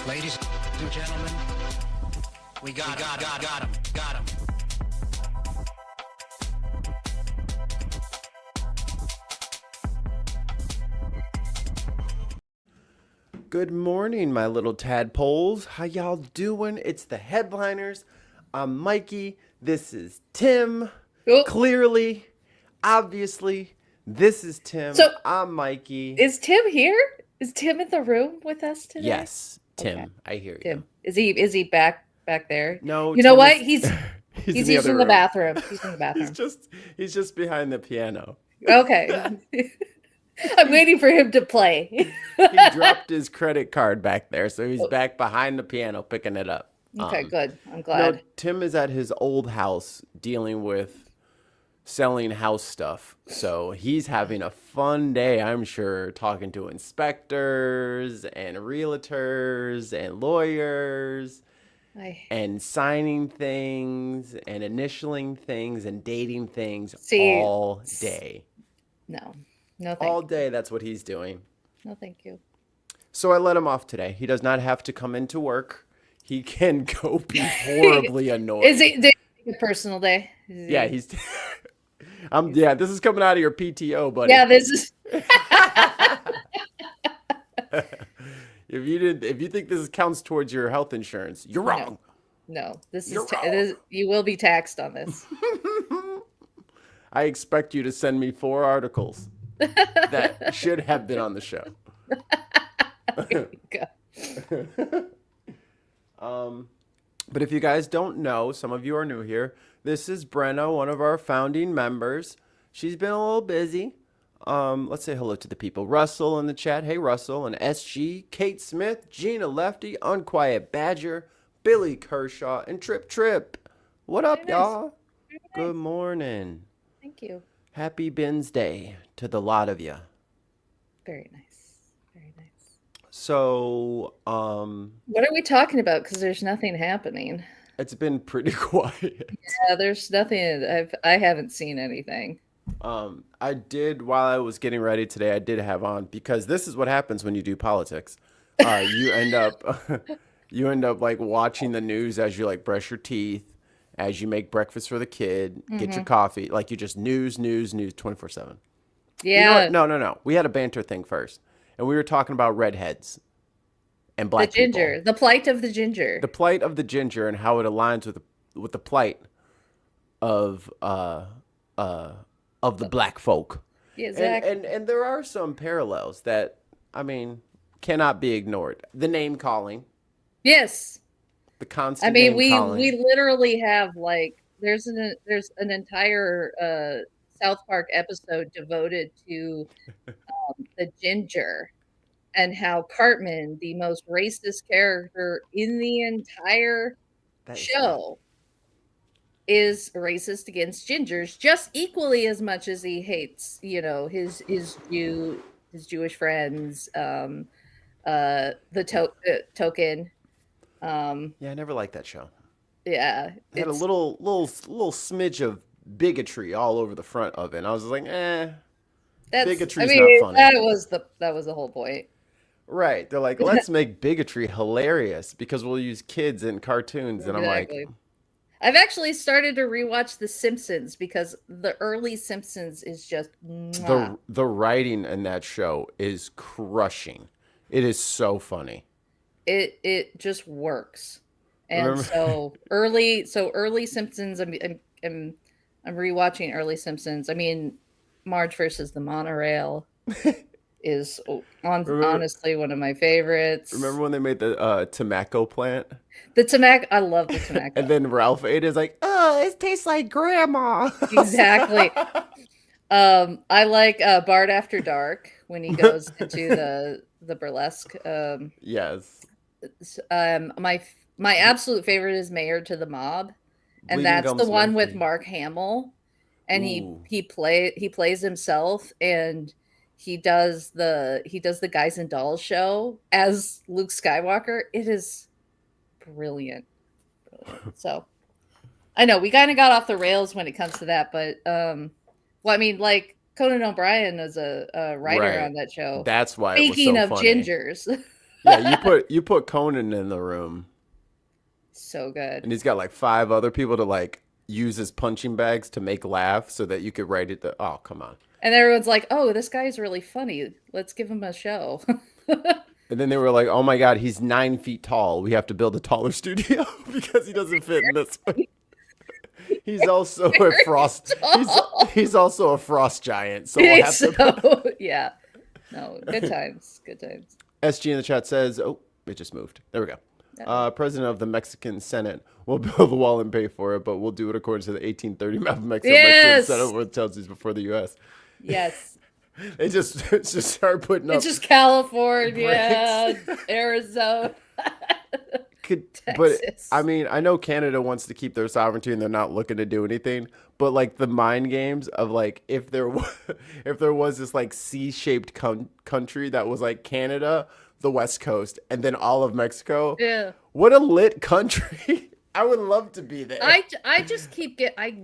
Ladies and gentlemen, we got him. Good morning, my little tadpoles. How y'all doing? It's the headliners. I'm Mikey. This is Tim. Oh. Clearly, obviously, this is Tim. So- I'm Mikey. Is Tim here? Is Tim in the room with us today? Yes, Tim. Okay. I hear you. Tim. Is he back there? No, You know Tim what? is- He's the other in the room. bathroom. He's in the bathroom. He's just behind the piano. Okay. I'm waiting for him to play. He dropped his credit card back there, so he's back behind the piano picking it up. Okay, good. I'm glad. No, Tim is at his old house dealing with selling house stuff. So he's having a fun day, I'm sure, talking to inspectors and realtors and lawyers and signing things and initialing things and dating things all day. No, thank All you. day, that's what he's doing. No, thank you. So I let him off today. He does not have to come into work. He can go be horribly annoyed. Is it a personal day? Yeah, he's. Yeah, this is coming out of your PTO, buddy. Yeah, this is. If you think this counts towards your health insurance, you're wrong. No, this You're is. wrong. You will be taxed on this. I expect you to send me 4 articles that should have been on the show. There you go. But if you guys don't know, some of you are new here. This is Brenna, one of our founding members. She's been a little busy. Let's say hello to the people. Russell in the chat. Hey, Russell. And SG, Kate Smith, Gina Lefty, Unquiet Badger, Billy Kershaw, and Trip. What up, y'all? Good morning. Thank you. Happy Ben's Day to the lot of you. Very nice. Very nice. So, what are we talking about? Because there's nothing happening. it's been pretty quiet. Yeah, there's nothing. I haven't seen anything. I did, while I was getting ready today, I did have on, because this is what happens when you do politics. You end up like watching the news as you like brush your teeth, as you make breakfast for the kid, get your coffee, like you just news 24/7. Yeah. You know what? No. We had a banter thing first, and we were talking about redheads and black The ginger. people. The plight of the ginger. The plight of the ginger and how it aligns with the plight of the black folk. Yeah, exactly. And there are some parallels that, I mean, cannot be ignored. The name calling, Yes. the constant I mean, name calling. we literally have like there's an entire South Park episode devoted to the ginger and how Cartman, the most racist character in the entire show, is racist against gingers just equally as much as he hates, his Jewish friends, token. Yeah, I never liked that show. Yeah, It had a little smidge of bigotry all over the front of it. And I was like, bigotry's not funny. That was the whole point. Right. They're like, let's make bigotry hilarious because we'll use kids in cartoons. And Exactly. I'm like, I've actually started to rewatch The Simpsons because the early Simpsons is just the writing in that show is crushing. It is so funny. It just works. And Remember- so early Simpsons. I'm rewatching early Simpsons. I mean, Marge versus the Monorail is honestly one of my favorites. Remember when they made the tobacco plant? The tobacco. I love the tobacco. And then Ralph ate it, is like, oh, it tastes like grandma. Exactly. I like Bart After Dark when he goes into the burlesque. Yes. My absolute favorite is Mayor to the Mob, and Bleeding that's Gums the one with Murphy. Mark Hamill, and Ooh. he plays himself, and he does the Guys and Dolls show as Luke Skywalker. It is brilliant. So I know we kind of got off the rails when it comes to that, but well, I mean, like Conan O'Brien was a writer Right. on that show. That's why Speaking it of was so funny. gingers, Yeah, you put Conan in the room, So good. and he's got like 5 other people to like use as punching bags to make laugh, so that you could write it. Oh, come on! And everyone's like, "Oh, this guy's really funny. Let's give him a show." And then they were like, "Oh my God, he's 9 feet tall. We have to build a taller studio because he doesn't fit in this one." He's also a frost. He's also a frost giant, so we'll have to. So, yeah. No, good times. Good times. SG in the chat says, "Oh, it just moved. There we go." Uh, President of the Mexican Senate will build the wall and pay for it, but we'll do it according to the 1830 map of Mexico. Yes! Mexican Senate what tells you before the U.S. Yes. They just start putting up. It's just California, Arizona. But Texas. I mean, I know Canada wants to keep their sovereignty and they're not looking to do anything. But like the mind games of like if there was this like C-shaped country that was like Canada, the West Coast, and then all of Mexico. Yeah. What a lit country! I would love to be there. I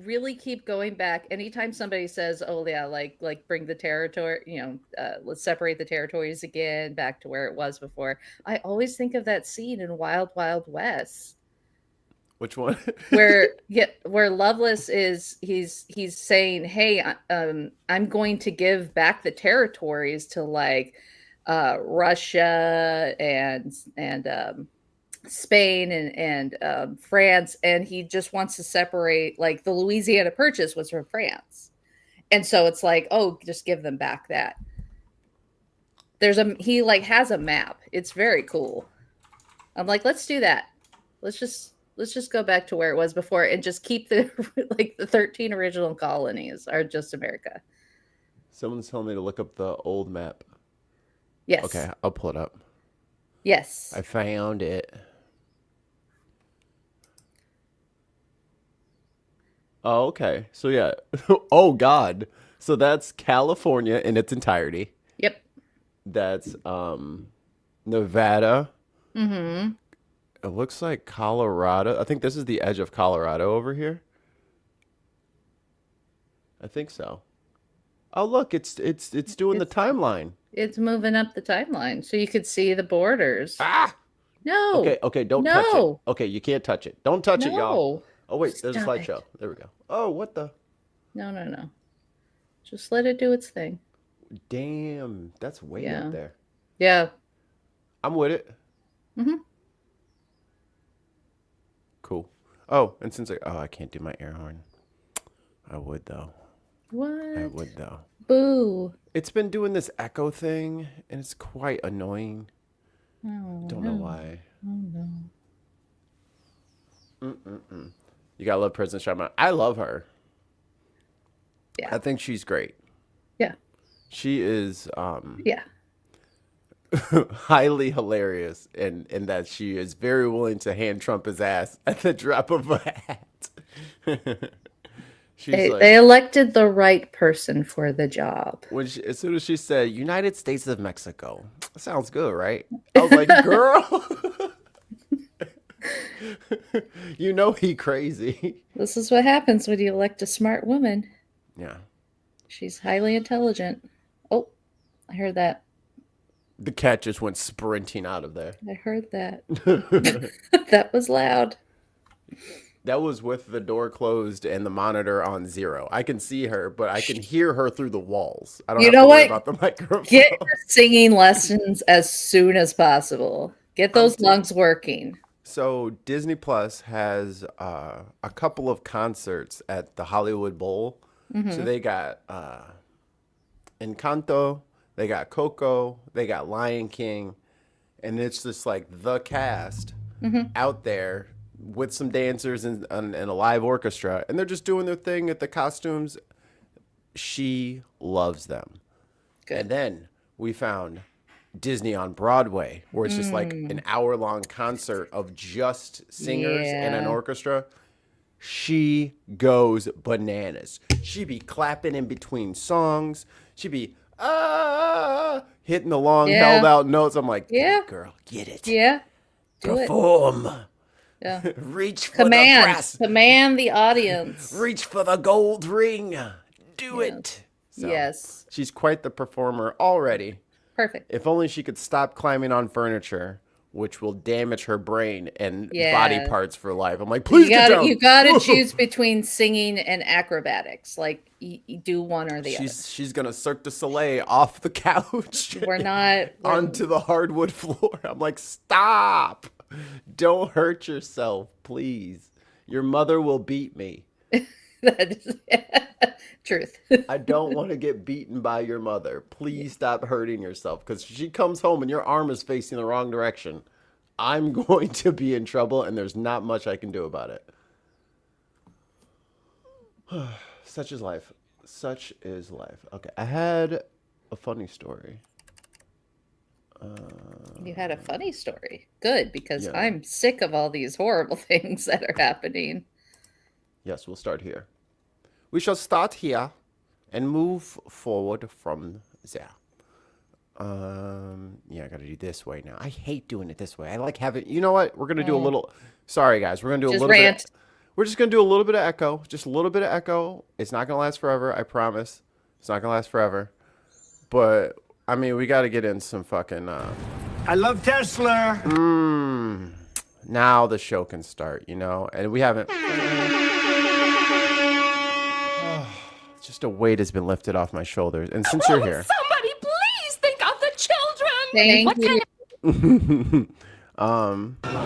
really keep going back anytime somebody says, "Oh yeah, like bring the territory, let's separate the territories again back to where it was before." I always think of that scene in Wild Wild West Which one? where Loveless he's saying, "Hey, I'm going to give back the territories to like Russia and Spain and France," and he just wants to separate, like the Louisiana Purchase was from France, and so it's like, oh, just give them back that. He like has a map. It's very cool. I'm like, let's do that. Let's just go back to where it was before and just keep the like the 13 original colonies are just America. Someone's telling me to look up the old map. Yes. Okay, I'll pull it up. Yes. I found it. Oh, okay. So yeah. Oh God. So that's California in its entirety. Yep. That's Nevada. Mm-hmm. It looks like Colorado. I think this is the edge of Colorado over here. I think so. Oh look, it's doing the timeline. It's moving up the timeline so you could see the borders. Ah! No. Okay, don't touch it. Okay, you can't touch it. Don't touch it, y'all. No. Oh wait, there's a Stop slideshow. it. There we go. Oh, what the? No. Just let it do its thing. Damn, that's way Yeah. up there. Yeah. I'm with it. Mm-hmm. Cool. Oh, and since I can't do my air horn. I would though. What? I would though. Boo. It's been doing this echo thing, and it's quite annoying. Oh, Don't know why. Oh no. You gotta love President Sharma. I love her. Yeah. I think she's great. Yeah. She is Yeah. highly hilarious in that she is very willing to hand Trump his ass at the drop of a hat. They elected the right person for the job. As soon as she said United States of Mexico, sounds good, right? I was like, girl, you know he crazy. This is what happens when you elect a smart woman. Yeah. She's highly intelligent. Oh, I heard that. The cat just went sprinting out of there. I heard that. That was loud. That was with the door closed and the monitor on 0. I can see her, but I can hear her through the walls. I don't have to worry about the microphone. Get your singing lessons as soon as possible. Get those lungs working. So Disney Plus has a couple of concerts at the Hollywood Bowl. Mm-hmm. So they got Encanto, they got Coco, they got Lion King, and it's just like the cast out there with some dancers and a live orchestra, and they're just doing their thing at the costumes. She loves them. Good. And then we found Disney on Broadway, where it's just like an hour-long concert of just singers and an orchestra. She goes bananas. She be clapping in between songs. She be hitting the long held out notes. I'm like, yeah, girl, get it. Yeah. Perform. Yeah. Reach for the brass. Command the audience. Reach for the gold ring. Do it. So, yes. She's quite the performer already. Perfect. If only she could stop climbing on furniture, which will damage her brain and Yeah. body parts for life. I'm like, please get down. You gotta choose between singing and acrobatics. Like, you do one or the other. She's gonna Cirque du Soleil off the couch. We're onto the hardwood floor. I'm like, stop! Don't hurt yourself, please. Your mother will beat me. That is truth. I don't want to get beaten by your mother. Please stop hurting yourself, because she comes home and your arm is facing the wrong direction. I'm going to be in trouble, and there's not much I can do about it. Such is life. Such is life. Okay, I had a funny story. You had a funny story. Good, because Yeah. I'm sick of all these horrible things that are happening. Yes, we'll start here. We shall start here and move forward from there. Yeah, I gotta do this way now. I hate doing it this way. I like having, you know what? We're gonna do a little, sorry guys, we're gonna do a Just little rant. bit. We're just gonna do a little bit of echo. Just a little bit of echo. It's not gonna last forever, I promise. It's not gonna last forever. But, I mean, we gotta get in some fucking, I love Tesla. now the show can start, you know? And we haven't... Just a weight has been lifted off my shoulders. And since you're here... Somebody please think of the children. Thank you.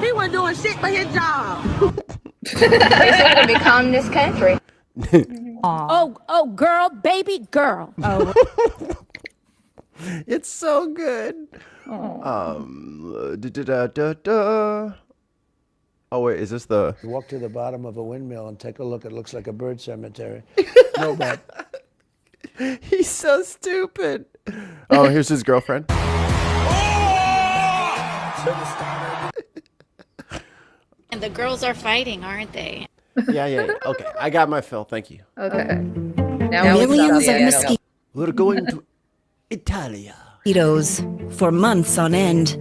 He wasn't doing shit for his job. to become this country. Oh, girl, baby girl. Oh, It's so good. Oh, wait, is this the... You walk to the bottom of a windmill and take a look. It looks like a bird cemetery. No bad. He's so stupid. Oh, here's his girlfriend. And the girls are fighting, aren't they? Yeah. Okay, I got my fill. Thank you. Okay. Now Millions of We're going to Italia. mosquitoes for months on end,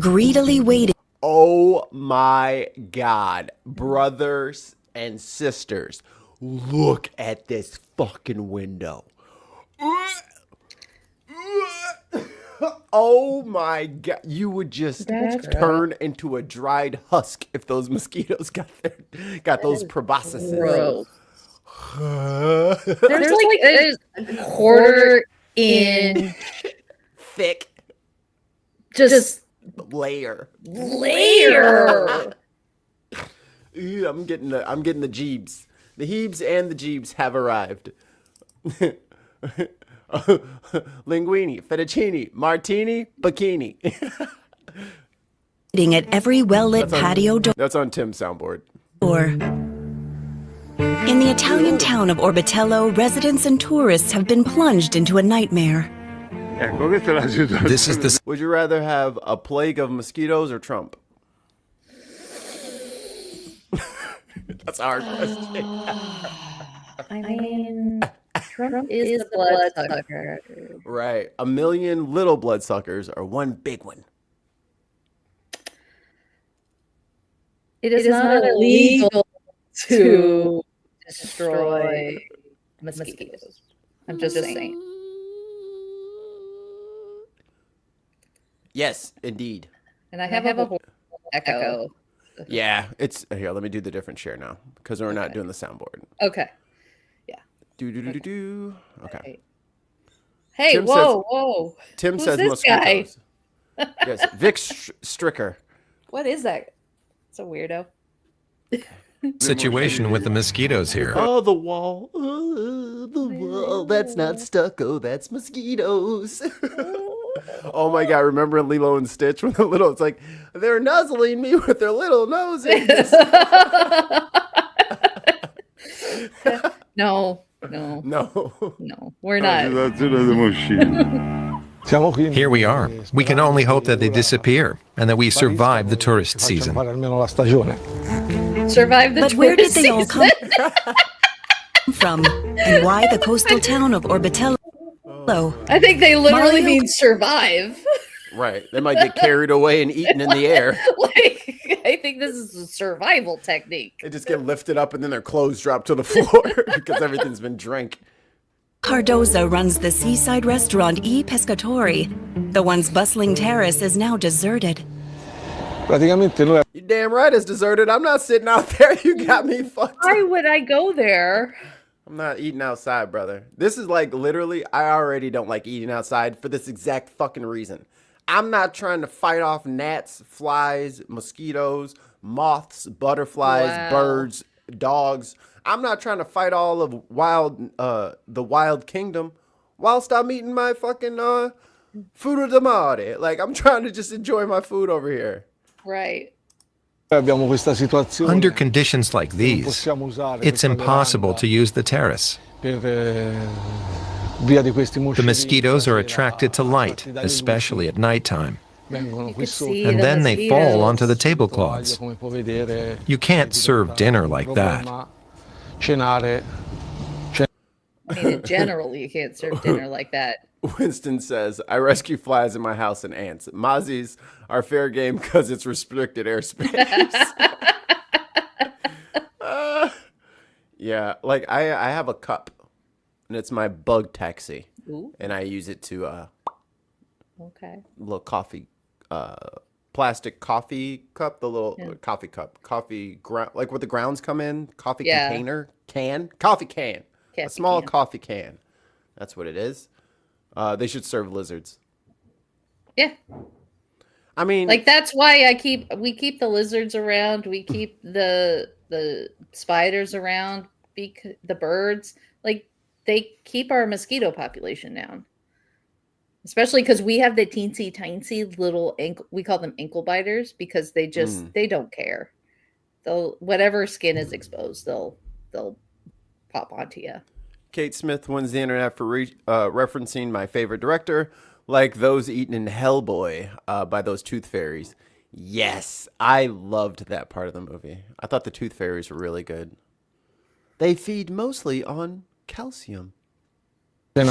greedily waiting. Oh my God, brothers and sisters, look at this fucking window. Oh my God, you would just turn into a dried husk if those mosquitoes got those proboscises. Gross. There's a quarter inch Thick just layer. layer. Ew, I'm getting the jeebs. The heebs and the jeebs have arrived. Linguine, fettuccine, martini, bikini. At every well-lit patio That's on Tim's soundboard. door. In the Italian town of Orbitello, residents and tourists have been plunged into a nightmare. This is the Would you rather have a plague of mosquitoes or Trump? That's a hard question. I mean, Trump is the bloodsucker. Right. 1 million little bloodsuckers or one big one. It is not illegal to destroy mosquitoes. I'm just saying. Yes, indeed. And I have a echo. Yeah, it's here. Let me do the different share now because we're not doing the soundboard. Okay. Do. Okay. Hey, Tim whoa. Tim Who's says this guy? mosquitoes. Yes, Vic Stricker. What is that? It's a weirdo. Situation with the mosquitoes here. Oh, the wall. Oh, the wall. That's not stucco. That's mosquitoes. Oh my God! Remember in Lilo and Stitch when the little, it's like they're nuzzling me with their little noses. No, we're not. Here we are. We can only hope that they disappear and that we survive the tourist season. Survive the But where did tourist they all come season. from, and why the coastal town of Orbitello? I think they literally Mario- mean survive. Right. They might get carried away and eaten in the air. Like, I think this is a survival technique. They just get lifted up and then their clothes drop to the floor because everything's been drank. Cardoza runs the seaside restaurant I Pescatori. The once bustling terrace is now deserted. You damn right it's deserted. I'm not sitting out there. You got me fucked Why up. would I go there? I'm not eating outside, brother. This is like literally, I already don't like eating outside for this exact fucking reason. I'm not trying to fight off gnats, flies, mosquitoes, moths, butterflies, birds, dogs. I'm not trying to fight all of the wild kingdom whilst I'm eating my fucking food de mare. Like, I'm trying to just enjoy my food over here. Right. Under conditions like these, it's impossible to use the terrace. The mosquitoes are attracted to light, especially at nighttime. And then they fall onto the tablecloths. You can't serve dinner like that. I mean, in general, you can't serve dinner like that. Winston says, I rescue flies in my house and ants. Mozzies are fair game because it's restricted airspace. Yeah, like I have a cup, and it's my bug taxi. Ooh. And I use it to little coffee, plastic coffee cup, the little coffee cup, coffee ground, like what the grounds come in, coffee container, coffee can, a small coffee can. That's what it is. They should serve lizards. Yeah. I mean, like that's why we keep the lizards around. We keep the spiders around. The birds, like they keep our mosquito population down. Especially because we have the teensy little we call them ankle biters because they just they don't care. They'll whatever skin is exposed, they'll pop onto you. Kate Smith wins the internet for referencing my favorite director, like those eaten in Hellboy by those tooth fairies. Yes, I loved that part of the movie. I thought the tooth fairies were really good. They feed mostly on calcium. The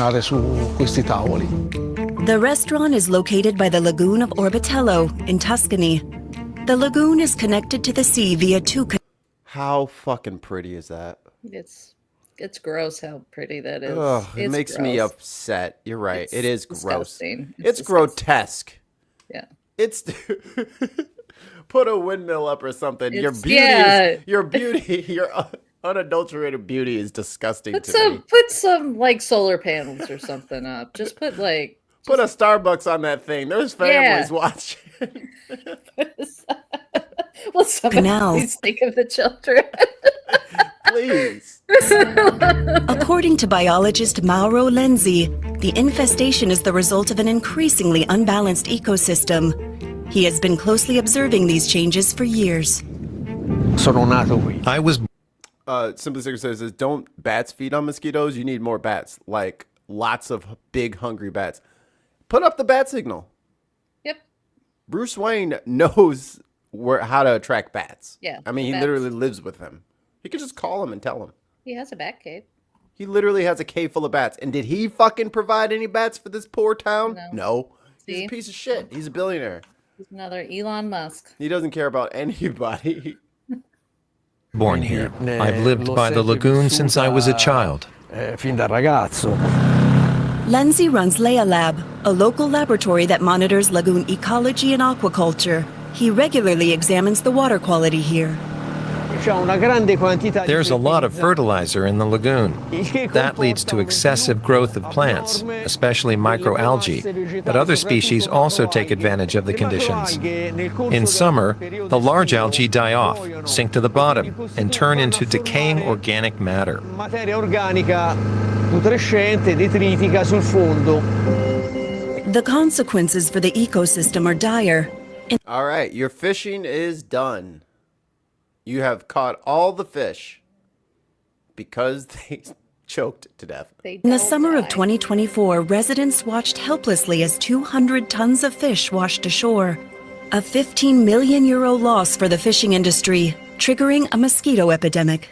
restaurant is located by the lagoon of Orbitello in Tuscany. The lagoon is connected to the sea via two. How fucking pretty is that? It's gross how pretty that is. Ugh, it makes me upset. You're right. It is gross. Disgusting. It's grotesque. Yeah. It's put a windmill up or something. Your beauty, your unadulterated beauty is disgusting to me. Put some like solar panels or something up. Just put a Starbucks on that thing. There's families watching. Will somebody please think of the children? Please. According to biologist Mauro Lenzi, the infestation is the result of an increasingly unbalanced ecosystem. He has been closely observing these changes for years. I was... Simply Sicker says, don't bats feed on mosquitoes? You need more bats. Like, lots of big, hungry bats. Put up the bat signal. Yep. Bruce Wayne knows how to attract bats. Yeah. I mean, he literally lives with them. He could just call him and tell him. He has a bat cave. He literally has a cave full of bats. And did he fucking provide any bats for this poor town? No. He's a piece of shit. He's a billionaire. He's another Elon Musk. He doesn't care about anybody. Born here. I've lived by the lagoon since I was a child. Lenzi runs Leia Lab, a local laboratory that monitors lagoon ecology and aquaculture. He regularly examines the water quality here. There's a lot of fertilizer in the lagoon. That leads to excessive growth of plants, especially microalgae, but other species also take advantage of the conditions. In summer, the large algae die off, sink to the bottom, and turn into decaying organic matter. The consequences for the ecosystem are dire. All right, your fishing is done. You have caught all the fish because they choked to death. In the summer of 2024, residents watched helplessly as 200 tons of fish washed ashore. A 15 million euro loss for the fishing industry, triggering a mosquito epidemic.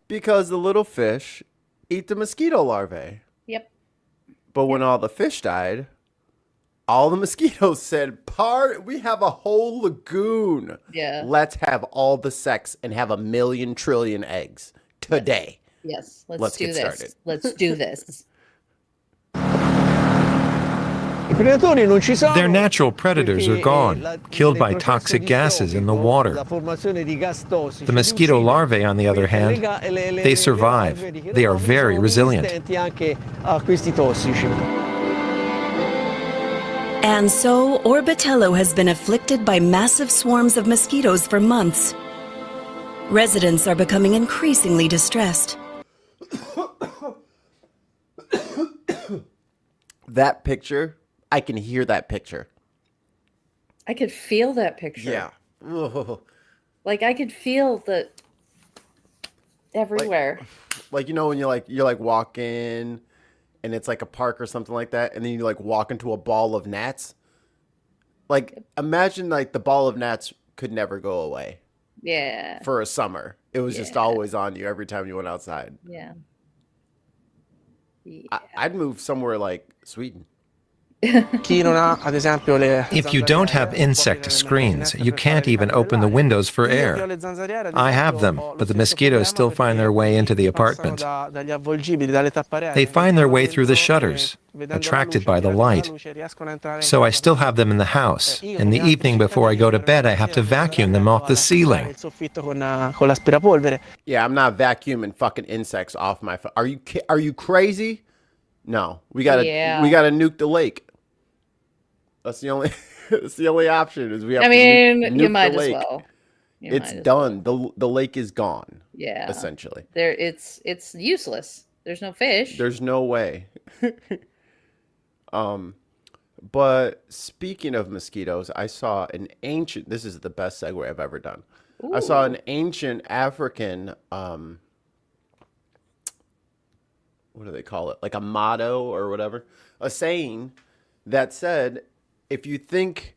Because the little fish eat the mosquito larvae. Yep. But when all the fish died, all the mosquitoes said, we have a whole lagoon. Yeah. Let's have all the sex and have 1 million trillion eggs today. Yes, Let's do get this. started. Let's do this. Their natural predators are gone, killed by toxic gases in the water. The mosquito larvae, on the other hand, they survive. They are very resilient. And so, Orbitello has been afflicted by massive swarms of mosquitoes for months. Residents are becoming increasingly distressed. That picture, I can hear that picture. I could feel that picture. Yeah. Ugh. Like I could feel the everywhere. Like, you know, when you're like walking and it's like a park or something like that, and then you like walk into a ball of gnats. Like, imagine like the ball of gnats could never go away. Yeah. For a summer. It was just always on you every time you went outside. Yeah. I'd move somewhere like Sweden. If you don't have insect screens, you can't even open the windows for air. I have them, but the mosquitoes still find their way into the apartment. They find their way through the shutters, attracted by the light. So I still have them in the house. In the evening before I go to bed, I have to vacuum them off the ceiling. Yeah, I'm not vacuuming fucking insects off my Are you crazy? No. We gotta nuke the lake. That's the only option is we have to nuke you might the lake. as well. It's done. The lake is gone. Yeah. Essentially. It's useless. There's no fish. There's no way. But speaking of mosquitoes, I saw an ancient, this is the best segue I've ever done. Ooh. I saw an ancient African what do they call it? Like a motto or whatever. A saying that said, if you think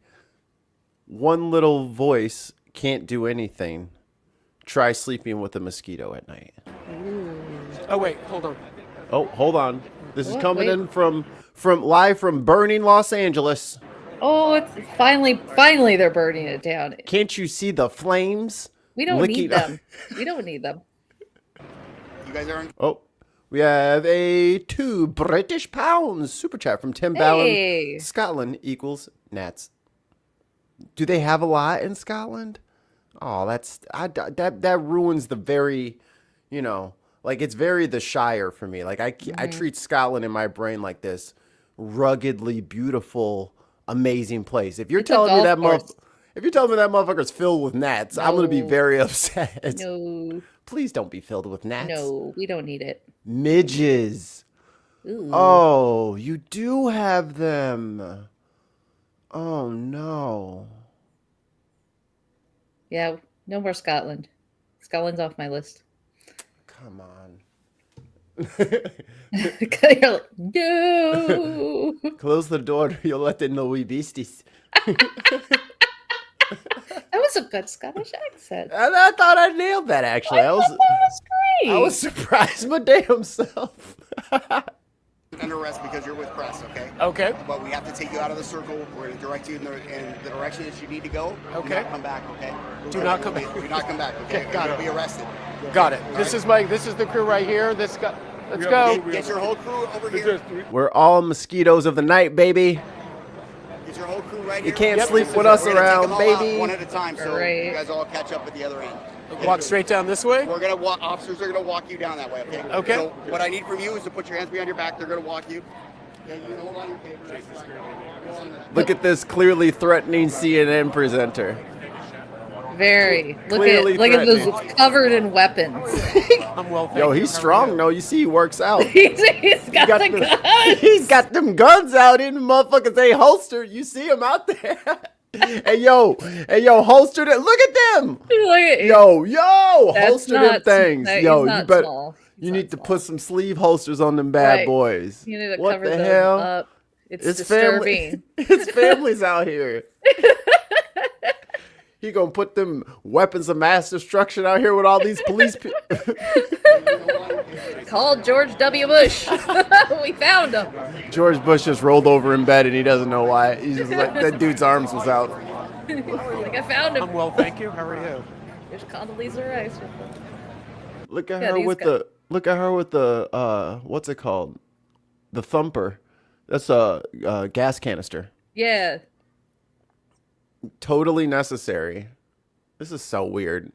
one little voice can't do anything, try sleeping with a mosquito at night. Ooh. Oh, wait, hold on. Oh, hold on. This is coming in from live from burning Los Angeles. Oh, it's finally they're burning it down. Can't you see the flames? We don't need them. We don't need them. You guys are Oh. We have a £2 super chat from Tim Ballon. Scotland equals gnats. Do they have a lot in Scotland? Oh, that ruins the very, you know, like it's very the Shire for me. Like I treat Scotland in my brain like this ruggedly beautiful, amazing place. If you're telling me that motherfucker's filled with gnats, I'm gonna be very upset. No. Please don't be filled with gnats. No, we don't need it. Midges. Ooh. Oh, you do have them. Oh, no. Yeah, no more Scotland. Scotland's off my list. Come on. You're like, no. Close the door. You'll let in the wee beasties. That was a good Scottish accent. I thought I nailed that, actually. I thought that was great. I was surprised my damn self. under arrest because you're with press, okay? Okay. But we have to take you out of the circle. We're going to direct you in the direction that you need to go. Okay. Do not come back, okay? Do not come back. Do not come back, okay? Okay, got You're it. going to be arrested. Got it. This is the crew right here. Let's go. Get your whole crew over here. We're all mosquitoes of the night, baby. Get your whole crew right You here. can't sleep with us We're gonna around, take them all out baby. one at a time, so Right. you guys all catch up at the other end. Walk straight down this way. We're gonna walk. Officers are gonna walk you down that way. Okay. Okay. So what I need from you is to put your hands behind your back. They're gonna walk you. Yeah, you hold on your papers. Look at this clearly threatening CNN presenter. Very. Look Clearly at this threatening. covered in weapons. I'm well. Yo, he's strong, though. You see, he works out. he's got the them- guns. He's got them guns out in the motherfuckers. They holstered. You see him out there. Hey, yo, holstered it. Look at them. Yo, That's holster them not- things. that- Yo, he's you not bet. small. You need to put some sleeve holsters on them bad Right. boys. You need to What cover the them hell? up. It's His disturbing. His family's out here. He gonna put them weapons of mass destruction out here with all these police people. Called George W. Bush. We found him. George Bush just rolled over in bed and he doesn't know why. He's just like, that dude's arms was out. Like I found him. I'm well, thank you. How are you? There's Condoleezza Rice with them. Look at Yeah, her these with guys. Look at her with the what's it called? The thumper. That's a gas canister. Yeah. Totally necessary. This is so weird.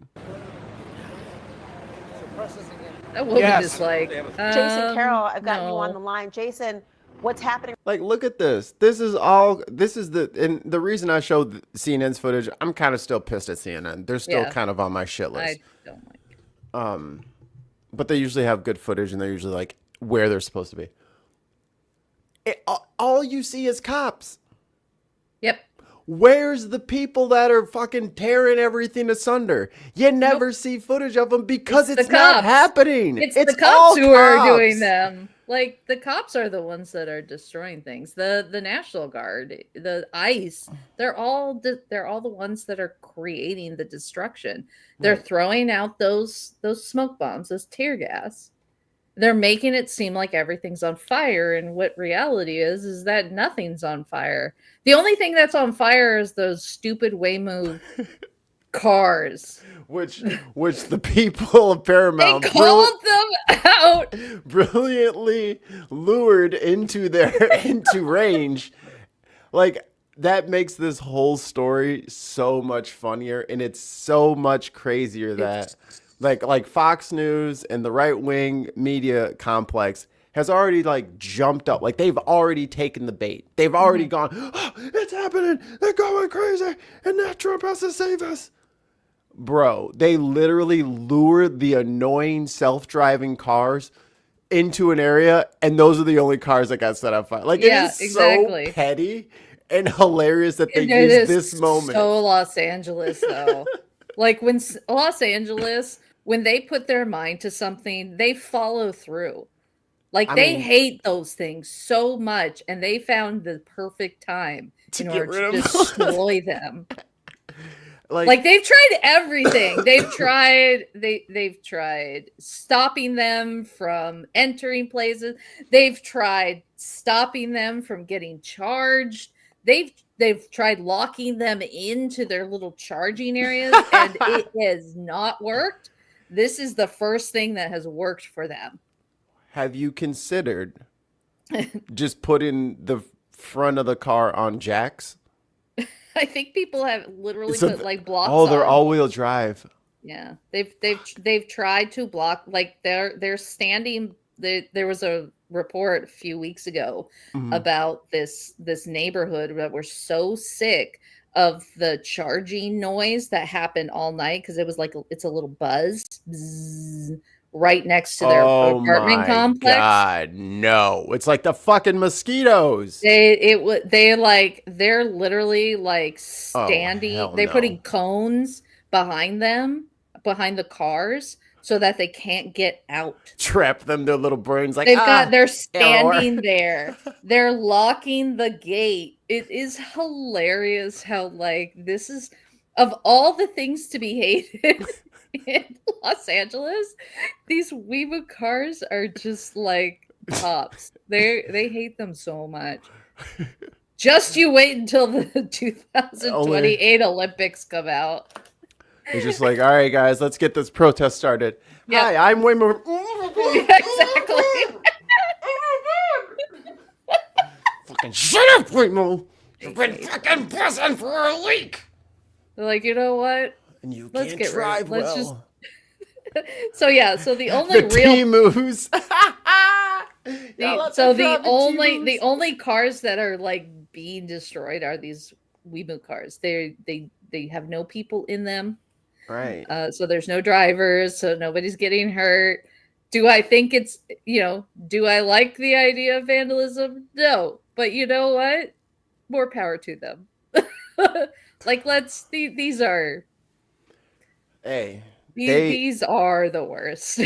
That woman Yes. is like, Jason Carroll, I've got you no. on the line. Jason, what's happening? Like, look at this. This is and the reason I showed CNN's footage, I'm kind of still pissed at CNN. They're still Yeah. kind of on my shit list. I don't like it. But they usually have good footage and they're usually like where they're supposed to be. All you see is cops. Yep. Where's the people that are fucking tearing everything asunder? You never see footage of them because it's the not cops. happening. It's all the cops who are cops. doing them. Like the cops are the ones that are destroying things. The National Guard, the ICE, they're all the ones that are creating the destruction. They're throwing out those smoke bombs, those tear gas. They're making it seem like everything's on fire, and what reality is that nothing's on fire. The only thing that's on fire is those stupid Waymo cars. Which the people of Paramount They called them out. brilliantly lured into range. Like, that makes this whole story so much funnier, and it's so much crazier that like Fox News and the right-wing media complex has already like jumped up. Like, they've already taken the bait. They've already gone, oh, it's happening. They're going crazy. And now Trump has to save us. Bro, they literally lured the annoying self-driving cars into an area, and those are the only cars that got set on fire. Like, Yeah, it is exactly. so petty and hilarious that they It use is this moment. So Los Angeles, though. Like when Los Angeles, when they put their mind to something, they follow through. Like they hate those things so much, and they found the perfect time in order to destroy them. Like they've tried everything. They've tried stopping them from entering places. They've tried stopping them from getting charged. They've tried locking them into their little charging areas, and it has not worked. This is the first thing that has worked for them. Have you considered just putting the front of the car on jacks? I think people have literally put like blocks. Oh, they're on. all-wheel drive. Yeah, they've tried to block. Like they're standing. There was a report a few weeks ago about this neighborhood that were so sick of the charging noise that happened all night, because it was like it's a little buzz right next to their apartment complex. God, no! It's like the fucking mosquitoes. They're literally like standing. They're putting cones behind them, behind the cars, so that they can't get out. Trap them, their little brains. Like they're standing there. They're locking the gate. It is hilarious how like this is, of all the things to be hated in Los Angeles, these Weemoo cars are just like tops. They hate them so much. Just you wait until the 2028 Olympics come out. It's just like, all right, guys, let's get this protest started. Yep. Hi, I'm way more. Yeah, exactly. Fucking shut up, Waymo. You've been fucking buzzing for a week. They're like, you know what? And you Let's can't get drive rid. well. Let's just. So yeah, so the only The real T-moves. the only cars that are like being destroyed are these Weemoo cars. They have no people in them. Right. So there's no drivers, so nobody's getting hurt. Do I think it's, do I like the idea of vandalism? No. But you know what? More power to them. Like, these are. Hey. These are the worst.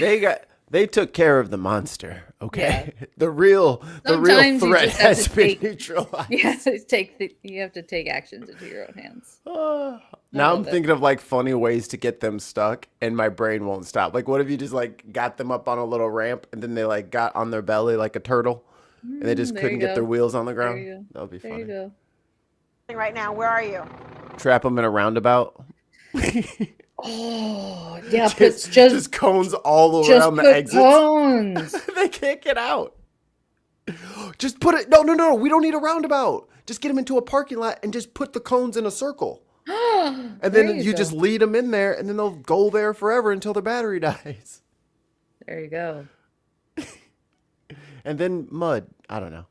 They took care of the monster, okay? Yeah. The real threat has been neutralized. You have to take actions into your own hands. Now I'm thinking of like funny ways to get them stuck, and my brain won't stop. Like, what if you just like got them up on a little ramp, and then they like got on their belly like a turtle, and they just couldn't get their wheels on the ground? That would be funny. Right now, where are you? Trap them in a roundabout. Oh, yeah, just cones all around the exits. Cones. They can't get out. Just put it. No. We don't need a roundabout. Just get them into a parking lot and just put the cones in a circle. And then you just lead them in there, and then they'll go there forever until their battery dies. There you go. And then mud. I don't know.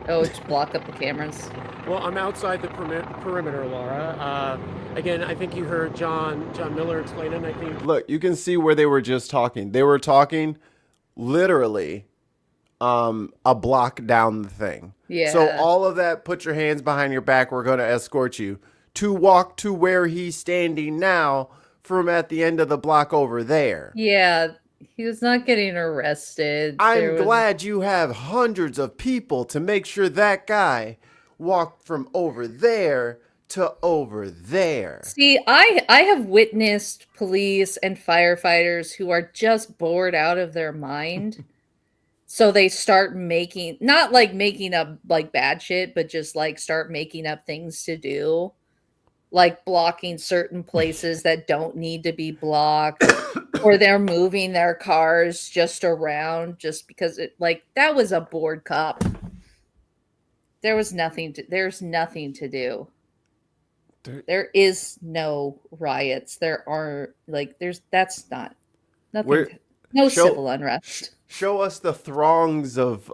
Oh, just block up the cameras. Well, I'm outside the perimeter, Laura. Again, I think you heard John Miller explain it. And I think Look, you can see where they were just talking. They were talking literally a block down the thing. Yeah. So all of that, put your hands behind your back, we're going to escort you to walk to where he's standing now from at the end of the block over there. Yeah, he was not getting arrested. I'm glad you have hundreds of people to make sure that guy walked from over there to over there. See, I have witnessed police and firefighters who are just bored out of their mind. So they start making, not like making up like bad shit, but just like start making up things to do. Like blocking certain places that don't need to be blocked, or they're moving their cars just around just because that was a bored cop. There's nothing to do. There is no riots. That's not nothing. Civil unrest. Show us the throngs of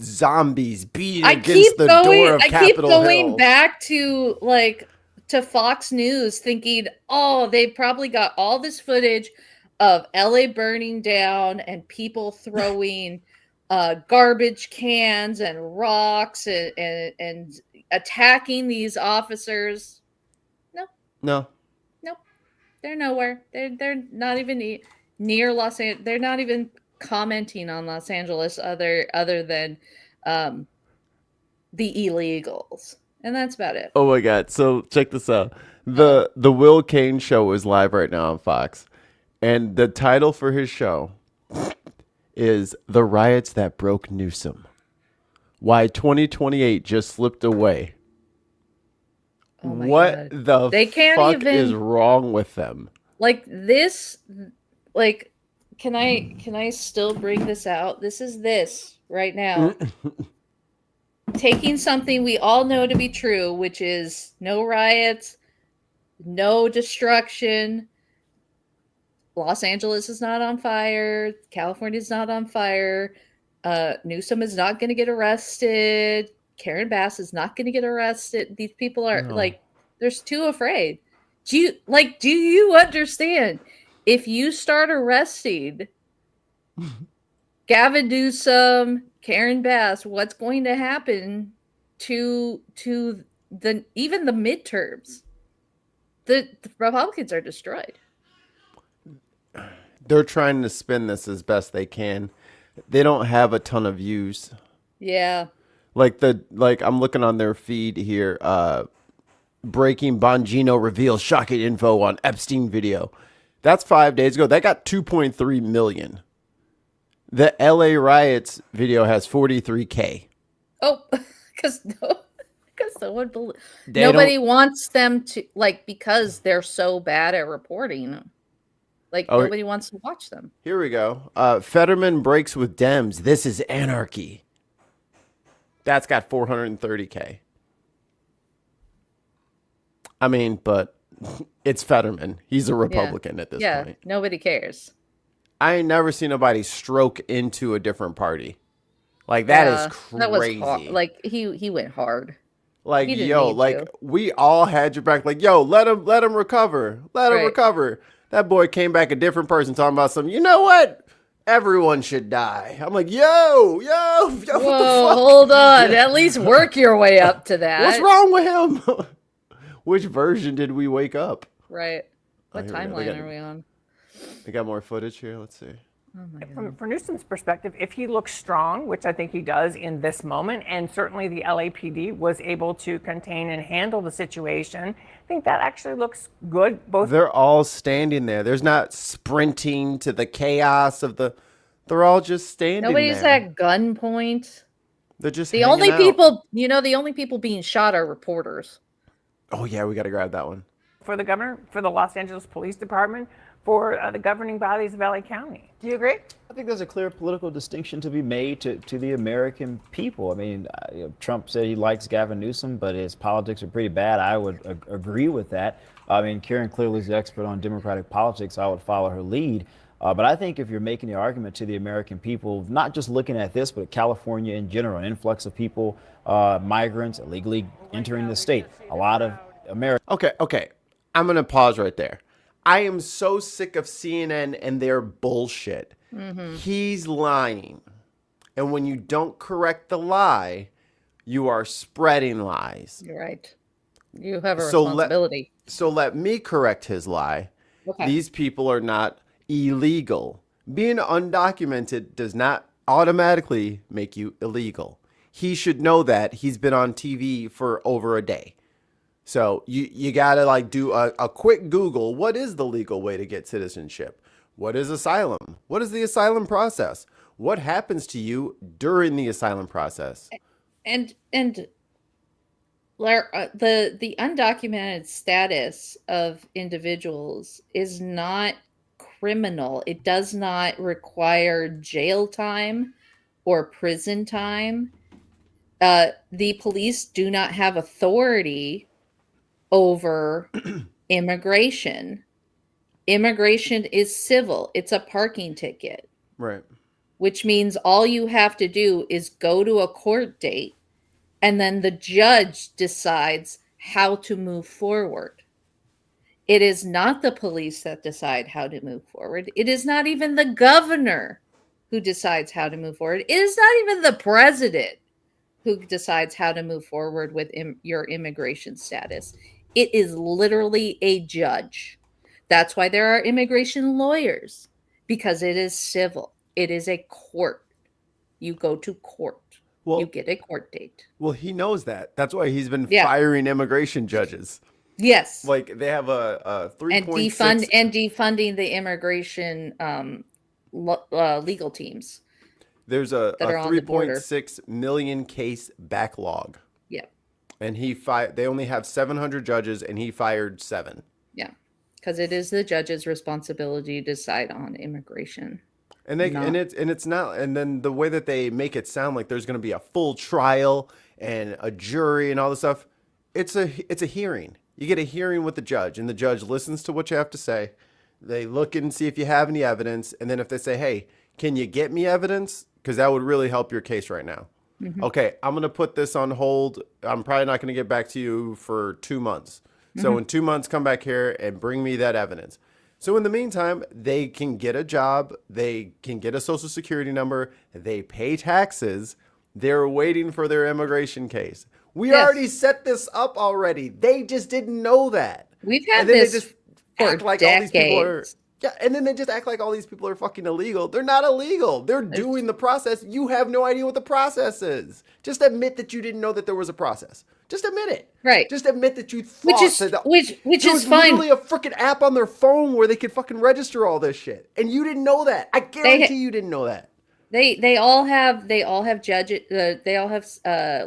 zombies beating against the door of Capitol Hill. I keep going back to Fox News thinking, oh, they probably got all this footage of LA burning down and people throwing garbage cans and rocks and attacking these officers. No. Nope. They're nowhere. They're not even near Los Angeles. They're not even commenting on Los Angeles other than the illegals. And that's about it. Oh my God. So check this out. The Will Kane show is live right now on Fox. And the title for his show is The Riots That Broke Newsom. Why 2028 just slipped away. Oh my what God. the fuck is wrong with them? Can I still bring this out? This is this right now. Taking something we all know to be true, which is no riots, no destruction. Los Angeles is not on fire. California is not on fire. Newsom is not going to get arrested. Karen Bass is not going to get arrested. These people are they're too afraid. Do you understand? If you start arresting Gavin Newsom, Karen Bass, what's going to happen to even the midterms? The Republicans are destroyed. They're trying to spin this as best they can. They don't have a ton of views. Yeah. I'm looking on their feed here. Breaking Bongino reveals shocking info on Epstein video. That's 5 days ago. That got 2.3 million. The LA riots video has 43K. Oh, because nobody wants them to because they're so bad at reporting. Nobody wants to watch them. Here we go. Fetterman breaks with Dems. This is anarchy. That's got 430K. I mean, but it's Fetterman. He's a Republican at this point. Yeah, nobody cares. I ain't never seen nobody stroke into a different party. That is crazy. That was hard. He went hard. We all had your back. Let him recover. Let him recover. That boy came back a different person talking about something. You know what? Everyone should die. I'm like, yo, Whoa, what the fuck? Hold on. At least work your way up to that. What's wrong with him? Which version did we wake up? Right. What timeline are we on? They got more footage here. Let's see. Oh my God. From Newsom's perspective, if he looks strong, which I think he does in this moment, and certainly the LAPD was able to contain and handle the situation, I think that actually looks good. They're all standing there. There's not sprinting to the chaos of they're all just standing Nobody's there. at gunpoint. They're just the only out. people, the only people being shot are reporters. Oh yeah, we got to grab that one. for the governor, for the Los Angeles Police Department, for the governing bodies of LA County. Do you agree? I think there's a clear political distinction to be made to the American people. I mean, Trump said he likes Gavin Newsom, but his politics are pretty bad. I would agree with that. I mean, Karen clearly is the expert on Democratic politics. I would follow her lead. But I think if you're making the argument to the American people, not just looking at this, but California in general, an influx of people, migrants illegally entering the state, a lot of Americans. Okay. I'm going to pause right there. I am so sick of CNN and their bullshit. Mm-hmm. He's lying. And when you don't correct the lie, you are spreading lies. You're right. You have a responsibility. So let me correct his lie. Okay. These people are not illegal. Being undocumented does not automatically make you illegal. He should know that. He's been on TV for over a day. So you got to like do a quick Google. What is the legal way to get citizenship? What is asylum? What is the asylum process? What happens to you during the asylum process? And the undocumented status of individuals is not criminal. It does not require jail time or prison time. The police do not have authority over immigration. Immigration is civil. It's a parking ticket. Right. Which means all you have to do is go to a court date, and then the judge decides how to move forward. It is not the police that decide how to move forward. It is not even the governor who decides how to move forward. It is not even the president who decides how to move forward with your immigration status. It is literally a judge. That's why there are immigration lawyers, because it is civil. It is a court. You go to court. Well, you get a court date. Well, he knows that. That's why he's been firing immigration judges. Yes. Like they have a 3.6 and defunding the immigration legal teams. There's a 3.6 million case backlog. Yeah. And they only have 700 judges, and he fired 7. Yeah, because it is the judge's responsibility to decide on immigration. And it's not. And then the way that they make it sound like there's going to be a full trial and a jury and all this stuff, it's a hearing. You get a hearing with the judge, and the judge listens to what you have to say. They look and see if you have any evidence, and then if they say, "Hey, can you get me evidence?" Because that would really help your case right now. Mm-hmm. Okay, I'm going to put this on hold. I'm probably not going to get back to you for 2 months. So in 2 months, come back here and bring me that evidence. So in the meantime, they can get a job. They can get a social security number. They pay taxes. They're waiting for their immigration case. We already set this up already. They just didn't know that. We've had this for like decades. all these people are. Yeah, and then they just act like all these people are fucking illegal. They're not illegal. They're doing the process. You have no idea what the process is. Just admit that you didn't know that there was a process. Just admit it. Right. Just admit that you thought which is fine. Literally a freaking app on their phone where they could fucking register all this shit, and you didn't know that. I guarantee you didn't know that. They all have judges. They all have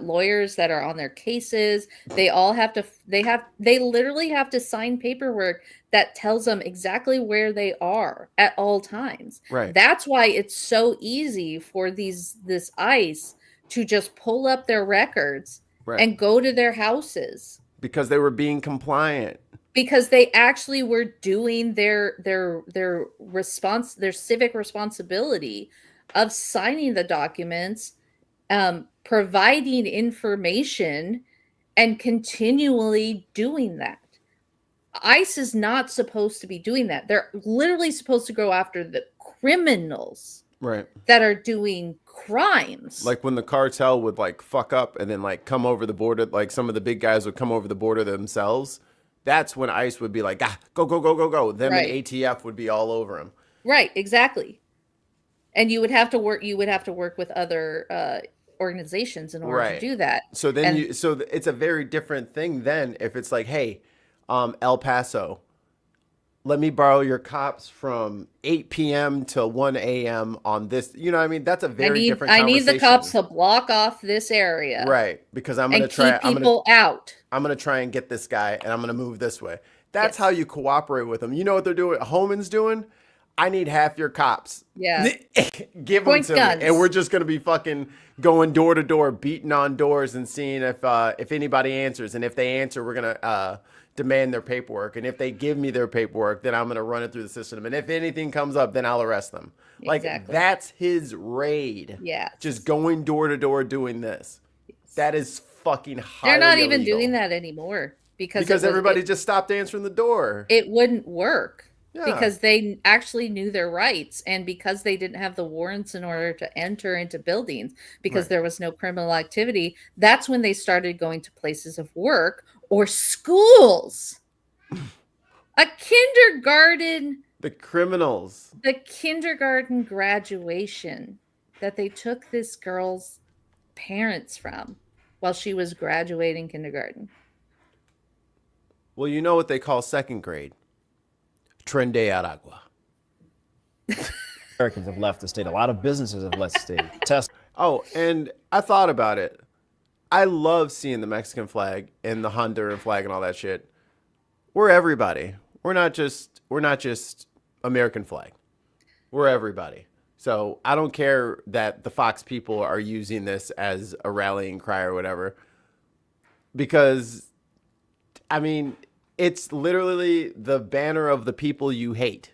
lawyers that are on their cases. They literally have to sign paperwork that tells them exactly where they are at all times. Right. That's why it's so easy for this ICE to just pull up their records and go to their houses, because they were being compliant. Because they actually were doing their civic responsibility of signing the documents, providing information, and continually doing that. ICE is not supposed to be doing that. They're literally supposed to go after the criminals that are doing crimes. Like when the cartel would like fuck up and then like come over the border, like some of the big guys would come over the border themselves. That's when ICE would be like, go. Them and ATF would be all over them. Right, exactly. And you would have to work with other organizations in order to do that. So then so it's a very different thing then if it's like, hey, El Paso, let me borrow your cops from 8 p.m. to 1 a.m. on this. You know what I mean? That's a very different conversation. I need the cops to block off this area. Right. Because I'm going to try. Keep people out. I'm going to try and get this guy, and I'm going to move this way. That's how you cooperate with them. You know what they're doing? Homan's doing? I need half your cops. Yeah. Give them Point to guns. me. And we're just going to be fucking going door to door, beating on doors and seeing if anybody answers. And if they answer, we're going to demand their paperwork. And if they give me their paperwork, then I'm going to run it through the system. And if anything comes up, then I'll arrest them. Like, that's his raid. Yeah. Just going door to door doing this. That is fucking highly They're not even illegal. doing that anymore because everybody just stopped answering the door. It wouldn't work. Yeah. Because they actually knew their rights, and because they didn't have the warrants in order to enter into buildings, because there was no criminal activity, that's when they started going to places of work or schools. A kindergarten. The criminals. The kindergarten graduation that they took this girl's parents from while she was graduating kindergarten. Well, you know what they call second grade? Tren de Aragua. Americans have left the state. A lot of businesses have left the state. Oh, and I thought about it. I love seeing the Mexican flag and the Honduran flag and all that shit. We're everybody. We're not just American flag. We're everybody. So I don't care that the Fox people are using this as a rallying cry or whatever. Because, I mean, it's literally the banner of the people you hate.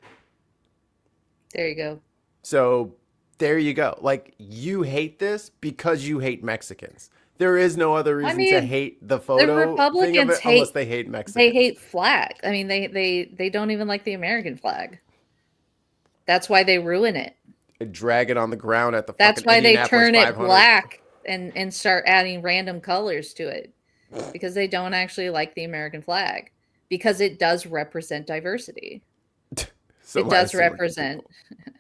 There you go. So there you go. Like, you hate this because you hate Mexicans. There is no other reason to hate the photo the Republicans thing of it unless they hate Mexicans. They hate flag. I mean, they don't even like the American flag. That's why they ruin it. They drag it on the ground at the That's fucking why they Indianapolis turn it 500. black and start adding random colors to it. Because they don't actually like the American flag. Because it does represent diversity. It does represent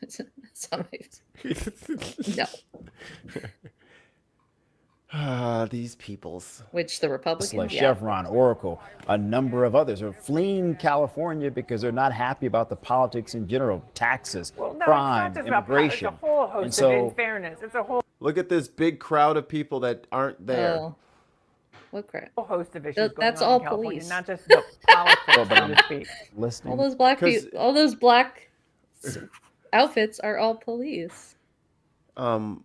some. No. These peoples. Which the Republicans, like Chevron, Oracle, a number of others are fleeing California because they're not happy about the politics in general, taxes, crime, immigration. It's a whole host and so, of unfairness. It's a whole Look at this big crowd of people that aren't there. Oh. What crap? whole host of issues That's going on all in California, police. not just the politics, so to speak. Listening. All those black people, all those black outfits are all police. Karen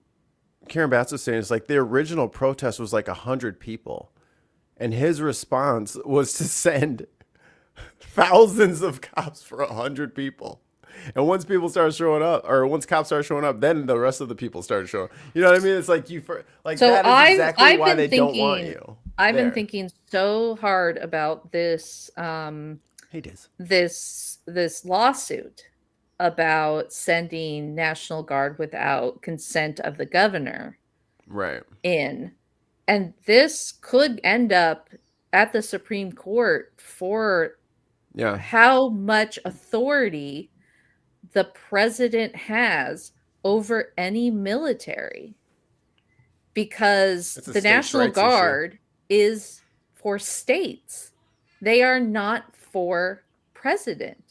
Bass was saying it's like the original protest was like 100 people, and his response was to send thousands of cops for 100 people. And once people started showing up, or once cops started showing up, then the rest of the people started showing up. You know what I mean? It's like like So that is exactly I've why been they thinking, don't want you. I've there. been thinking so hard about this. Hey, Diz. This lawsuit about sending National Guard without consent of the governor Right. in. And this could end up at the Supreme Court for how much authority the president has over any military. Because the National Guard is for states. They are not for president.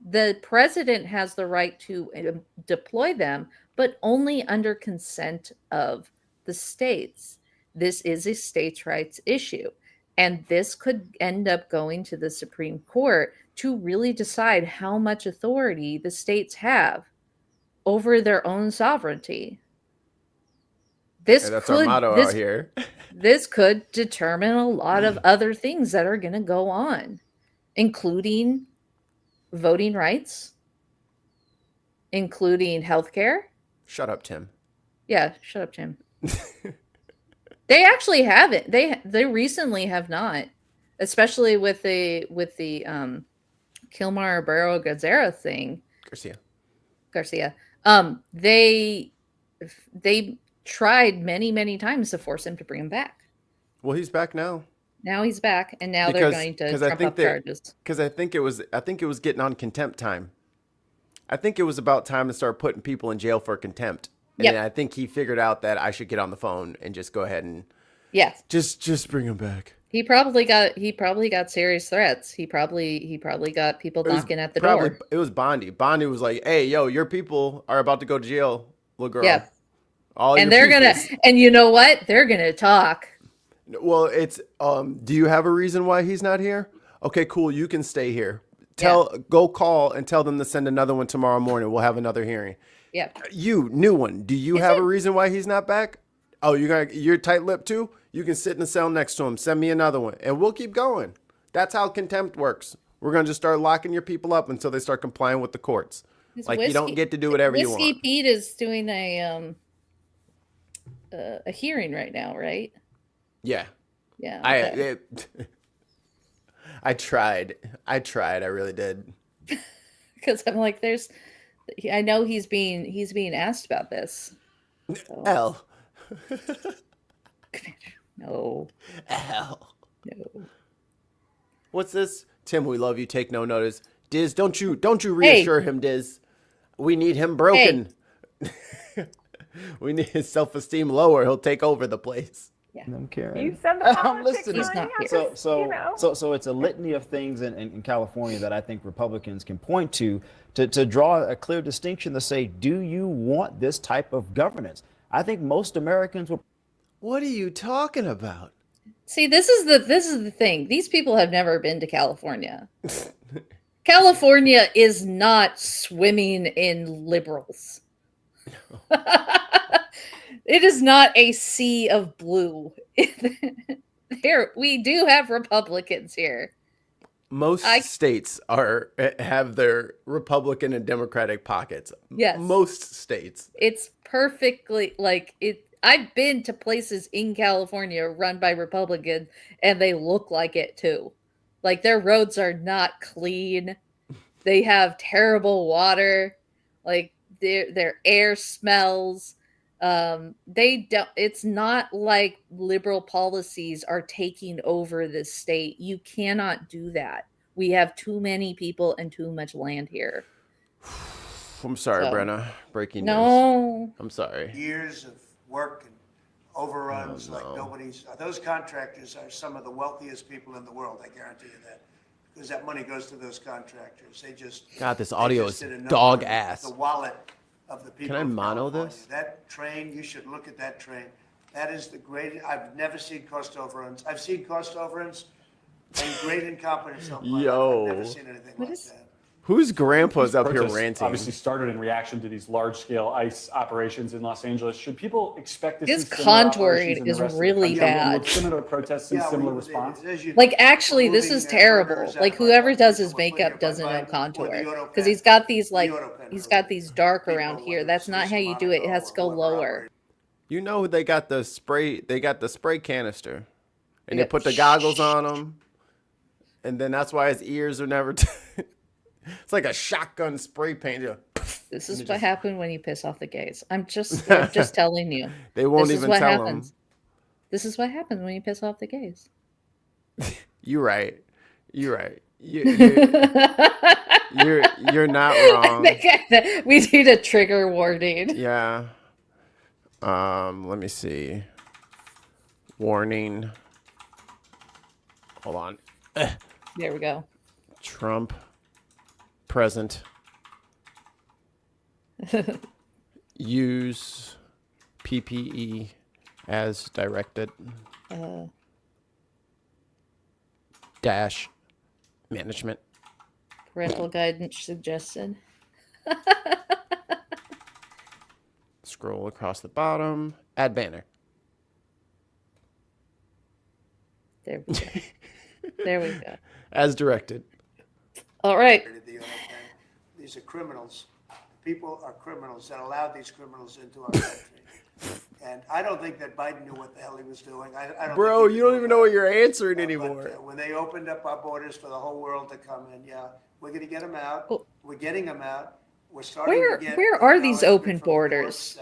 The president has the right to deploy them, but only under consent of the states. This is a states' rights issue. And this could end up going to the Supreme Court to really decide how much authority the states have over their own sovereignty. This that's could, our motto out here. This could determine a lot of other things that are going to go on, including voting rights, including healthcare. Shut up, Tim. Yeah, shut up, Tim. They actually haven't. They recently have not, especially with the Kilmar Barrow Gazera thing. Garcia. They tried many times to force him to bring him back. Well, he's back now. Now he's back, and now they're going to trump up charges. Because I think it was getting on contempt time. I think it was about time to start putting people in jail for contempt. And I think he figured out that I should get on the phone and just go ahead and just bring him back. He probably got serious threats. He probably got people knocking at the door. It was Bondi. Bondi was like, "Hey, yo, your people are about to go to jail, little girl." Yeah. And and you know what? They're gonna talk. Well, it's do you have a reason why he's not here? Okay, cool. You can stay here. Go call and tell them to send another one tomorrow morning. We'll have another hearing. Yeah. You, new one. Do you have a reason why he's not back? Oh, you're tight-lipped too? You can sit in the cell next to him. Send me another one. And we'll keep going. That's how contempt works. We're going to just start locking your people up until they start complying with the courts. You don't get to do whatever you want. Whiskey Pete is doing a hearing right now, right? Yeah. Yeah. Okay. I tried. I really did. Because I'm like, I know he's being asked about this. So. L. No. L. No. What's this? Tim, we love you. Take no notice. Diz, don't you reassure him, Diz. We need him broken. Hey. We need his self-esteem lower. He'll take over the place. Yeah. I'm Karen. You send the I'm listening. He's not here. So it's a litany of things in California that I think Republicans can point to draw a clear distinction to say, do you want this type of governance? I think most Americans will. What are you talking about? See, this is the thing. These people have never been to California. California is not swimming in liberals. It is not a sea of blue. Here, we do have Republicans here. Most states have their Republican and Democratic pockets. Yes. Most states. It's perfectly I've been to places in California run by Republicans, and they look like it too. Like, their roads are not clean. They have terrible water. Like, their air smells. It's not like liberal policies are taking over this state. You cannot do that. We have too many people and too much land here. I'm sorry, Brenna. Breaking news. No. I'm sorry. Years of work and overruns like nobody's. Those contractors are some of the wealthiest people in the world. I guarantee you that, because that money goes to those contractors. They just God, this audio is dog ass. The wallet of the people. Can I mono this? That train, you should look at that train. That is the greatest. I've never seen cost overruns. I've seen cost overruns and great incompetence. I've never seen anything like that. Whose grandpa's up here ranting? Obviously started in reaction to these large-scale ICE operations in Los Angeles. Should people expect to see His similar contouring is really bad. Similar protests and similar response? Like, actually, this is terrible. Like, whoever does his makeup doesn't know contour, because he's got these dark around here. That's not how you do it. It has to go lower. You know, they got the spray. They got the spray canister, and they put the goggles on him, and then that's why his ears are never. It's like a shotgun spray paint. This is what happened when you piss off the gays. I'm just telling you. They won't even tell them. This is what happens when you piss off the gays. You're right. You're right. You're not wrong. We need a trigger warning. Yeah. Let me see. Warning. Hold on. There we go. Trump. Present. Use PPE as directed. Dash management. Parental guidance suggested. Scroll across the bottom. Add banner. There we go. There we go. As directed. All right. These are criminals. People are criminals that allowed these criminals into our country. And I don't think that Biden knew what the hell he was doing. Bro, you don't even know what you're answering anymore. When they opened up our borders for the whole world to come in, we're going to get them out. We're getting them out. We're starting to get. Where are these open borders?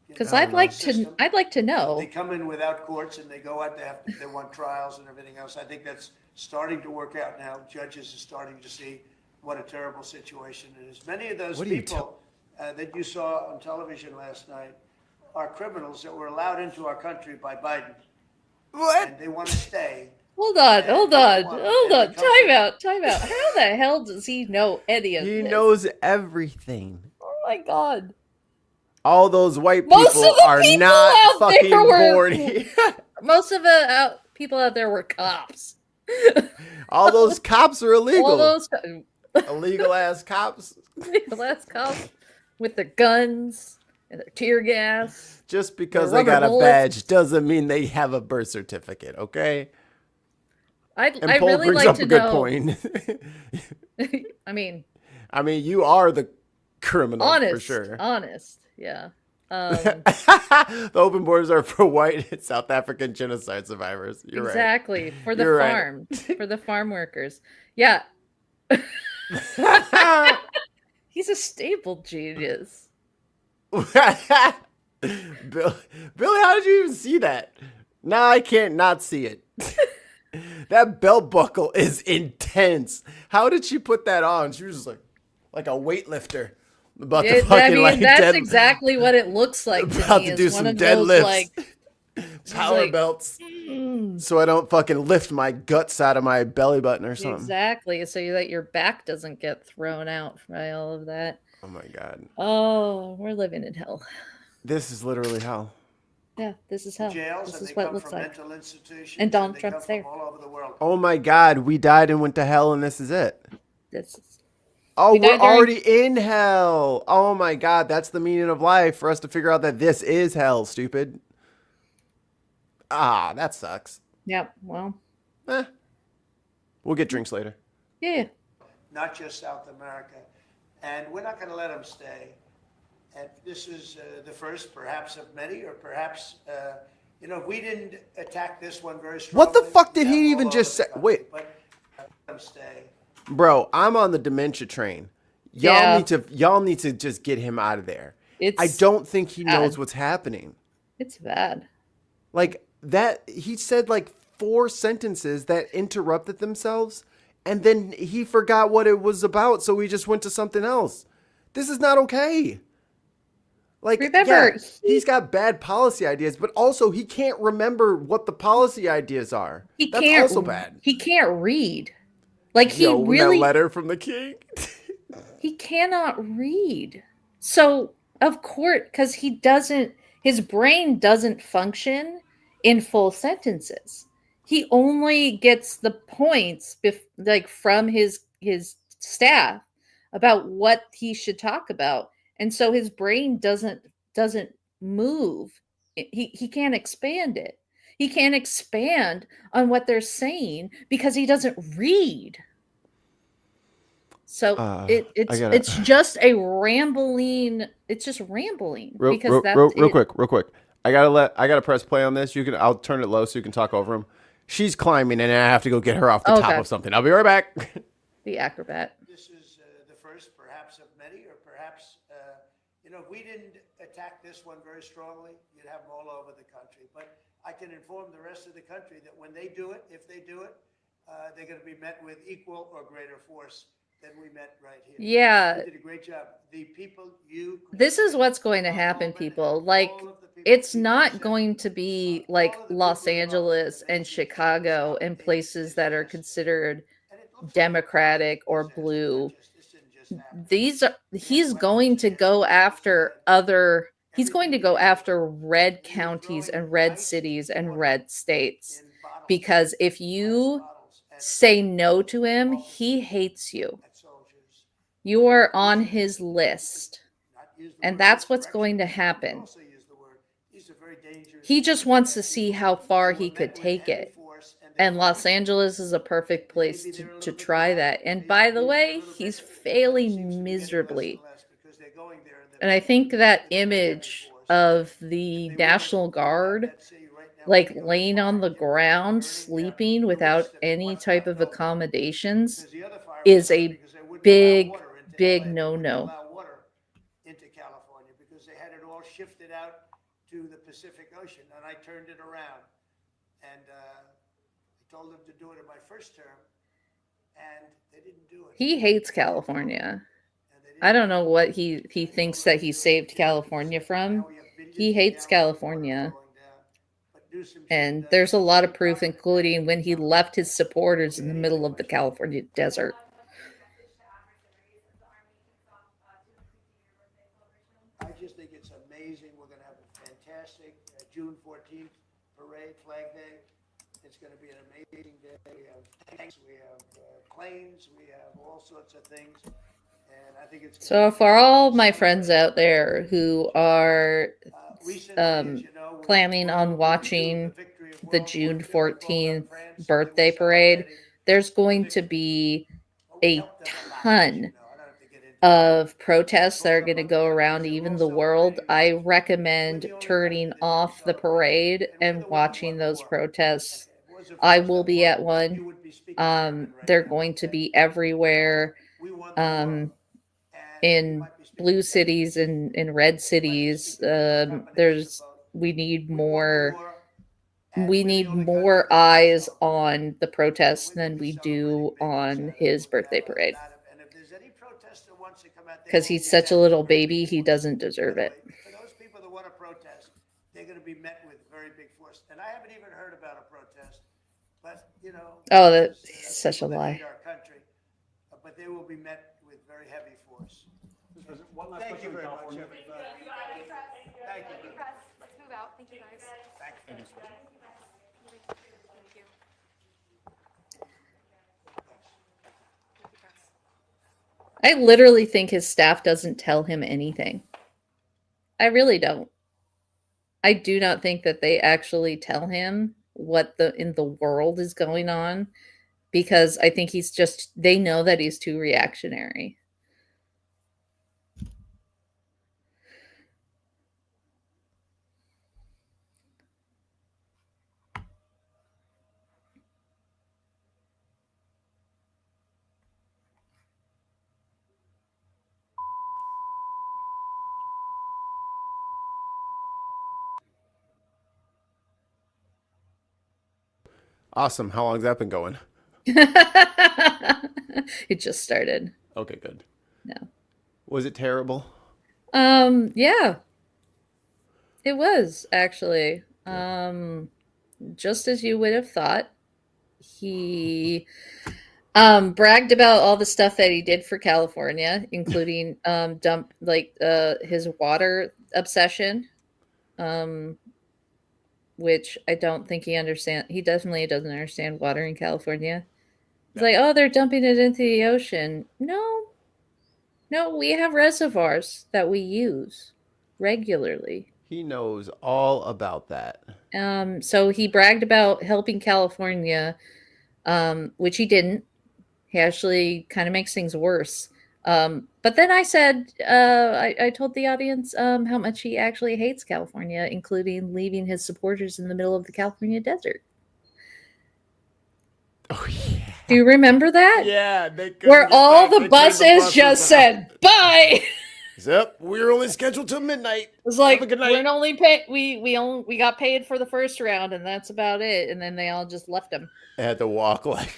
Because I'd like to know. They come in without courts and they go out. They want trials and everything else. I think that's starting to work out now. Judges are starting to see what a terrible situation it is. Many of those people that you saw on television last night are criminals that were allowed into our country by Biden. What? And they want to stay. Hold on. Time out. How the hell does he know any of this? He knows everything. Oh my God. All those white people are not fucking born here. Most of the people out there were cops. All those cops are illegal. All those illegal ass cops. illegal ass cops with their guns and their tear gas. Just because their they got rubber a bullets. badge doesn't mean they have a birth certificate, okay? I Paul really brings like up to a good know. point. I mean, you are the criminal honest, for sure. honest, yeah. The open borders are for white South African genocide survivors. You're exactly. right. For the You're right. farm, for the farm workers. Yeah. He's a stable genius. Billy, how did you even see that? Now I can't not see it. That belt buckle is intense. How did she put that on? She was just like a weightlifter. About to fucking that's exactly what it looks like to about me. to do Is some one of deadlifts. those, like, Power belts. So I don't fucking lift my guts out of my belly button or something. Exactly. So that your back doesn't get thrown out by all of that. Oh my God. Oh, we're living in hell. This is literally hell. Yeah, this is hell. Jails, This and is they what it come looks from like. mental institutions, And Donald they come Trump's from there. all over the world. Oh my God. We died and went to hell and this is it. This is. Oh, We we're died during- already in hell. Oh my God. That's the meaning of life, for us to figure out that this is hell, stupid. Ah, that sucks. Yep. Well. We'll get drinks later. Yeah. Not just South America. And we're not going to let them stay. And this is the first, perhaps, of many, or perhaps, if we didn't attack this one very strongly. What the fuck did we'd have he all even over just the say? country. Wait. But let them stay. Bro, I'm on the dementia train. Y'all Yeah. need to just get him out of there. It's I don't think he knows bad. what's happening. It's bad. Like that, he said like 4 sentences that interrupted themselves, and then he forgot what it was about, so he just went to something else. This is not okay. Like, Remember, he's got bad policy ideas, but also he can't remember what the policy ideas are. That's also bad. He can't read. Like he Yo, really that letter from the king. he cannot read. So of course, because his brain doesn't function in full sentences. He only gets the points from his staff about what he should talk about, and so his brain doesn't move. He can't expand it. He can't expand on what they're saying because he doesn't read. So it's just a rambling. It's just rambling because that's real quick. I gotta press play on this. I'll turn it low so you can talk over him. She's climbing and I have to go get her off the top of something. I'll be right back. The acrobat. This is the first, perhaps, of many, or perhaps, if we didn't attack this one very strongly, you'd have them all over the country. But I can inform the rest of the country that when they do it, if they do it, they're going to be met with equal or greater force than we met right here. Yeah. You did a great job. The people This is what's going to happen, people. Like, it's not going to be like Los Angeles and Chicago and places that are considered Democratic or blue. He's going to go after red counties and red cities and red states, because if you say no to him, he hates you. You are on his list, and that's what's going to happen. He just wants to see how far he could take it. And Los Angeles is a perfect place to try that. And by the way, he's failing miserably. And I think that image of the National Guard, like laying on the ground, sleeping without any type of accommodations, is a big no-no. into California because they had it all shifted out to the Pacific Ocean, and I turned it around. And I told them to do it in my first term, and they didn't do it. He hates California. I don't know what he thinks that he saved California from. He hates California. And there's a lot of proof, including when he left his supporters in the middle of the California desert. I just think it's amazing. We're going to have a fantastic June 14th parade, Flag Day. It's going to be an amazing day. We have We have claims, we have all sorts of things. And I think it's So for all my friends out there who are planning on watching the June 14th birthday parade, there's going to be a ton of protests that are going to go around even the world. I recommend turning off the parade and watching those protests. I will be at one. They're going to be everywhere. In blue cities and in red cities. We need more eyes on the protests than we do on his birthday parade. Because he's such a little baby, he doesn't deserve it. For those people that want to protest, they're going to be met with very big force. And I haven't even heard about a protest, but Oh, that's such a lie. our country, but they will be met with very heavy force. One last Thank you question very in much. California. Thank you. Let's move out. Thank you, guys. Thank you. I literally think his staff doesn't tell him anything. I really don't. I do not think that they actually tell him what in the world is going on, because I think they know that he's too reactionary. Awesome. How long's that been going? It just started. Okay, good. No. Was it terrible? Yeah. It was actually. Just as you would have thought. He bragged about all the stuff that he did for California, including his water obsession. Which I don't think he understands. He definitely doesn't understand water in California. He's like, oh, they're dumping it into the ocean. No, we have reservoirs that we use regularly. He knows all about that. So he bragged about helping California, which he didn't. He actually kind of makes things worse. But then I said, I told the audience how much he actually hates California, including leaving his supporters in the middle of the California desert. Oh, yeah. Do you remember that? Yeah. Where all the buses just said, bye! Yep, we're only scheduled till midnight. It was like, have a good night. we're only we got paid for the first round, and that's about it. And then they all just left him. I had to walk like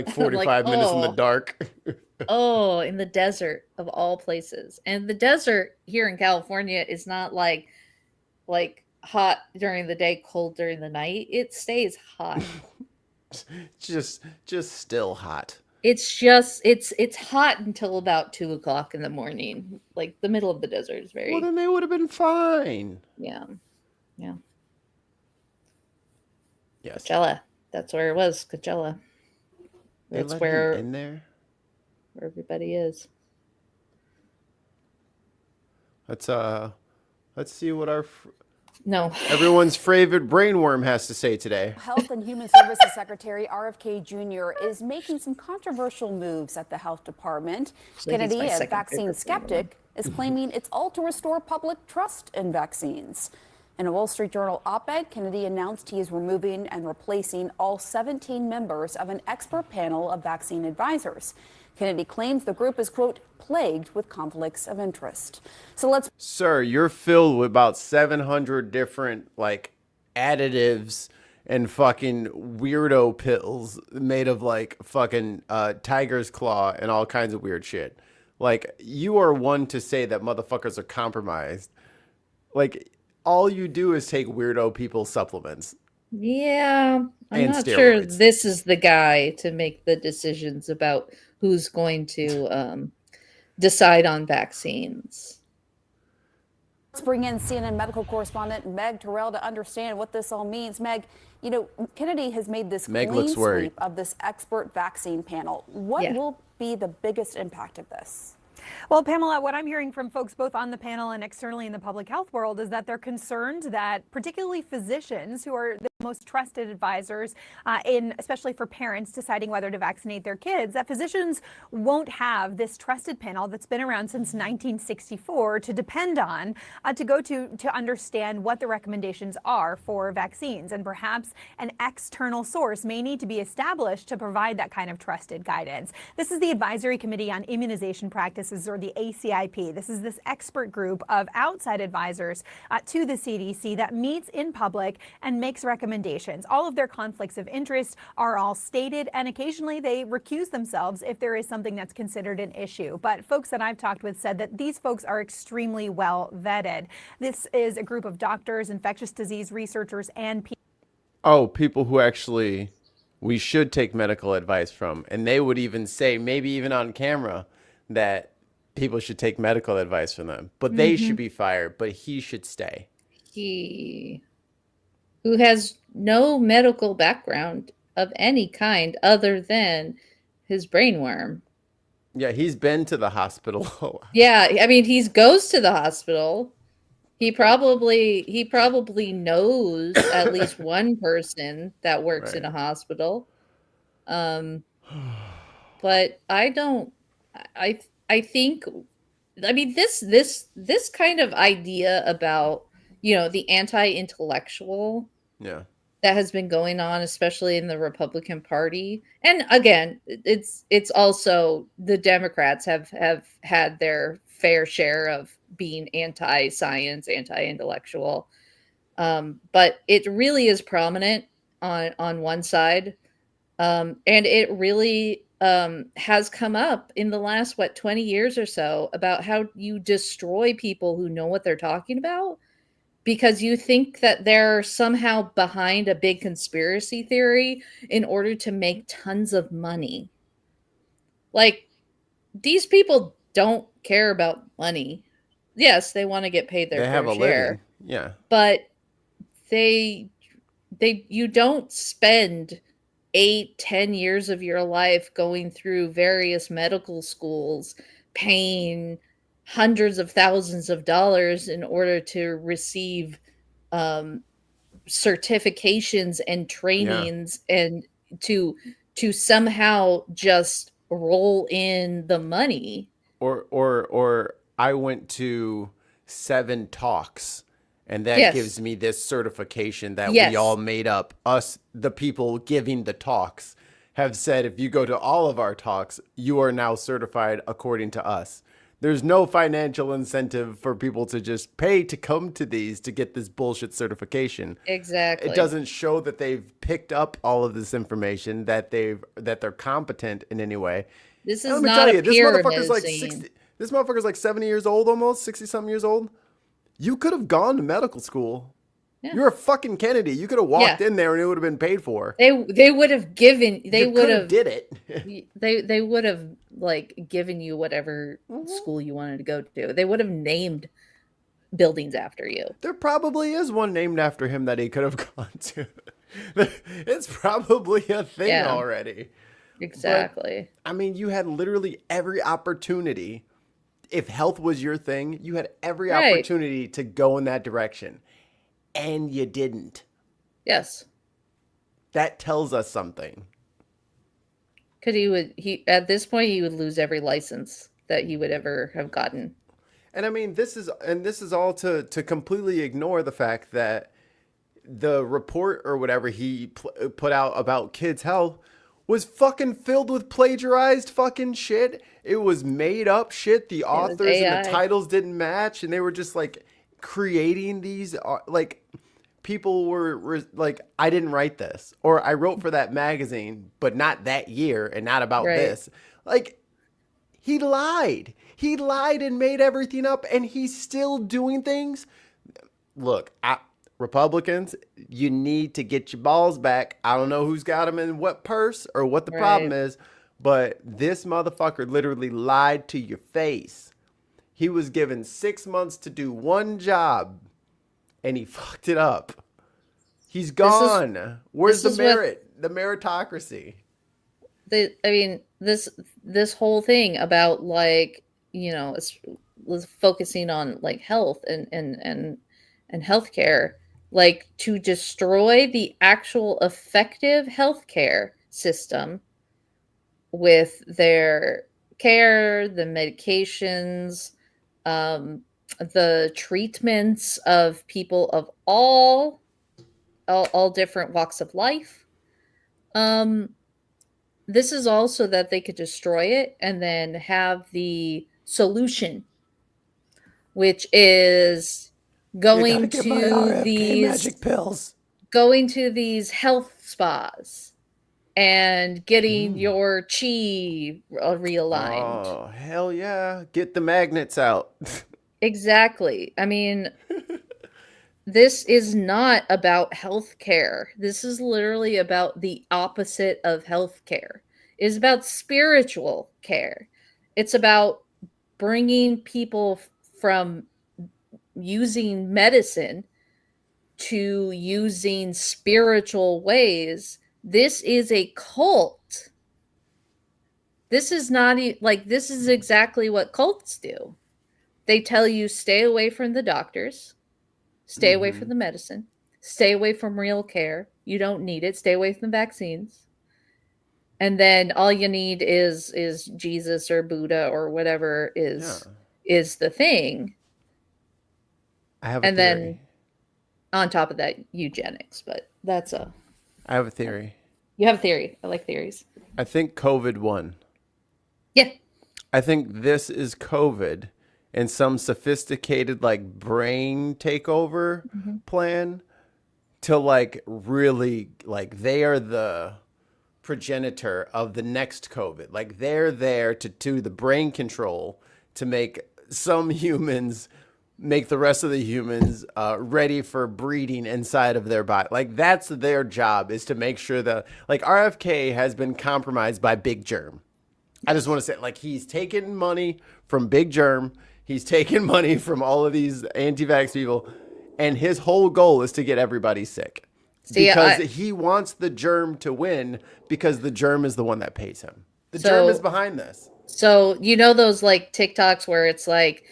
45 minutes in the dark. Oh, in the desert of all places. And the desert here in California is not like hot during the day, cold during the night. It stays hot. just still hot. It's hot until about 2 o'clock in the morning. Like the middle of the desert is very. Well, then they would have been fine. Yeah. Yes. Coachella. That's where it was. Coachella. That's where in there. Where everybody is. Let's see what No. everyone's favorite brainworm has to say today. Health and Human Services Secretary RFK Jr. is making some controversial moves at the health department. Kennedy, a vaccine skeptic, is claiming it's all to restore public trust in vaccines. In a Wall Street Journal op-ed, Kennedy announced he is removing and replacing all 17 members of an expert panel of vaccine advisors. Kennedy claims the group is, quote, plagued with conflicts of interest. So let's. Sir, you're filled with about 700 different additives and fucking weirdo pills made of fucking tiger's claw and all kinds of weird shit. You are one to say that motherfuckers are compromised. All you do is take weirdo people's supplements. Yeah, I'm And not steroids. sure this is the guy to make the decisions about who's going to decide on vaccines. bring in CNN medical correspondent Meg Terrell to understand what this all means. Meg, You know, Kennedy has made this Meg clean looks worried. sweep of this expert vaccine panel. What will be the biggest impact of this? Well, Pamela, what I'm hearing from folks both on the panel and externally in the public health world is that they're concerned that particularly physicians, who are the most trusted advisors, especially for parents deciding whether to vaccinate their kids, that physicians won't have this trusted panel that's been around since 1964 to depend on, to go to understand what the recommendations are for vaccines. And perhaps an external source may need to be established to provide that kind of trusted guidance. This is the Advisory Committee on Immunization Practices, or the ACIP. This is this expert group of outside advisors to the CDC that meets in public and makes recommendations. All of their conflicts of interest are all stated, and occasionally they recuse themselves if there is something that's considered an issue. But folks that I've talked with said that these folks are extremely well vetted. This is a group of doctors, infectious disease researchers, and people who actually we should take medical advice from. And they would even say, maybe even on camera, that people should take medical advice from them, but they should be fired, but he should stay. He, who has no medical background of any kind other than his brainworm. Yeah, he's been to the hospital. Yeah, I mean, he goes to the hospital. He probably knows at least one person that works in a hospital. But I think, I mean, this kind of idea about, the anti-intellectual that has been going on, especially in the Republican Party. And again, it's also the Democrats have had their fair share of being anti-science, anti-intellectual. But it really is prominent on one side. And it really has come up in the last 20 years or so about how you destroy people who know what they're talking about because you think that they're somehow behind a big conspiracy theory in order to make tons of money. Like, these people don't care about money. Yes, they want to get paid their fair share. Living. Yeah. But you don't spend 8-10 years of your life going through various medical schools, paying hundreds of thousands of dollars in order to receive certifications and trainings and to somehow just roll in the money. Or I went to 7 talks. And that gives me this certification that we all made up. Us, the people giving the talks, have said if you go to all of our talks, you are now certified according to us. There's no financial incentive for people to just pay to come to these to get this bullshit certification. Exactly. It doesn't show that they've picked up all of this information, that they're competent in any way. This is not a pyramid scheme. This motherfucker's like 70 years old almost, 60-something years old. You could have gone to medical school. Yeah. You're a fucking Kennedy. You could have walked in there and it would have been paid for. They would have given. They would have did it. they would have given you whatever school you wanted to go to. They would have named buildings after you. There probably is one named after him that he could have gone to. It's probably a thing already. Exactly. But, I mean, you had literally every opportunity. If health was your thing, you had every opportunity to go in that direction, and you didn't. Yes. That tells us something. Because at this point he would lose every license that he would ever have gotten. And I mean, this is all to completely ignore the fact that the report or whatever he put out about kids' health was fucking filled with plagiarized fucking shit. It was made up shit. The authors and the titles didn't match, and they were just creating these people were like, I didn't write this, or I wrote for that magazine, but not that year and not about this. He lied. He lied and made everything up, and he's still doing things. Look, Republicans, you need to get your balls back. I don't know who's got them in what purse or what the problem is, but this motherfucker literally lied to your face. He was given 6 months to do one job, and he fucked it up. He's gone. Where's the merit? The meritocracy. This whole thing about like, you know, was focusing on like health and healthcare, like to destroy the actual effective healthcare system with their care, the medications, the treatments of people of all different walks of life. This is also that they could destroy it and then have the solution, which is going to these magic pills, going to these health spas and getting your chi realigned. Oh, hell yeah. Get the magnets out. Exactly. I mean, this is not about healthcare. This is literally about the opposite of healthcare. It's about spiritual care. It's about bringing people from using medicine to using spiritual ways. This is a cult. This is not like, this is exactly what cults do. They tell you stay away from the doctors, stay away from the medicine, stay away from real care. You don't need it. Stay away from the vaccines. And then all you need is Jesus or Buddha or whatever is the thing. I have a and theory. Then on top of that, eugenics. But that's a. I have a theory. You have a theory. I like theories. I think COVID won. Yeah. I think this is COVID and some sophisticated like brain takeover plan to like really like they are the progenitor of the next COVID. Like they're there to do the brain control to make some humans make the rest of the humans ready for breeding inside of their body. Like that's their job, is to make sure that like RFK has been compromised by Big Germ. I just want to say, like, he's taken money from Big Germ. He's taken money from all of these anti-vax people. And his whole goal is to get everybody sick. Because he wants the germ to win, because the germ is the one that pays him. The germ is behind this. So, you know those like TikToks where it's like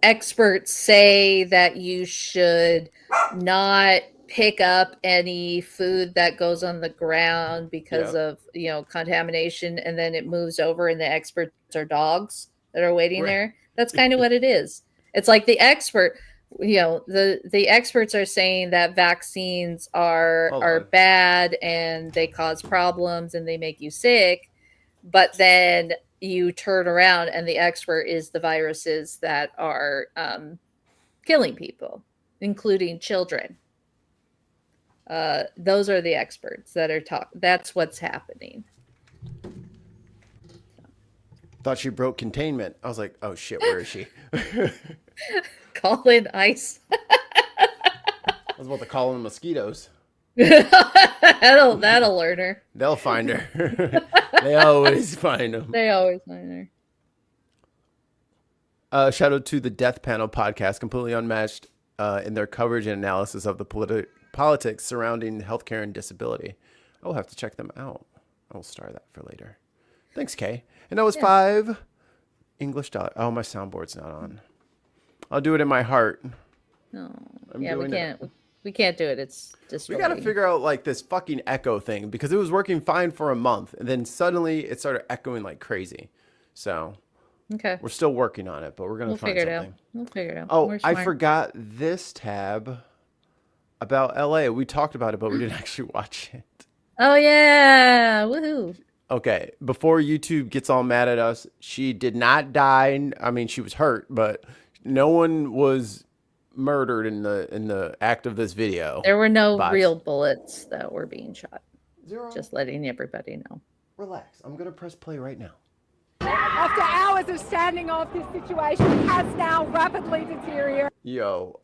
experts say that you should not pick up any food that goes on the ground because of, you know, contamination, and then it moves over and the experts are dogs that are waiting there. That's kind of what it is. It's like the expert, you know, the experts are saying that vaccines are bad and they cause problems and they make you sick, but then you turn around and the expert is the viruses that are killing people, including children. Those are the experts that are talking. That's what's happening. Thought she broke containment. I was like, oh shit, where is she? Call in ICE. I was about to call in mosquitoes. that'll learn her. They'll find her. They always find them. They always find her. Shout out to the Death Panel podcast, completely unmatched in their coverage and analysis of the politics surrounding healthcare and disability. I will have to check them out. I will star that for later. Thanks, Kay. And that was $5 English. Oh, my soundboard's not on. I'll do it in my heart. No. We can't do it. It's destroying. We got to figure out like this fucking echo thing, because it was working fine for a month and then suddenly it started echoing like crazy. So okay, we're still working on it, but we're going to find something. We'll figure it out. Oh, I forgot this tab about LA. We talked about it, but we didn't actually watch it. Oh yeah. Woohoo. Okay, before YouTube gets all mad at us, she did not die. I mean, she was hurt, but no one was murdered in the act of this video. There were no real bullets that were being shot. Just letting everybody know. Relax. I'm gonna press play right now. After hours of standing off, this situation has now rapidly deteriorated. Yo,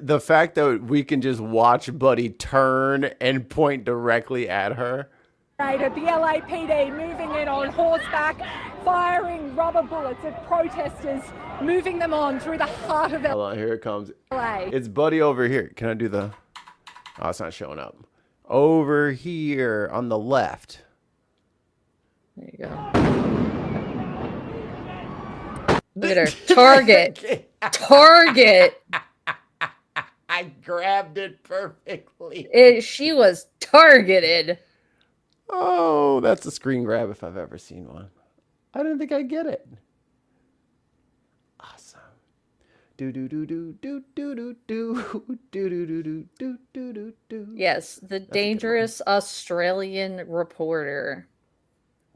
the fact that we can just watch Buddy turn and point directly at her. The LAPD moving in on horseback, firing rubber bullets at protesters, moving them on through the heart of Hold on, here it comes. LA. It's Buddy over here. Can I do the... Oh, it's not showing up. Over here on the left. There you go. Look at her. Target. Target. I grabbed it perfectly. She was targeted. Oh, that's a screen grab if I've ever seen one. I didn't think I'd get it. Awesome. Do do do do do do do do do do do do do do do. Yes, the dangerous Australian reporter.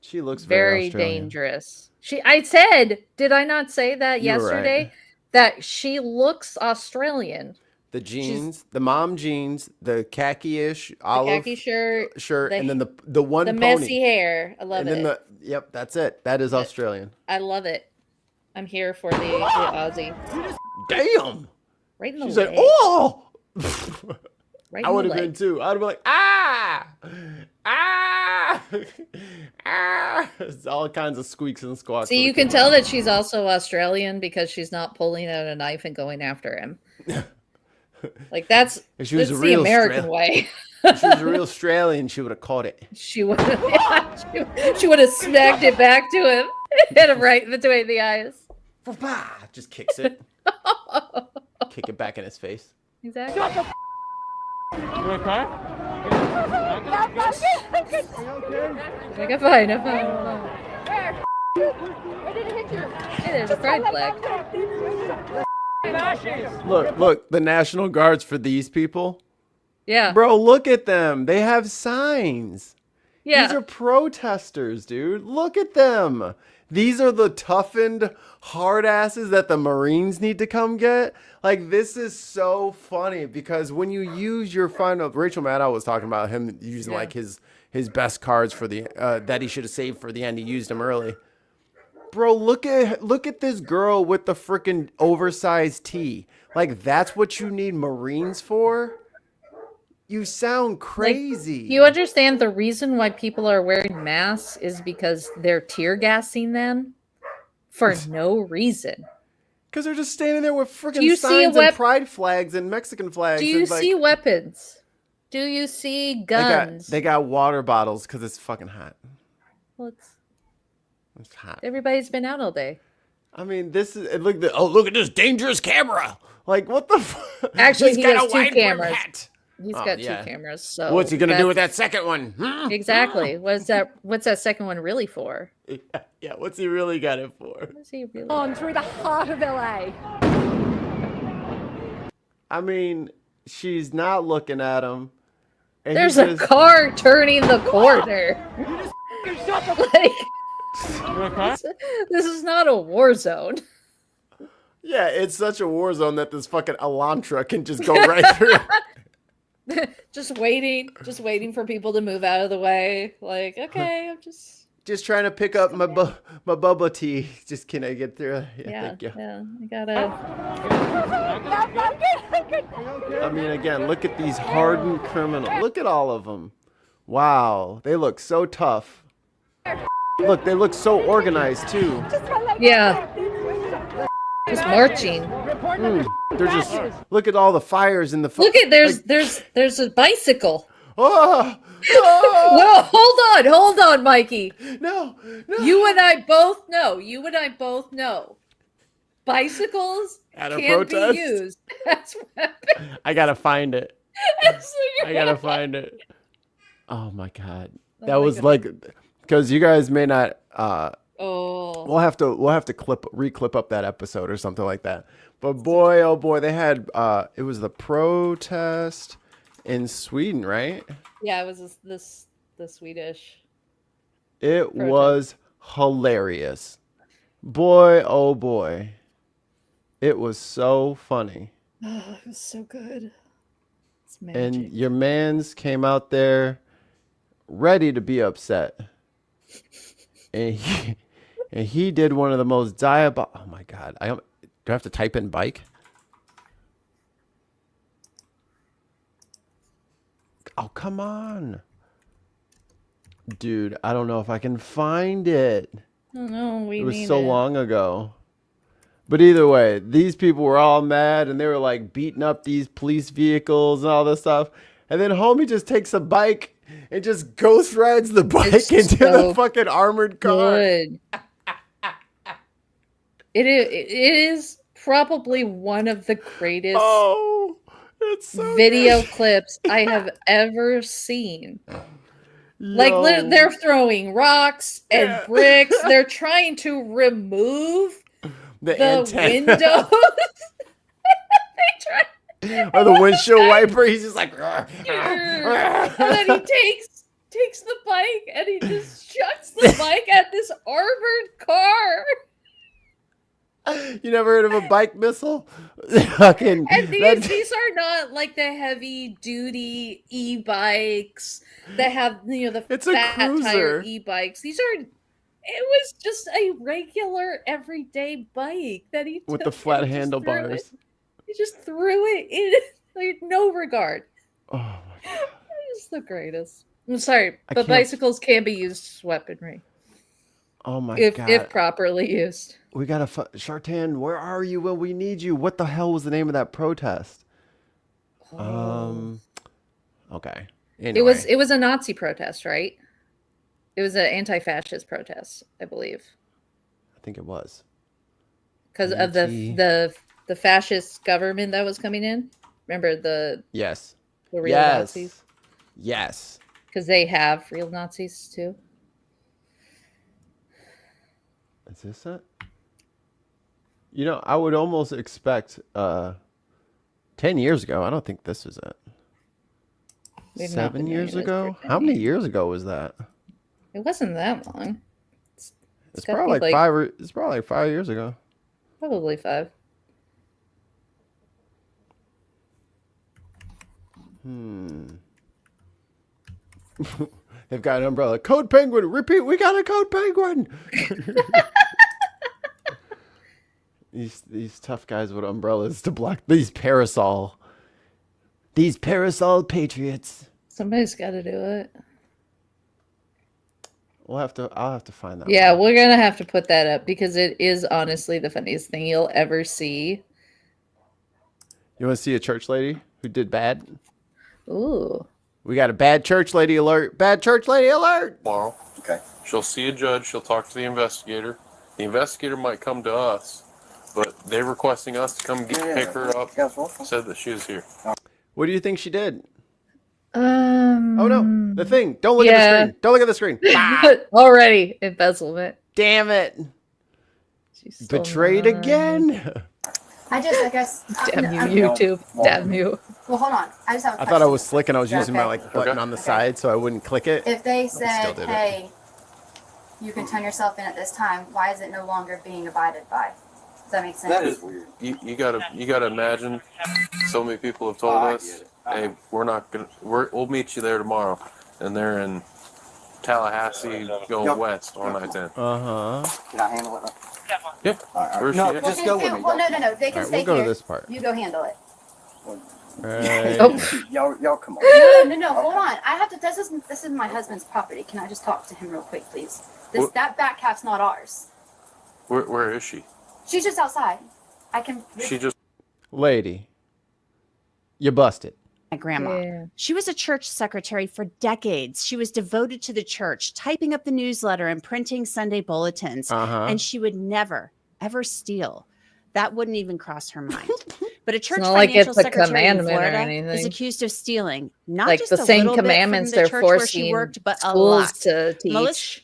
She looks very Australian. dangerous. I said, did I not say that You were yesterday? right. That she looks Australian. The jeans, the mom jeans, the khaki-ish olive khaki shirt, and then the one the pony. messy hair. I love and it. then yep, that's it. That is Australian. I love it. I'm here for the Aussie. Damn. Right in the She leg. said, "Oh." Right I in would the have been leg. too. I'd be like, ah, ah, ah. It's all kinds of squeaks and squawks. See, you can tell that she's also Australian because she's not pulling out a knife and going after him. Like that's If she was that's a the real American way. If she was a real Australian, she would have caught it. She would she would have smacked it back to him, hit him right between the eyes. Just kicks it. Kick it back in his face. Exactly. You okay? Like, I'm fine. Where did it hit you? Hey, there's a pride flag. Look, the National Guards for these people. Yeah. Bro, look at them. They have signs. Yeah. These are protesters, dude. Look at them. These are the toughened hard asses that the Marines need to come get. Like, this is so funny because when you use your final, Rachel Maddow was talking about him using like his best cards for the that he should have saved for the end. He used them early. Bro, look at this girl with the freaking oversized tee. Like, that's what you need Marines for? You sound crazy. Like, you understand the reason why people are wearing masks is because they're tear gassing them for no reason. Because they're just standing there with freaking signs and pride flags and Mexican flags. Do you and see weapons? Do you see guns? They got water bottles because it's fucking hot. Well, it's hot. Everybody's been out all day. I mean, this is look at this dangerous camera. Like, what the fuck? Actually, He's he got has a two wide brim cameras. hat. He's Oh, got yeah. two cameras. So What's he gonna do with that second one? Exactly. What's that second one really for? Yeah, what's he really got it for? What's he really On through the heart of LA. I mean, she's not looking at him. And There's a car turning the corner. Like, this is not a war zone. Yeah, it's such a war zone that this fucking Elantra can just go right through. just waiting for people to move out of the way. Like, okay, I'm just trying to pick up my bubble tea. Just can I get through? Thank you. Yeah, I gotta. I mean, again, look at these hardened criminals. Look at all of them. Wow, they look so tough. Look, they look so organized too. Yeah. Just marching. They're just look at all the fires in the. Look at there's a bicycle. Oh, Well, hold on, Mikey. No. You and I both know. Bicycles At a can protest? be used as weapons. I gotta find it. As I gotta find it. Oh my god, that my was God. like, because you guys may not. Oh. We'll have to reclip up that episode or something like that. But boy, oh boy, they had it was the protest in Sweden, right? Yeah, it was the Swedish. It was hilarious. Boy, oh boy. It was so funny. Oh, it was so good. It's magic. And your mans came out there ready to be upset. And he did one of the most diabolical. Oh my god! Do I have to type in bike? Oh come on, dude! I don't know if I can find it. Oh no, It was so long ago. But either way, these people were all mad and they were like beating up these police vehicles and all this stuff. And then homie just takes a bike and just ghost rides the bike into the fucking armored car. Good. It is probably one of the greatest it's so video good. clips I have ever seen. Yo. They're throwing rocks and bricks. They're trying to remove the windows. They try. Or the windshield wiper. He's just like. And then he takes the bike and he just chucks the bike at this armored car. You never heard of a bike missile? Fucking. And these are not like the heavy duty e-bikes that have the It's a fat tire cruiser. e-bikes. It was just a regular everyday bike that he With took the flat and just threw handlebars. it. He just threw it in like no regard. Oh my god. It's the greatest. I'm sorry, but can't- bicycles can be used as weaponry. Oh my if god. If properly used. We got Shartan, where are you when we need you? What the hell was the name of that protest? Okay. Anyway. It was a Nazi protest, right? It was an anti-fascist protest, I believe. I think it was. Because of the fascist government that was coming in. Remember the Yes. The real Nazis? Yes. Because they have real Nazis too. Is this it? I would almost expect 10 years ago. I don't think this is it. 7 years ago? How many years ago was that? It wasn't that long. It's probably like 5 it's probably like 5 years ago. Probably 5. They've got an umbrella. Code Penguin. Repeat. We got a Code Penguin. These tough guys with umbrellas to block these parasol patriots. Somebody's got to do it. I'll have to find that. Yeah, we're gonna have to put that up because it is honestly the funniest thing you'll ever see. You want to see a church lady who did bad? Ooh. We got a bad church lady alert. Bad church lady alert. Tomorrow. Okay. She'll see a judge. She'll talk to the investigator. The investigator might come to us, but they're requesting us to come pick her up. Said that she was here. What do you think she did? Oh no, the thing. Don't look at the screen. Don't look at the screen. Already embezzlement. Damn it. Betrayed again. I guess. Damn you, YouTube. Damn you. Well, hold on. I just have a question. I thought I was slick and I was using my Okay. button on the side so I wouldn't click it. If they Still said, did it. hey, you can turn yourself in at this time, why is it no longer being abided by? Does that make sense? That is weird. You gotta imagine. So many people have told us, "Hey, we'll meet you there tomorrow," and they're in Tallahassee going west on I-10. Can I handle it? Yeah. Where's she at? Just go with me. Well, no. They can All right, stay we'll go to here. this part. You go handle it. Right. Y'all come on. No. Hold on. I have to. This is my husband's property. Can I just talk to him real quick, please? That back half's not ours. Where is she? She's just outside. I can. She just. Lady, you busted. My grandma. She was a church secretary for decades. She was devoted to the church, typing up the newsletter and printing Sunday bulletins. And she would never, ever steal. That wouldn't even cross her mind. But a church not like financial it's a secretary in commandment or Florida anything. is accused of stealing not Like just the a same little bit commandments from the they're church where forcing she worked, but a schools lot. to teach. Melissa,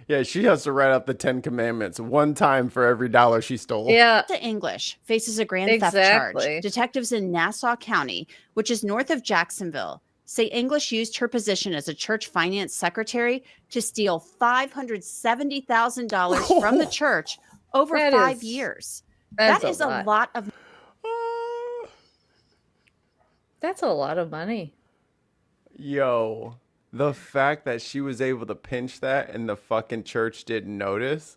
Yeah, she has to write out the 10 commandments one time for every dollar she stole. The English faces a grand theft Exactly. charge. Detectives in Nassau County, which is north of Jacksonville, say English used her position as a church finance secretary to steal $570,000 from the church over That 5 is- years. that's That a is lot. a lot of. That's a lot of money. Yo, the fact that she was able to pinch that and the fucking church didn't notice.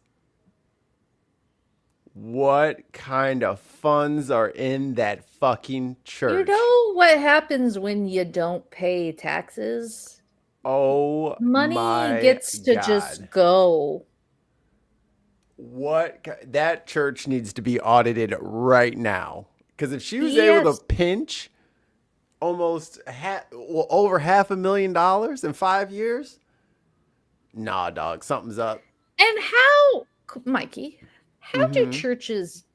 What kind of funds are in that fucking church? You know what happens when you don't pay taxes? Oh, Money my gets to God. just go. That church needs to be audited right now. Because if she was able to pinch almost over $500,000 in 5 years. Nah, dog, something's up. And how, Mikey, how do Mhm. churches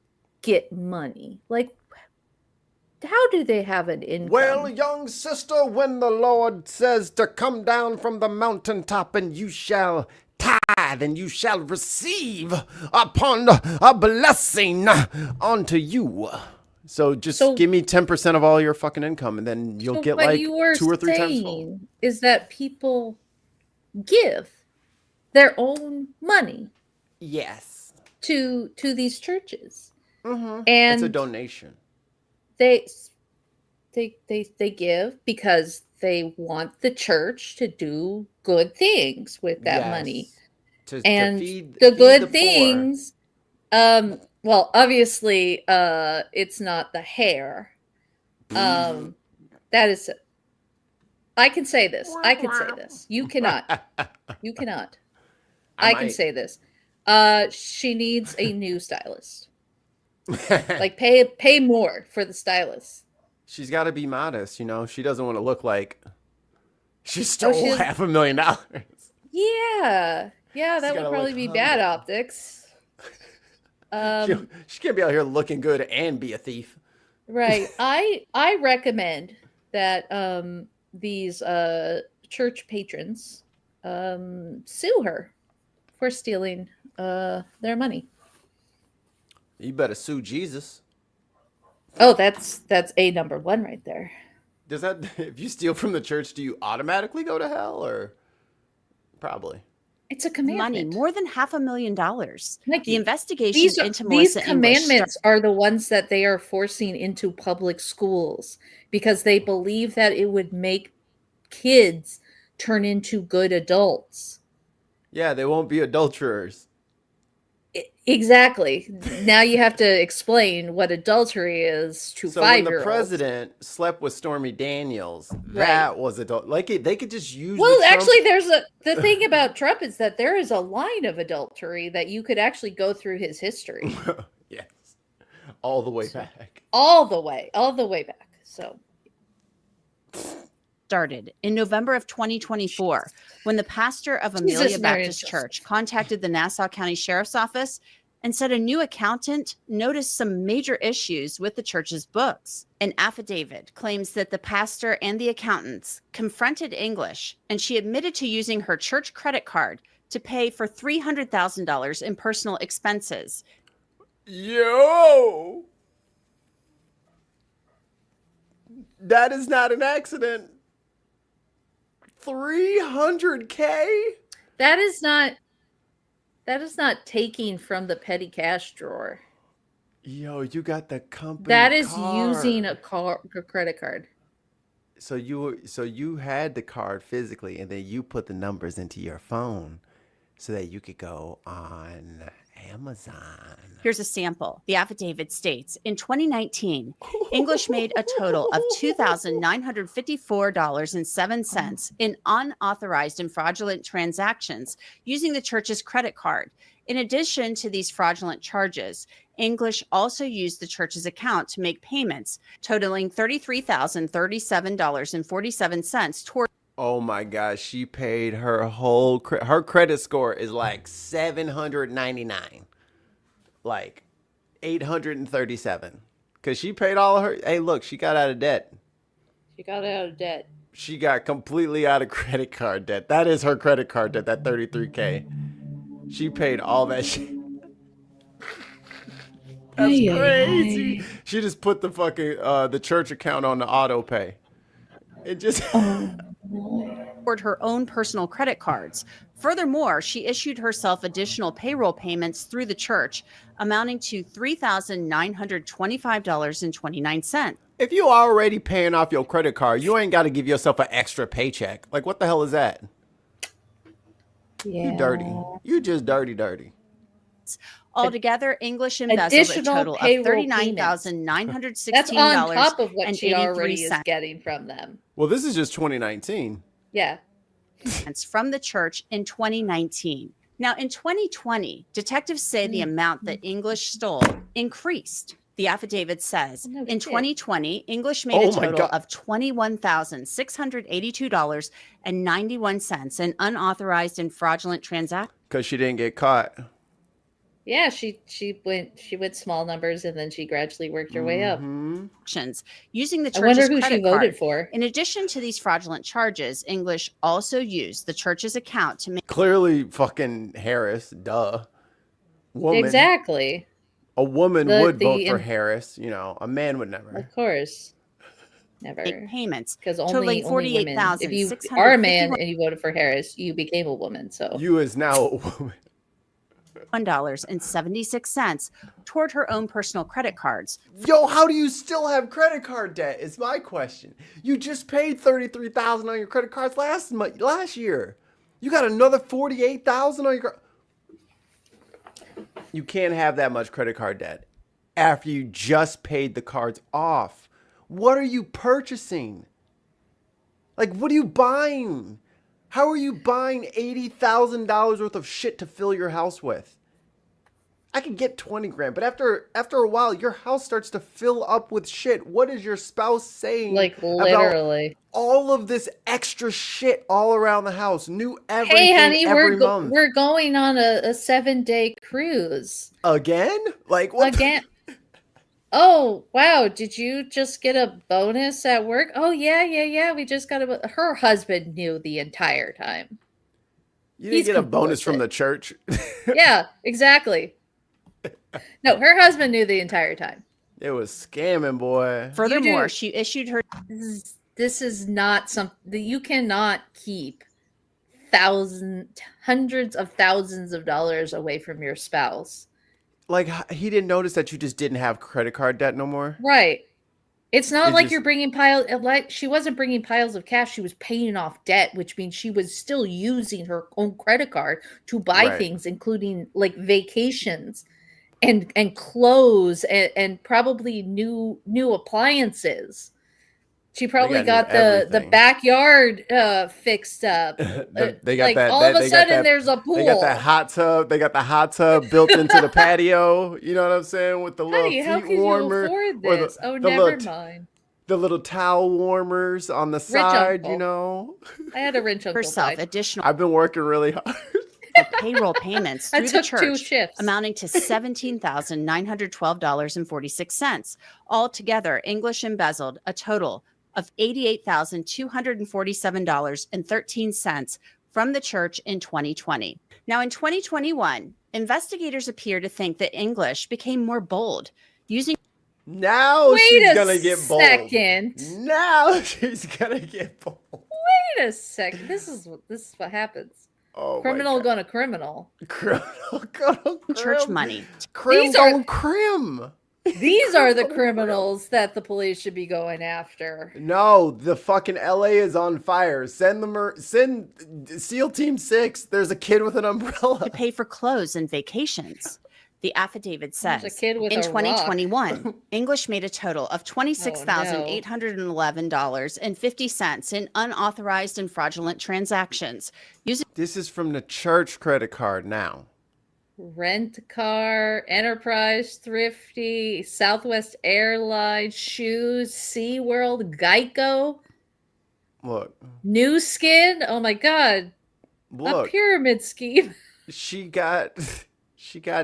get money? Like, how do they have an income? Well, young sister, when the Lord says to come down from the mountaintop and you shall tithe and you shall receive upon a blessing unto you. So just give me 10% of all your fucking income and then you'll get what like you were 2 or 3 times full. saying is that people give their own money. Yes. To these churches. Mm-hmm. And it's a donation. They give because they want the church to do good things with that money. To feed the good things. Well, obviously, it's not the hair. That is. I can say this. I can say this. You cannot. You cannot. I can say this. She needs a new stylist. Like pay more for the stylist. She's got to be modest, you know. She doesn't want to look like she stole $500,000. Yeah, that would probably be bad optics. She can't be out here looking good and be a thief. Right. I recommend that these church patrons sue her for stealing their money. You better sue Jesus. Oh, that's a number one right there. Does that, if you steal from the church, do you automatically go to hell or probably? It's a commandment. Money, more than $500,000. Like the investigation into these Melissa commandments are the ones that they are forcing into public schools because they believe that it would make kids turn into good adults. Yeah, they won't be adulterers. Exactly. Now you have to explain what adultery is to 5-year-olds. So when the president slept with Stormy Daniels, that was adult. Like they could just use. Well, actually, the thing about Trump is that there is a line of adultery that you could actually go through his history. Yes, all the way back. All the way back. So. Started in November of 2024 when the pastor of Amelia Baptist Church contacted the Nassau County Sheriff's Office and said a new accountant noticed some major issues with the church's books. An affidavit claims that the pastor and the accountants confronted English, and she admitted to using her church credit card to pay for $300,000 in personal expenses. Yo! That is not an accident. $300K? That is not taking from the petty cash drawer. Yo, you got the company That is card. using a credit card. So you had the card physically and then you put the numbers into your phone so that you could go on Amazon. Here's a sample. The affidavit states, in 2019, English made a total of $2,954.07 in unauthorized and fraudulent transactions using the church's credit card. In addition to these fraudulent charges, English also used the church's account to make payments totaling $33,037.47 toward. Oh my gosh, she paid her whole her credit score is like 799. Like 837. Cuz she paid all of her. Hey, look, she got out of debt. She got out of debt. She got completely out of credit card debt. That is her credit card debt, that $33K. She paid all that shit. That's crazy. She just put the fucking the church account on the auto pay. It just toward her own personal credit cards. Furthermore, she issued herself additional payroll payments through the church, amounting to $3,925.29. If you already paying off your credit card, you ain't got to give yourself an extra paycheck. Like, what the hell is that? Yeah. You dirty. You just dirty. Altogether, English embezzled a total of $39,916. That's on top of what she already is getting from them. Well, this is just 2019. Yeah. From the church in 2019. Now, in 2020, detectives say the amount that English stole increased The affidavit says No in shit. 2020, English made Oh a my total God. of $21,682.91 in unauthorized and fraudulent transactions. Because she didn't get caught. Yeah, she went small numbers and then she gradually worked her way up. Using the I wonder church's who she credit voted card. for. In addition to these fraudulent charges, English also used the church's account to make Clearly fucking Harris, duh. Woman. Exactly. A woman The- would vote the for in- Harris. You know, a man would never. Of course. Never. payments Because totaling only women. If you $48,651 are a man and you voted for Harris, you became a woman. So You is now a woman. $1.76 toward her own personal credit cards. Yo, how do you still have credit card debt? Is my question. You just paid $33,000 on your credit cards last year. You got another $48,000 on your. You can't have that much credit card debt after you just paid the cards off. What are you purchasing? Like, what are you buying? How are you buying $80,000 worth of shit to fill your house with? I could get 20 grand, but after a while, your house starts to fill up with shit. What is your spouse saying? like literally. About all of this extra shit all around the house? New everything Hey, honey, every month. we're going on a 7-day cruise Again? Like what? again. Oh wow! Did you just get a bonus at work? Oh yeah. We just got a. Her husband knew the entire time. You didn't get a bonus from complicit. the church. Yeah, exactly. No, her husband knew the entire time. It was scamming, boy. Furthermore, she issued her This is not something you cannot keep hundreds of thousands of dollars away from your spouse. Like, he didn't notice that you just didn't have credit card debt no more? Right. It's not It's like just- you're bringing piles. Like she wasn't bringing piles of cash. She was paying off debt, which means she was still using her own credit card to buy Right. things, including like vacations, and clothes, and probably new appliances. She probably got got new the everything. backyard fixed up. They got like that. all that- of a they got sudden, that- there's a pool. They got that hot tub. They got the hot tub built into the patio. You know what I'm saying? With the little Honey, how feet can you warmer. afford or this? Oh, the never little, mind. The little towel warmers on the side. uncle. You know. I had a rich uncle. herself died. additional I've been working really hard. payroll payments I through the took 2 church shifts. amounting to $17,912.46. Altogether, English embezzled a total of $88,247.13 from the church in 2020. Now, in 2021, investigators appear to think that English became more bold, using Now Wait she's a gonna get bold. second. Now she's gonna get bold. Wait a second. This is what happens. Oh, Criminal gonna criminal. church money. Crim These are- gon' crim. These are the criminals that the police should be going after. No, the fucking LA is on fire. Send SEAL Team 6. There's a kid with an umbrella. To pay for clothes and vacations. The affidavit There's says a kid with in a rock. 2021, English made a total of $26,811.50 in unauthorized and fraudulent transactions. This is from the church credit card now. Rent car, Enterprise, Thrifty, Southwest Airlines, Shoes, SeaWorld, Geico, Look, New Skin. Oh my God. A look. pyramid scheme. She got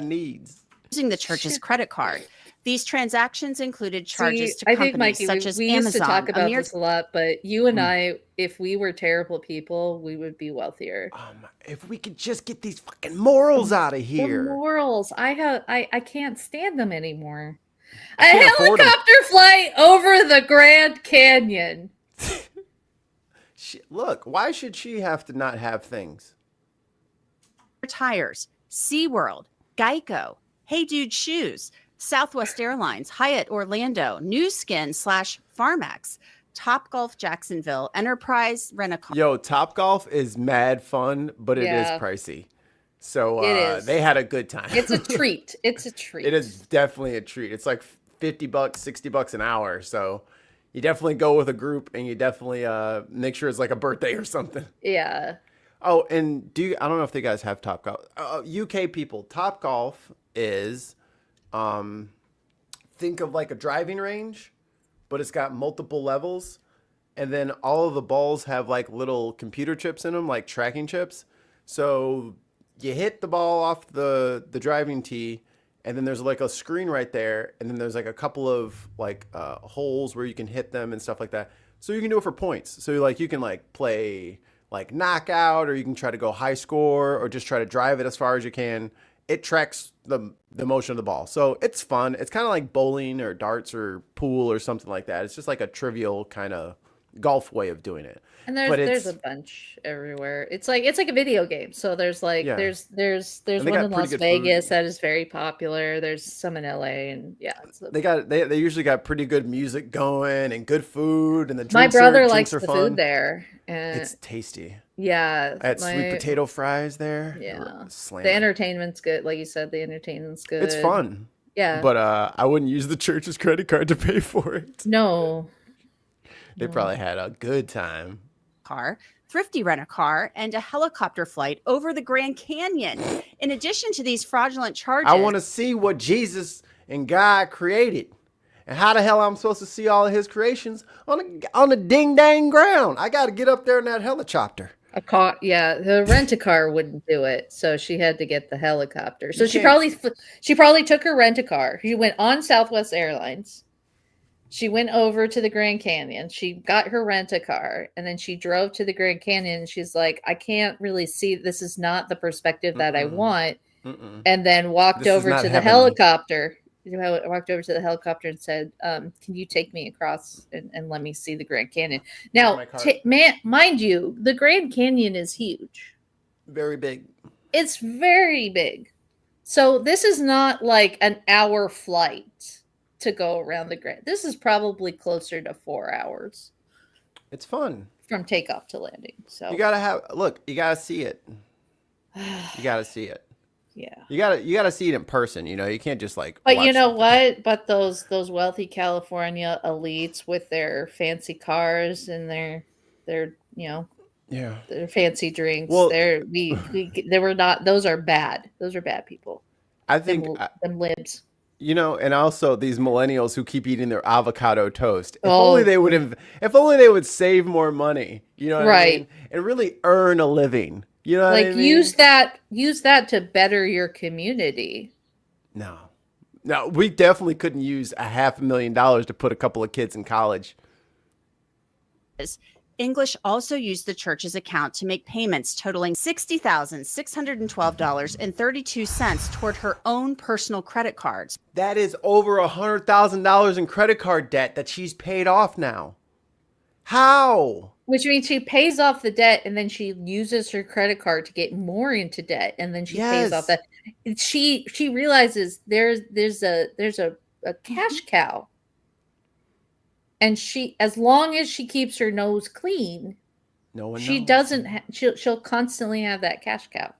needs. Using the church's credit card. These transactions included charges See, to I companies think, Mikey, such as we Amazon. used to talk about Amir- this a lot, but you and I, if we were terrible people, we would be wealthier. If we could just get these fucking morals out of The here. morals. I can't stand them anymore. A I can't afford 'em. helicopter flight over the Grand Canyon. Look, why should she have to not have things? Tires, SeaWorld, Geico, Hey Dude Shoes, Southwest Airlines, Hyatt Orlando, New Skin / Farmex, Topgolf Jacksonville, Enterprise Rent-A-Car. Yo, Topgolf is mad fun, but it is Yeah. pricey. So It is. they had a good time. It's a treat. It's a treat. It is definitely a treat. It's like $50, $60 an hour. So you definitely go with a group, and you definitely make sure it's like a birthday or something. Yeah. Oh, and I don't know if you guys have Topgolf. UK people, Topgolf is think of like a driving range, but it's got multiple levels. And then all of the balls have like little computer chips in them, like tracking chips. So you hit the ball off the driving tee, and then there's like a screen right there. And then there's like a couple of like holes where you can hit them and stuff like that. So you can do it for points. So like you can like play like knockout, or you can try to go high score, or just try to drive it as far as you can. It tracks the motion of the ball. So it's fun. It's kind of like bowling or darts or pool or something like that. It's just like a trivial kind of golf way of doing it. And there's a bunch everywhere. It's like a video game. So there's like there's one in Las Vegas that is very popular. There's some in LA, and they usually got pretty good music going and good food, and the my drinks brother are likes the fun. Food there. And it's tasty. Yeah, I had sweet potato fries there. Yeah, the entertainment's good. Like you said, the entertainment's good. It's fun. Yeah, but I wouldn't use the church's credit card to pay for it. No. They probably had a good time. Car, Thrifty rent a car, and a helicopter flight over the Grand Canyon. In addition to these fraudulent charges, I want to see what Jesus and God created. And how the hell I'm supposed to see all of his creations on a ding dang ground? I got to get up there in that helicopter. A car, the rent-a-car wouldn't do it, so she had to get the helicopter. So she probably took her rent-a-car. She went on Southwest Airlines. She went over to the Grand Canyon. She got her rent-a-car, and then she drove to the Grand Canyon. And she's like, I can't really see. This is not the perspective that I want. And then walked over to the helicopter. Walked over to the helicopter and said, can you take me across and let me see the Grand Canyon? Now, mind you, the Grand Canyon is huge. Very big. It's very big. So this is not like an hour flight to go around the Grand. This is probably closer to 4 hours. It's fun. From takeoff to landing. So you gotta see it. You gotta see it. Yeah. You gotta see it in person. You can't just like. But you know what? But those wealthy California elites with their fancy cars and their their fancy drinks. Well, they were not. Those are bad. Those are bad people. I think them libs. And also these millennials who keep eating their avocado toast. If only they would save more money. You know what I mean? And really earn a living. You know what I mean? Use that to better your community. No, we definitely couldn't use $500,000 to put a couple of kids in college. English also used the church's account to make payments totaling $60,612.32 toward her own personal credit cards. That is over $100,000 in credit card debt that she's paid off now. How? Which means she pays off the debt, and then she uses her credit card to get more into debt, and then she pays off that. She realizes there's a cash cow. And as long as she keeps her nose clean, she doesn't. She'll constantly have that cash cow.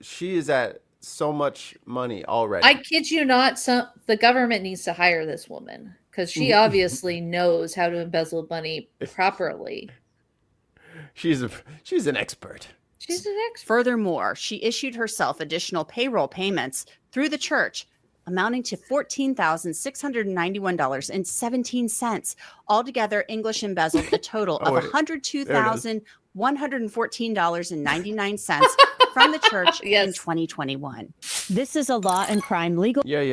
She is at so much money already. I kid you not. The government needs to hire this woman because she obviously knows how to embezzle money properly. She's an expert. She's an expert. Furthermore, she issued herself additional payroll payments through the church, amounting to $14,691.17. Altogether, English embezzled a total of $102,114.99 from the church in 2021. This is a law and crime legal. Yeah.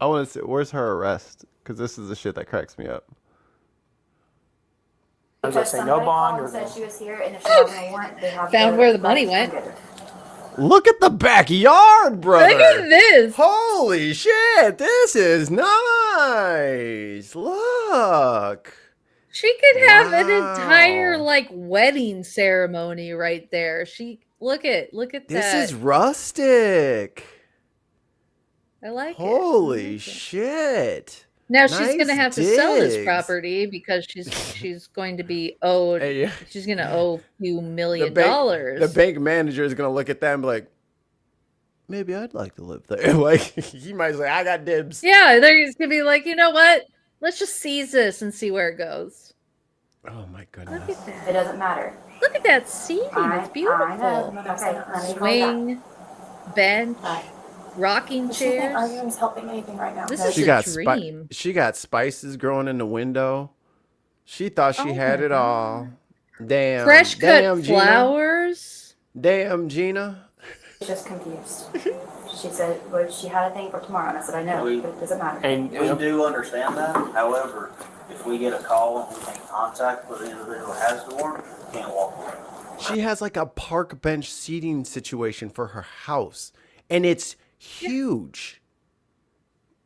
I want to see, where's her arrest? Because this is the shit that cracks me up. Because somebody called and said she was here, and if she has a warrant, they have found where the money went. Look at the backyard, brother. Look at this. Holy shit. This is nice. Look. She could have an entire wedding ceremony right there. Look at that. This is rustic. I like it. Holy shit. Now she's going to have to sell this property because she's going to be owed. She's going to owe a few $1 million. The bank manager is going to look at them and be like, maybe I'd like to live there. He might say, I got dibs. Yeah, they're going to be like, you know what? Let's just seize this and see where it goes. Oh my goodness. Look at that. It doesn't matter. Look at that seating. It's beautiful. Okay, Swing, bench. rocking Does she think chairs. arguing's helping anything right now? This is She a got dream. she got spices growing in the window. She thought she had my it all. Damn. Fresh cut Damn, Gina. flowers. Damn, Gina. She's just confused. She said, well, she had a thing for tomorrow. And I said, I know, but it doesn't matter. And we do understand that. However, if we get a call and we make contact with the individual who has the warrant, we can't walk away. She has like a park bench seating situation for her house, and it's huge.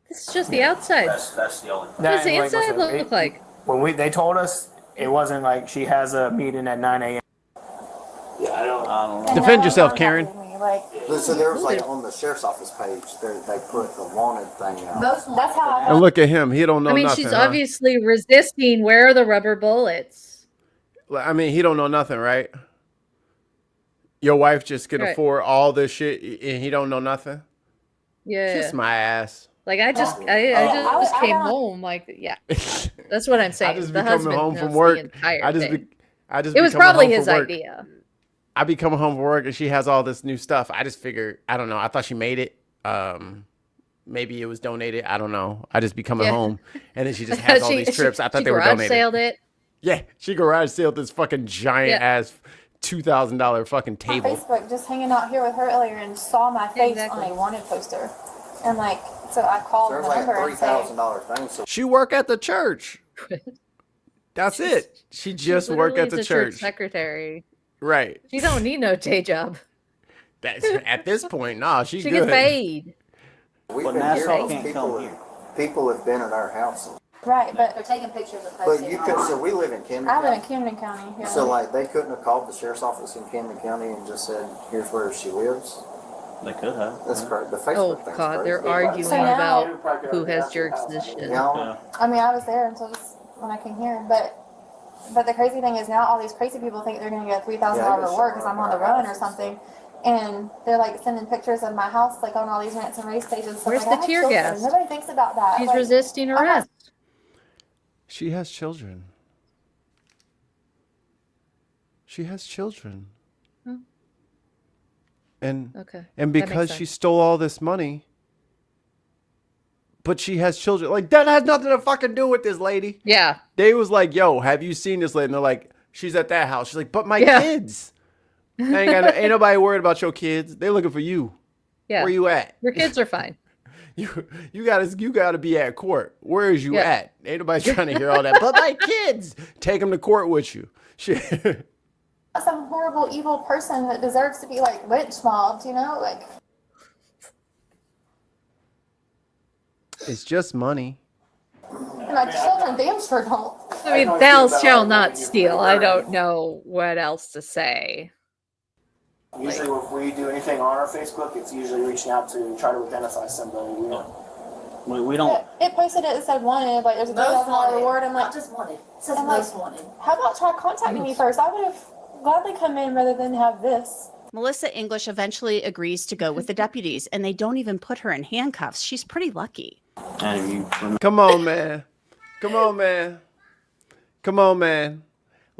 This is just the outside. That's the only What does the inside look like? When they told us, it wasn't like she has a meeting at 9 a.m. Yeah, I don't know. Defend yourself, Karen. So there was like on the sheriff's office page, they put the wanted thing out. That's how And look at him. He don't know I mean, nothing. she's huh? obviously resisting. Where are the rubber bullets? I mean, he don't know nothing, right? Your wife just can Right. afford all this shit, and he don't know nothing. Yeah. Kiss my ass. Like I just came home. Like yeah, that's what I'm saying. I just the be coming husband home knows from the work. entire I just thing. it was probably his idea. I be coming home from work and she has all this new stuff. I just figured, I don't know. I thought she made it. Maybe it was donated. I don't know. I just be coming Yeah. home and then she just has all these trips. I thought they were garage donated. sailed it. Yeah, she garage sailed this fucking giant ass $2,000 fucking on table. Facebook, just hanging out here with her earlier, and saw my face Exactly. on a wanted poster, and like, so I called There's the like a number and said, $3,000 thing. So She work at the church. That's it. She just work Literally at the is a church church. secretary. Right. She don't need no day job. That's at this point, nah, she She good. gets paid. we've But been Nassau here. can't come here. People have been at our house. right, but They're taking pictures of But posting you on- could, so we live in Camden I live in County. Camden County. Yeah. So like they couldn't have called the sheriff's office in Camden County and just said, here's where she lives. They could have. That's correct. The Oh Facebook thing's God, they're crazy. arguing So now- about who has jurisdiction. You know? I mean, I was there until just when I came here, but the crazy thing is now all these crazy people think they're going to get $3,000 reward because I'm on the run or something, and they're like sending pictures of my house like on all these rants and race pages. So Where's like, the I have tear children. gas? Nobody thinks about that. She's Like, resisting I'm not- arrest. She has children. She has children. Oh. And Okay. and That makes because she sense. stole all this money, but she has children. Like that has nothing to fucking do with this lady. Yeah. They was like, "Yo, have you seen this lady?" And they're like, "She's at that house." She's like, "But my Yeah. kids." Ain't nobody worried about your kids. They looking for you. Yeah. Where you at? Your kids are fine. You gotta be at court. Where is you Yeah. at? Ain't nobody trying to hear all that. But my kids, take them to court with you. Shit. some horrible, evil person that deserves to be like lynch mobbed, you know? Like, It's just money. and my children damn sure don't. I mean, thou shall not steal. I don't know what else to say. Usually, if we do anything on our Facebook, it's usually reaching out to try to identify somebody. We don't. It posted it and said wanted, like there's a Most $2,000 wanted. reward. I'm like, Not just wanted. It says I'm like, most wanted. how about try contacting me first? I would have gladly come in rather than have this. Melissa English eventually agrees to go with the deputies, and they don't even put her in handcuffs. She's pretty lucky. Come on, man. Come on, man. Come on, man.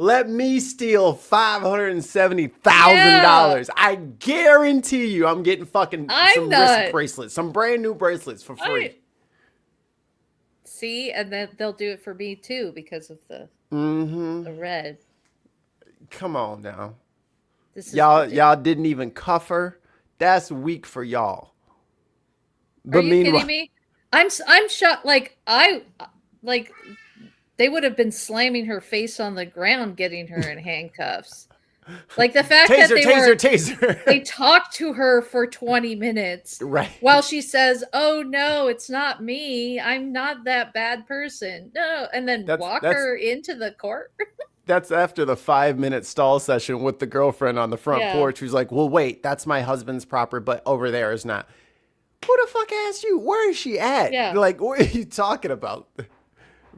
Let me steal $570,000. I guarantee you I'm getting fucking some wrist bracelets, some brand new bracelets for free. See, and then they'll do it for me too because of the the red. Come on now. This is Y'all didn't even cuff her. That's weak for y'all. Are you kidding me? I'm shocked. Like they would have been slamming her face on the ground, getting her in handcuffs. Like the fact that taser. They talked to her for 20 minutes, right? While she says, "Oh no, it's not me. I'm not that bad person." No, and then walk her into the court. That's after the 5-minute stall session with the girlfriend on the front porch who's like, well, wait, that's my husband's property, but over there is not. Who the fuck asked you? Where is she at? Yeah. Like, what are you talking about?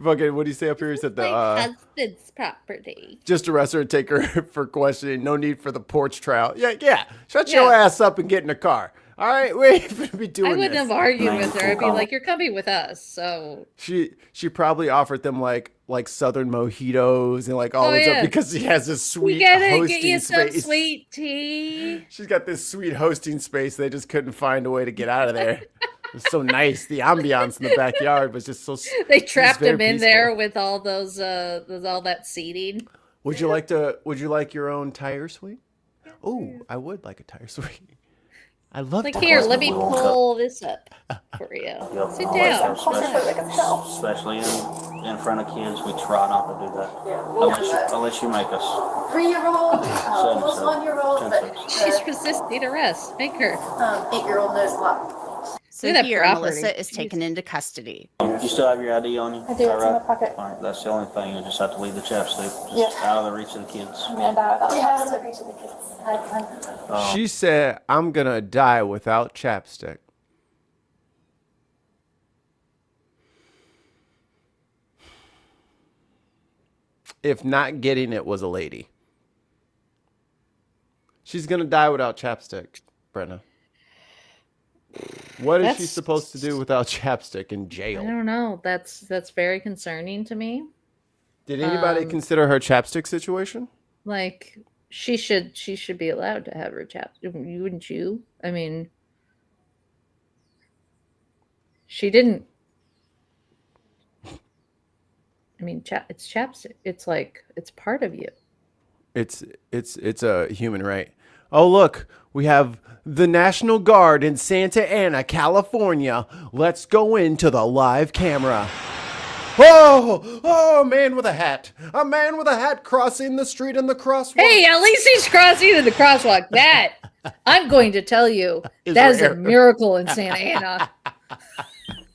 Fucking, what do you say up here? He said My husband's property. just arrest her and take her for questioning. No need for the porch trial. Yeah. Shut your ass up and get in the car. All right, we ain't gonna be doing I wouldn't this. have argued with her. I'd be like, "You're coming with us." So She probably offered them like, like Southern mojitos and like all this stuff because she has this sweet We gotta hosting get you some space. sweet tea. She's got this sweet hosting space. They just couldn't find a way to get out of there. It was so nice. The ambiance in the backyard was just so. They trapped him in peaceful. there with all those all that seating. Would you like your own tire swing? Oh, I would like a tire swing. I love Like tire here, swing. let me pull this up for you. Sit down. Especially in front of kids, we try not to do that. Unless you make us. 3-year-old, almost 1-year-old, She's resisting arrest. Make her. 8-year-old knows a lot. So Look at that here, property. Melissa is taken into custody. You still have your ID on you? I do, it's in my pocket. All right, that's the only thing. You just have to leave the chapstick. Just out of the reach of the kids. I'm gonna die without chapstick. Reach of the kids. She said, "I'm gonna die without chapstick." If not getting it was a lady. She's gonna die without chapstick, Brenna. What is she supposed to do without chapstick in I jail? don't know. That's very concerning to me. Did anybody consider her chapstick situation? Like she should be allowed to have her chapstick. Wouldn't you? I mean, she didn't. I mean, it's chapstick. It's like it's part of you. It's a human right. Oh, look, we have the National Guard in Santa Ana, California. Let's go into the live camera. Oh, a man with a hat. A man with a hat crossing the street in the crosswalk. Hey, at least he's crossing in the crosswalk. That, I'm going to tell you, Is that is rare. a miracle in Santa Ana.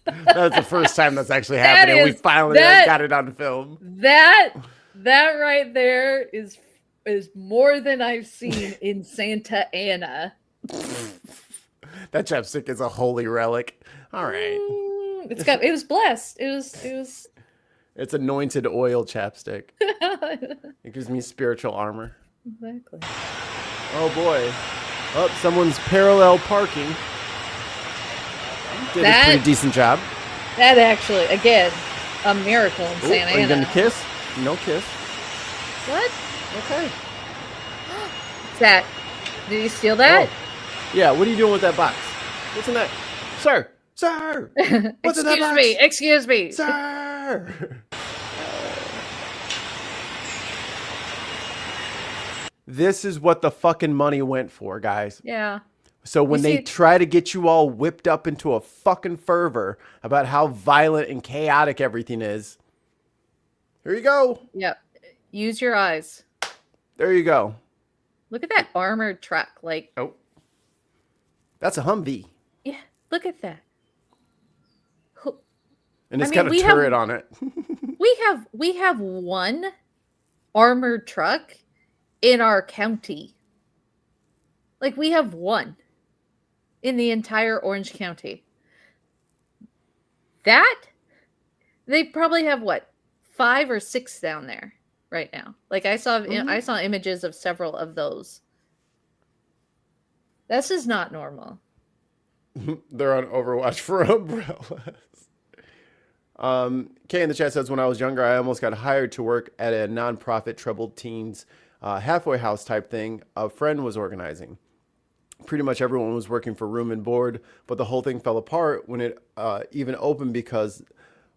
That's the first time that's actually happening. We finally got it on film. That right there is more than I've seen in Santa Ana. That chapstick is a holy relic. All right. It was blessed. It was It's anointed oil chapstick. It gives me spiritual armor. Exactly. Oh boy. Oh, someone's parallel parking. Did a pretty decent job. That actually, again, a miracle in Santa Are you Ana. gonna kiss? No kiss. What? Okay. What's that? Did you steal that? Oh. Yeah, what are you doing with that box? What's in that? Sir! Sir! What's in that box? Excuse me. Sir! This is what the fucking money went for, guys. Yeah. So when they try to get you all whipped up into a fucking fervor about how violent and chaotic everything is, here you go. Yep. Use your eyes. There you go. Look at that armored truck. Like, oh, that's a Humvee. Yeah, look at that. And it's got a turret on it. we have one armored truck in our county. Like, we have one in the entire Orange County. They probably have what, 5 or 6 down there right now. Like, I saw images of several of those. This is not normal. They're on Overwatch for umbrellas. Kay in the chat says, when I was younger, I almost got hired to work at a nonprofit troubled teens halfway house type thing a friend was organizing. Pretty much everyone was working for room and board, but the whole thing fell apart when it even opened because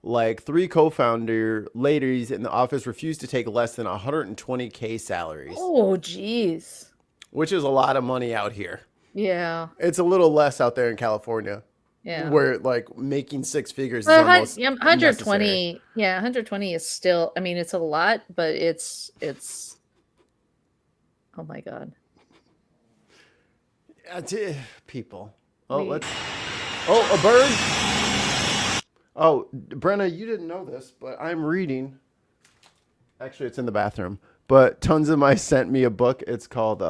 like 3 co-founder ladies in the office refused to take less than 120K salaries. Oh, geez. Which is a lot of money out here. Yeah. It's a little less out there in California. Yeah. Where like making 6 figures is Well, almost 120. necessary. Yeah, 120 is still. I mean, it's a lot, but it's. Oh my God. People. Oh, a bird. Oh, Brenna, you didn't know this, but I'm reading. Actually, it's in the bathroom. But Tons of Mice sent me a book. It's called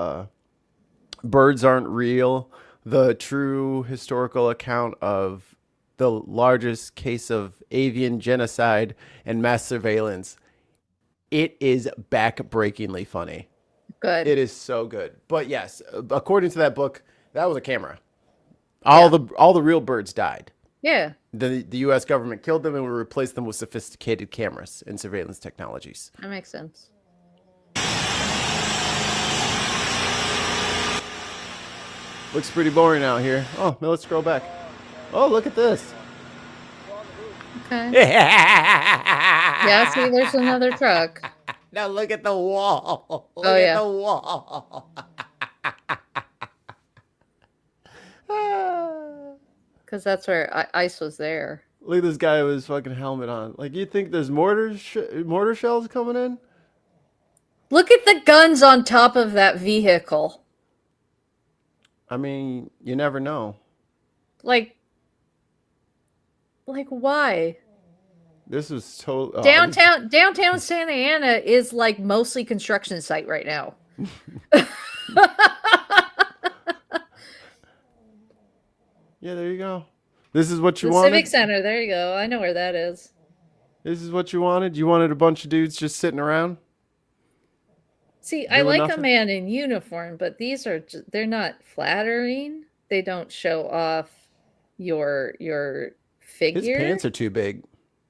Birds Aren't Real, the true historical account of the largest case of avian genocide and mass surveillance. It is back-breakingly funny. Good. It is so good. But yes, according to that book, that was a camera. All the real birds died. Yeah. The U.S. government killed them and we replaced them with sophisticated cameras and surveillance technologies. That makes sense. Looks pretty boring out here. Oh, no, let's scroll back. Oh, look at this. Okay. Yeah, see, there's another truck. Now look at the wall. Look Oh, at yeah. the wall. Because that's where ICE was there. Look at this guy with his fucking helmet on. Like, you think there's mortar shells coming in? Look at the guns on top of that vehicle. I mean, you never know. Like why? This was total Downtown Santa Ana is like mostly construction site right now. Yeah, there you go. This is what you The wanted? Civic Center, there you go. I know where that is. This is what you wanted? You wanted a bunch of dudes just sitting around? See, I Doing like a nothing? man in uniform, but these are they're not flattering. They don't show off your figure. His pants are too big.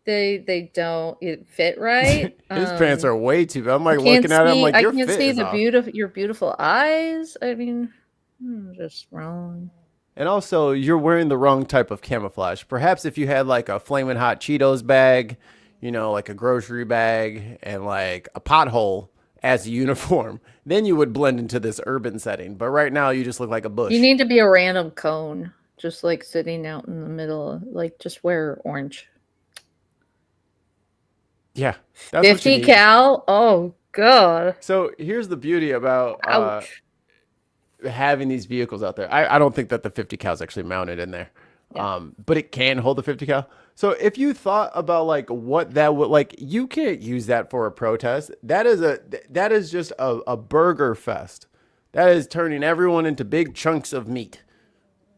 They don't fit right. His pants are way too big. I'm like I can't looking at him see- like I your can't fit see is the off. your beautiful eyes. I mean, just wrong. And also, you're wearing the wrong type of camouflage. Perhaps if you had like a Flamin' Hot Cheetos bag, you know, like a grocery bag and like a pothole as a uniform, then you would blend into this urban setting. But right now, you just look like a bush. You need to be a random cone, just like sitting out in the middle. Like, just wear orange. Yeah. That's what you 50 need. cal. Oh God. So here's the beauty about having these vehicles out there. I don't think that the 50 cal is actually mounted in there. But it can hold the 50 cal. So if you thought about like what that would like, you can't use that for a protest. That is just a burger fest. That is turning everyone into big chunks of meat.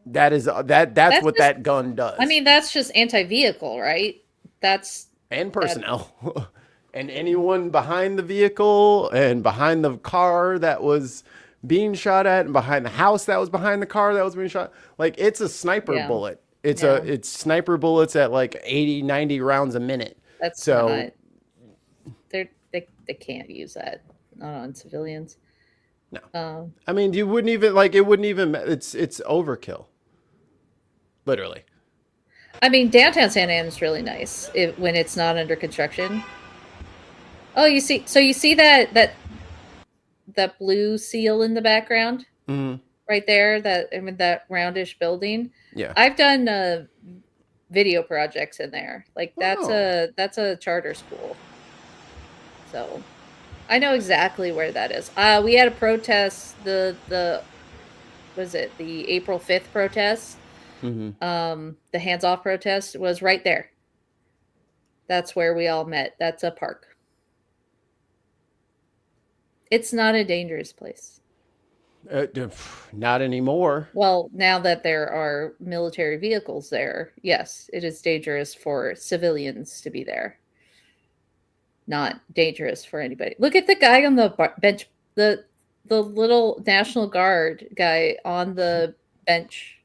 That's what just, that gun does. I mean, that's just anti-vehicle, right? And personnel. And anyone behind the vehicle and behind the car that was being shot at and behind the house that was behind the car that was being shot. Like, it's a sniper bullet. It's sniper bullets at like 80, 90 rounds a minute. That's so not, they can't use that, not on civilians. No. I mean, you wouldn't even like it wouldn't even it's overkill. Literally. I mean, downtown Santa Ana is really nice when it's not under construction. Oh, you see that blue seal in the background right there, that roundish building. Yeah, I've done video projects in there. Like that's a charter school, so I know exactly where that is. We had a protest. The April 5th protest. The hands off protest was right there. That's where we all met. That's a park. It's not a dangerous place. Not anymore. Well, now that there are military vehicles there, yes, it is dangerous for civilians to be there. Not dangerous for anybody. Look at the guy on the bench, the little National Guard guy on the bench,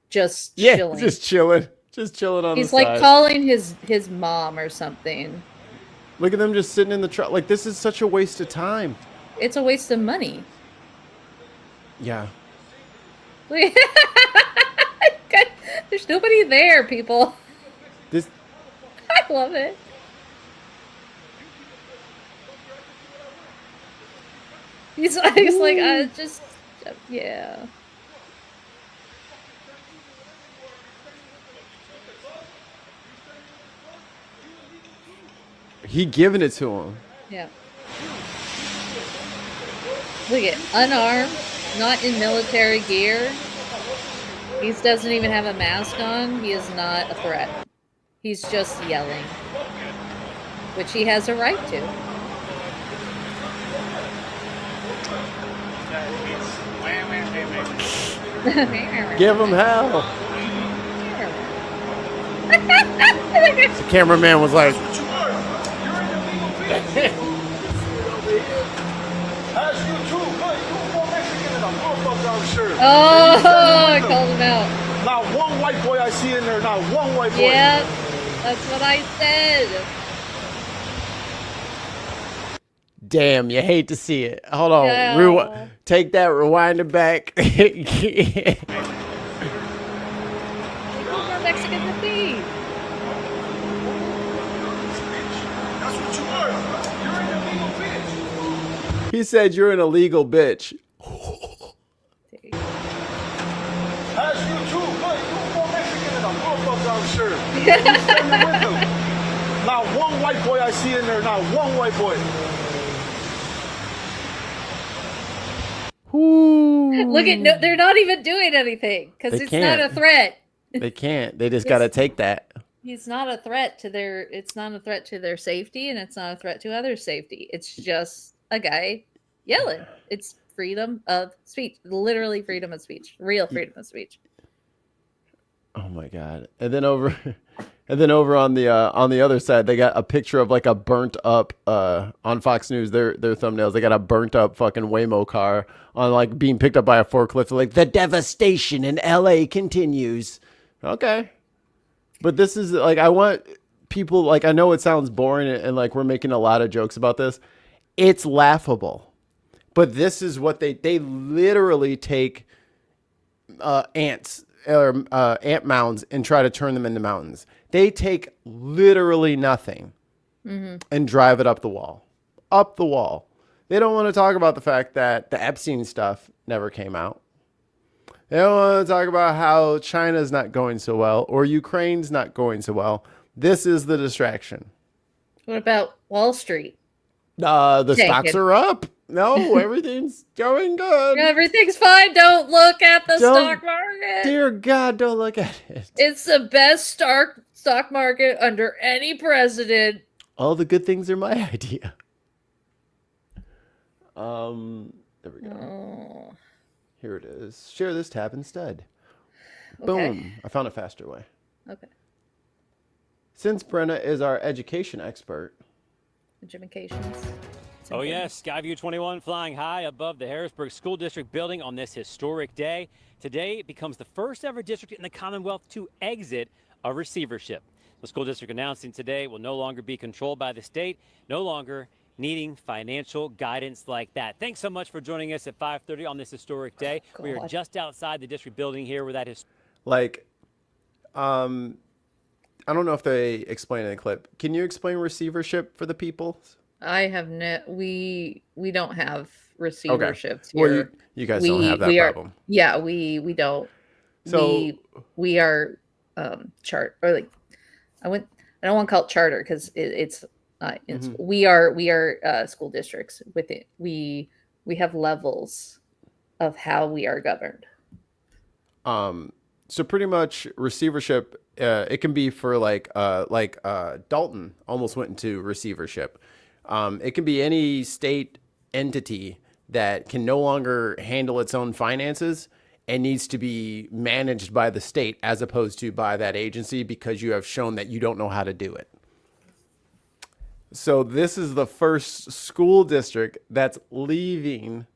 just chilling. just chilling on He's the like side. calling his mom or something. Look at them just sitting in the truck. Like, this is such a waste of time. It's a waste of money. Yeah. There's nobody there, people. This. I love it. He's like, yeah. He giving it to him. Yeah. Look at unarmed, not in military gear. He doesn't even have a mask on. He is not a threat. He's just yelling, which he has a right to. Give him hell. The cameraman was like, oh, I called him out. Not one white boy I see in there. Not one white boy. Yep, that's what I said. Damn, you hate to see it. Hold on. Yeah. Take that, rewind it back. Like, who are Mexican to be? That's what you are. You're an illegal bitch. He said you're an illegal bitch. That's you too. Look, you're more Mexican than a motherfucker, I'm sure. You standing with them. Not one white boy I see in there. Not one white boy. Look at no, they're not even doing anything because They it's not a can't. threat. They can't. They just got to take that. He's not a threat to their. It's not a threat to their safety, and it's not a threat to others' safety. It's just a guy yelling. It's freedom of speech, literally freedom of speech, real freedom of speech. Oh my god! And then over on the other side, they got a picture of like a burnt up on Fox News. Their thumbnails. They got a burnt up fucking Waymo car on like being picked up by a forklift. They're like the devastation in LA continues. Okay, but this is like I want people like I know it sounds boring and like we're making a lot of jokes about this. It's laughable, but this is what they literally take ants. Or ant mounds and try to turn them into mountains. They take literally nothing and drive it up the wall. Up the wall. They don't want to talk about the fact that the Epstein stuff never came out. They don't want to talk about how China's not going so well or Ukraine's not going so well. This is the distraction. What about Wall Street? The stocks are up. No, everything's going good. Everything's fine. Don't look at the stock market. Dear God, don't look at it. It's the best stock market under any president. All the good things are my idea. There we go. Oh. Here it is. Share this tab instead. Okay. Boom. I found a faster way. Okay. Since Brenna is our education expert. Educations. Oh yes, Skyview 21 flying high above the Harrisburg School District building on this historic day. Today it becomes the first ever district in the Commonwealth to exit a receivership. The school district announcing today will no longer be controlled by the state, no longer needing financial guidance like that. Thanks so much for joining us at 5:30 on this historic day. We are just outside the district building here where that is. Like, I don't know if they explain in the clip. Can you explain receivership for the people? I have we don't have receiverships Well, here. you guys don't have that problem. Yeah, we don't. So we are chart or like I don't want to call it charter because it's we are school districts with it. We have levels of how we are governed. So pretty much receivership, it can be for like Dalton almost went into receivership. It can be any state entity that can no longer handle its own finances and needs to be managed by the state as opposed to by that agency because you have shown that you don't know how to do it. So this is the first school district that's leaving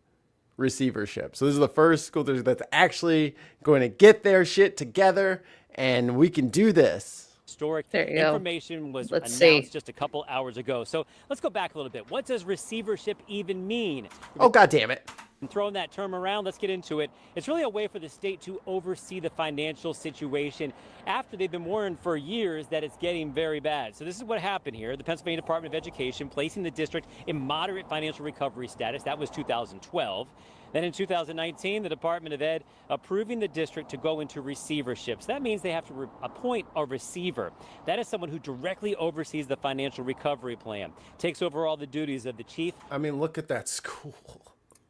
receivership. So this is the first school district that's actually going to get their shit together and we can do this. Historic information was announced just a couple hours ago. So let's go back a little bit. What does receivership even mean? Oh, God damn it. And throwing that term around, let's get into it. It's really a way for the state to oversee the financial situation after they've been warned for years that it's getting very bad. So this is what happened here. The Pennsylvania Department of Education placing the district in moderate financial recovery status. That was 2012. Then in 2019, the Department of Ed approving the district to go into receiverships. That means they have to appoint a receiver. That is someone who directly oversees the financial recovery plan, takes over all the duties of the chief. I mean, look at that school.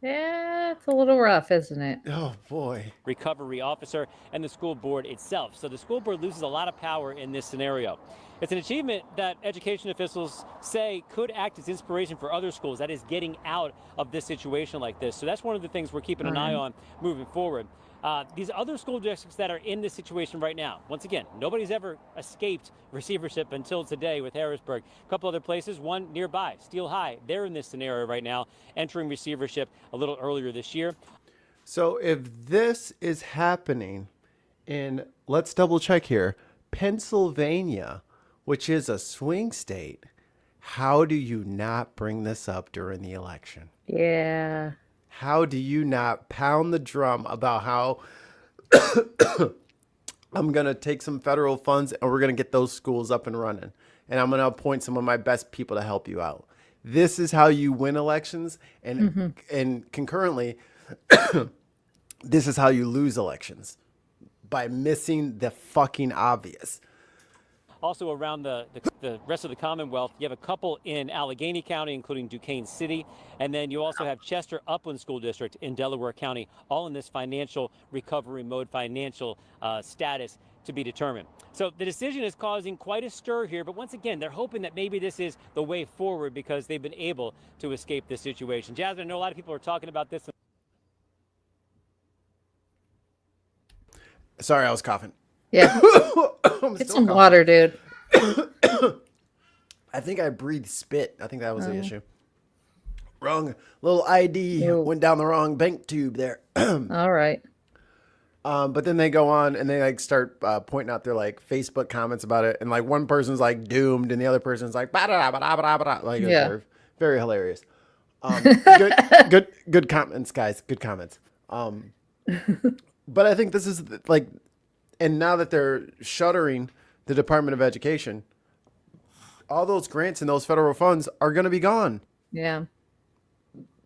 Yeah, it's a little rough, isn't it? Oh, boy. Recovery officer and the school board itself. So the school board loses a lot of power in this scenario. It's an achievement that education officials say could act as inspiration for other schools, that is getting out of this situation like this. So that's one of the things we're keeping an eye on moving forward. These other school districts that are in this situation right now, once again, nobody's ever escaped receivership until today with Harrisburg. A couple other places, one nearby, Steel High, they're in this scenario right now, entering receivership a little earlier this year. So if this is happening And let's double check here. Pennsylvania, which is a swing state, how do you not bring this up during the election? Yeah. How do you not pound the drum about how I'm going to take some federal funds and we're going to get those schools up and running. And I'm going to appoint some of my best people to help you out. This is how you win elections. And concurrently, this is how you lose elections, by missing the fucking obvious. Also around the rest of the Commonwealth, you have a couple in Allegheny County, including Duquesne City, and then you also have Chester Upland School District in Delaware County, all in this financial recovery mode, financial status to be determined. So the decision is causing quite a stir here, but once again, they're hoping that maybe this is the way forward because they've been able to escape this situation. Jasmine, I know a lot of people are talking about this. Sorry, I was coughing. Yeah. Get some water, dude. I think I breathed spit. I think that was the issue. Wrong. Little ID went down the wrong bank tube there. All right. But then they go on and they like start pointing out their like Facebook comments about it. And like one person's like doomed and the other person's like, like Yeah. very hilarious. Good comments, guys. Good comments. But I think this is like, and now that they're shuttering the Department of Education, all those grants and those federal funds are going to be gone. Yeah.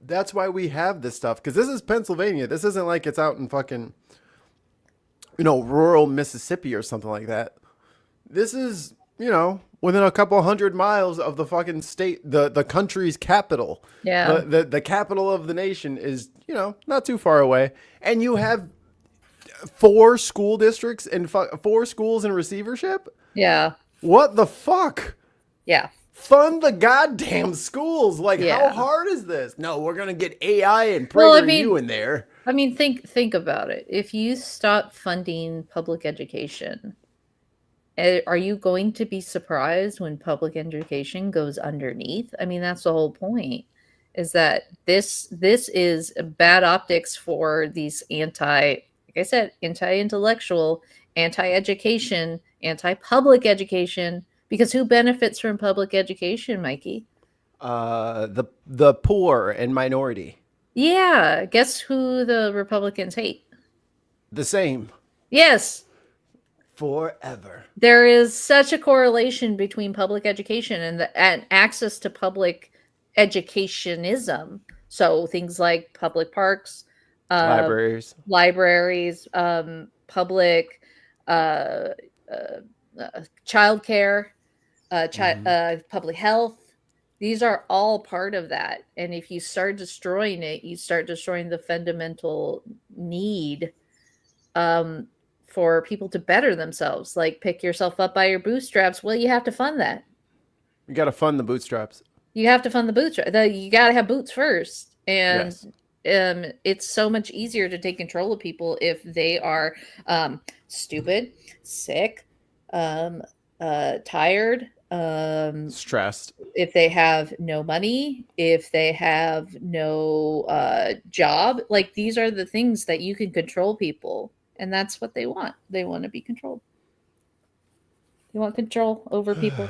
That's why we have this stuff. Because this is Pennsylvania. This isn't like it's out in fucking, rural Mississippi or something like that. This is, within a couple 100 miles of the fucking state, the country's capital. Yeah. The capital of the nation is, not too far away. And you have 4 school districts and 4 schools in receivership? Yeah. What the fuck? Yeah. Fund the goddamn schools. Like, Yeah. how hard is this? No, we're going to get AI and PragerU in there. I mean, think about it. If you stop funding public education, are you going to be surprised when public education goes underneath? I mean, that's the whole point, is that this is bad optics for these like I said, anti-intellectual, anti-education, anti-public education, because who benefits from public education, Mikey? The poor and minority. Yeah. Guess who the Republicans hate? The same. Yes. Forever. There is such a correlation between public education and access to public educationism. So things like public parks, libraries, public childcare, public health. These are all part of that. And if you start destroying it, you start destroying the fundamental need for people to better themselves. Like pick yourself up by your bootstraps. Well, you have to fund that. You got to fund the bootstraps. You have to fund the bootstraps. You got to have boots first. And Yes. It's so much easier to take control of people if they are stupid, sick, tired, stressed, if they have no money, if they have no job. Like, these are the things that you can control people, and that's what they want. They want to be controlled. They want control over people.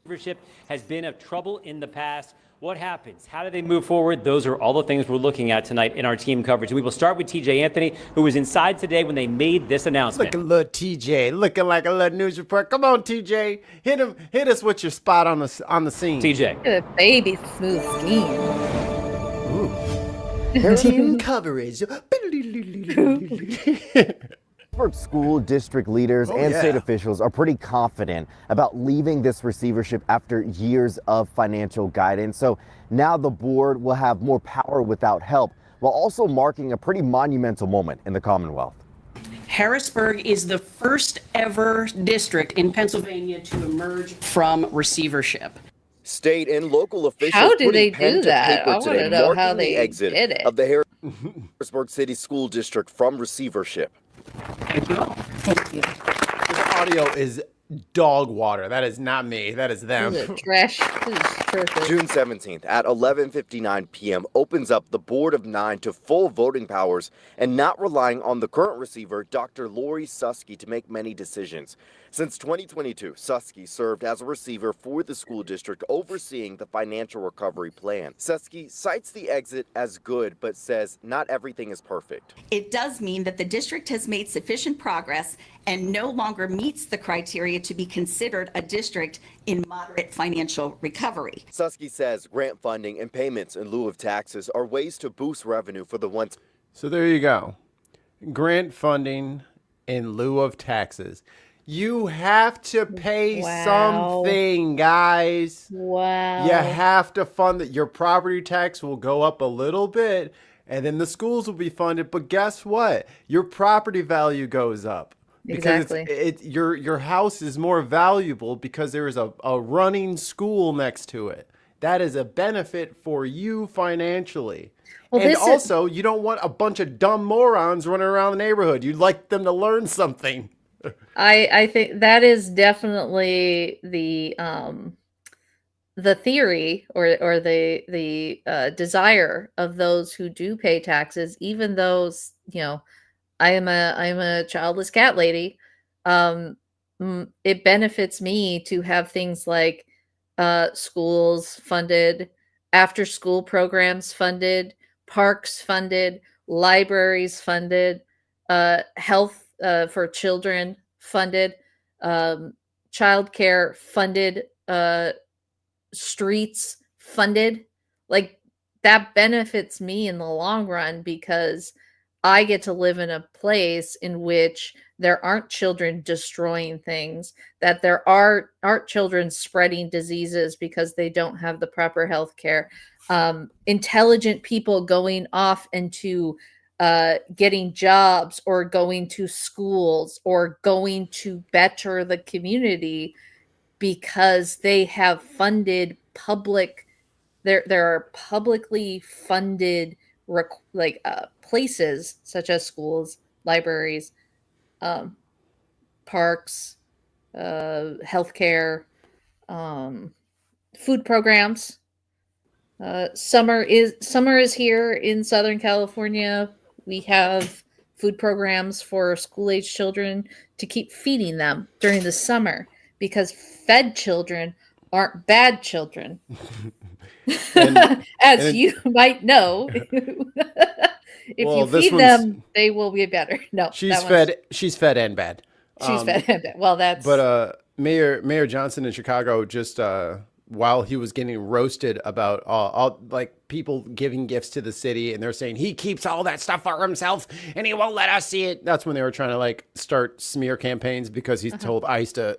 Receivership has been of trouble in the past. What happens? How do they move forward? Those are all the things we're looking at tonight in our team coverage. We will start with TJ Anthony, who was inside today when they made this announcement. Look at little TJ, looking like a little news report. Come on, TJ, hit us with your spot on the scene. TJ, Good baby smooth skin. Team coverage. School district leaders and state officials are pretty confident about leaving this receivership after years of financial guidance. So now the board will have more power without help, while also marking a pretty monumental moment in the Commonwealth. Harrisburg is the first ever district in Pennsylvania to emerge from receivership. State and local officials How do they putting pen do to that? paper I want to today, know how marking the they exit did it. of the Harrisburg City School District from receivership. Thank you all. Thank you. This audio is dog water. That is not me. That is them. This is trash. This is perfect. June 17th at 11:59 p.m. opens up the Board of 9 to full voting powers and not relying on the current receiver, Dr. Lori Susky, to make many decisions. Since 2022, Susky served as a receiver for the school district overseeing the financial recovery plan. Susky cites the exit as good, but says not everything is perfect. It does mean that the district has made sufficient progress and no longer meets the criteria to be considered a district in moderate financial recovery. Susky says grant funding and payments in lieu of taxes are ways to boost revenue for the ones. So there you go. Grant funding in lieu of taxes. You have to pay something, guys. Wow. You have to fund it. Your property tax will go up a little bit, and then the schools will be funded. But guess what? Your property value goes up. Because Exactly. your house is more valuable because there is a running school next to it. That is a benefit for you financially. Well, and this is- also, you don't want a bunch of dumb morons running around the neighborhood. You'd like them to learn something. I think that is definitely the theory or the desire of those who do pay taxes, even those, I'm a childless cat lady. It benefits me to have things like schools funded, after school programs funded, parks funded, libraries funded, health for children funded, childcare funded, streets funded. Like, that benefits me in the long run because I get to live in a place in which there aren't children destroying things, that there aren't children spreading diseases because they don't have the proper health care, intelligent people going off into getting jobs or going to schools or going to better the community because they have funded public, there are publicly funded places such as schools, libraries, parks, healthcare, food programs. Summer is here in Southern California. We have food programs for school-age children to keep feeding them during the summer because fed children aren't bad children. As you might know. If you feed them, they will be better. No, she's fed. She's fed and bad. She's fed and bad. Well, that's. But Mayor Johnson in Chicago just while he was getting roasted about all like people giving gifts to the city, and they're saying he keeps all that stuff for himself and he won't let us see it. That's when they were trying to like start smear campaigns because he's told ICE to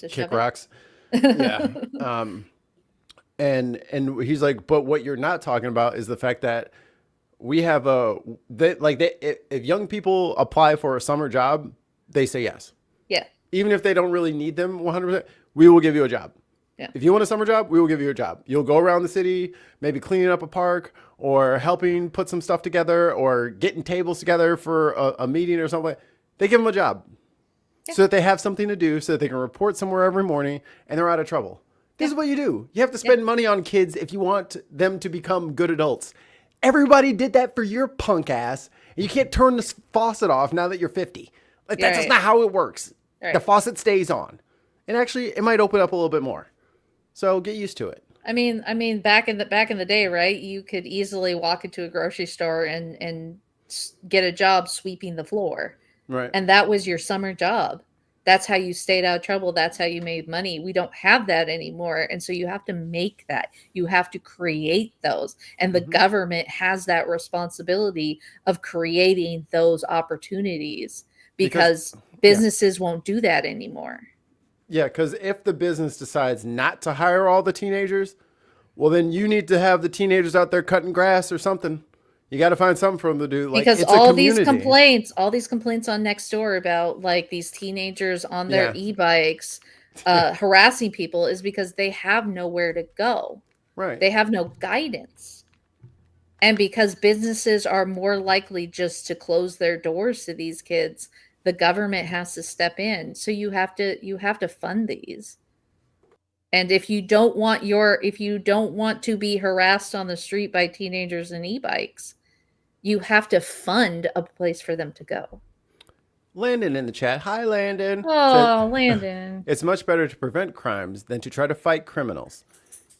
kick rocks. Yeah. And he's like, but what you're not talking about is the fact that we have if young people apply for a summer job, they say yes. Yeah. Even if they don't really need them 100%, we will give you a job. Yeah. If you want a summer job, we will give you a job. You'll go around the city, maybe cleaning up a park or helping put some stuff together or getting tables together for a meeting or something. They give them a job so that they have something to do, so that they can report somewhere every morning and they're out of trouble. This is what you do. You have to spend money on kids if you want them to become good adults. Everybody did that for your punk ass. And you can't turn the faucet off now that you're 50. Like, that's just not how it works. Right. The faucet stays on. And actually, it might open up a little bit more. So get used to it. I mean, back in the day, right? You could easily walk into a grocery store and get a job sweeping the floor. Right. And that was your summer job. That's how you stayed out of trouble. That's how you made money. We don't have that anymore. And so you have to make that. You have to create those. And the government has that responsibility of creating those opportunities because businesses won't do that anymore. Yeah, because if the business decides not to hire all the teenagers, well, then you need to have the teenagers out there cutting grass or something. You got to find something for them to do. Like, because it's all a these community. complaints on Nextdoor about like these teenagers on their e-bikes harassing people is because they have nowhere to go. Right. They have no guidance. And because businesses are more likely just to close their doors to these kids the government has to step in. So you have to fund these. And if you don't want to be harassed on the street by teenagers and e-bikes, you have to fund a place for them to go. Landon in the chat. Hi, Landon. Oh, Landon. It's much better to prevent crimes than to try to fight criminals.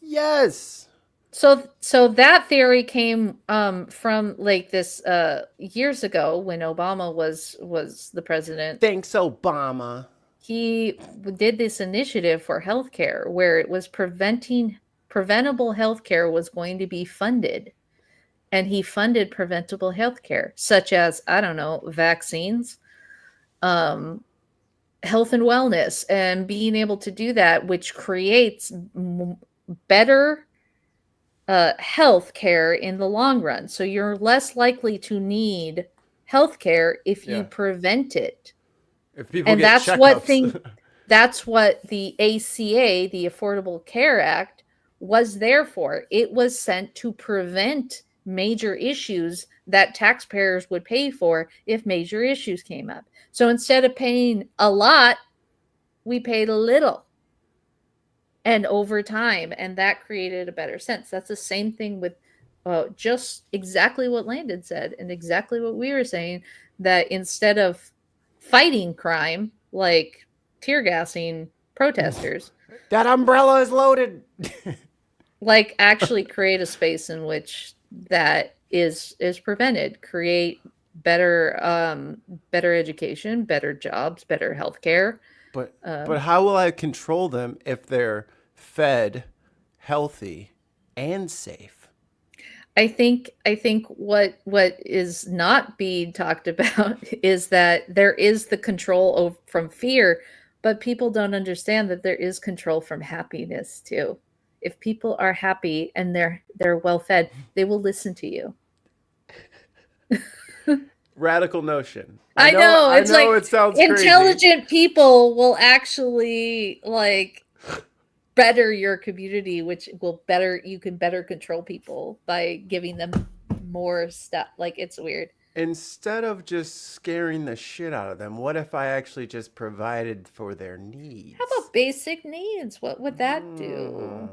Yes. So that theory came from like this years ago when Obama was the president. Thanks, Obama. He did this initiative for healthcare where it was preventable healthcare was going to be funded. And he funded preventable healthcare, such as, I don't know, vaccines, health and wellness, and being able to do that, which creates better health care in the long run. So you're less likely to need health care if you prevent it. If people And get that's checkups. that's what the ACA, the Affordable Care Act, was there for. It was sent to prevent major issues that taxpayers would pay for if major issues came up. So instead of paying a lot, we paid a little. And over time, and that created a better sense. That's the same thing with just exactly what Landon said and exactly what we were saying, that instead of fighting crime, like tear gassing protesters, that umbrella is loaded. like actually create a space in which that is prevented, create better education, better jobs, better healthcare. But how will I control them if they're fed, healthy, and safe? I think what is not being talked about is that there is the control from fear, but people don't understand that there is control from happiness too. If people are happy and they're well fed, they will listen to you. Radical notion. I know it sounds intelligent people will actually like better your community, which will you can better control people by giving them more stuff. Like, it's weird. Instead of just scaring the shit out of them, what if I actually just provided for their needs? How about basic needs? What would that do?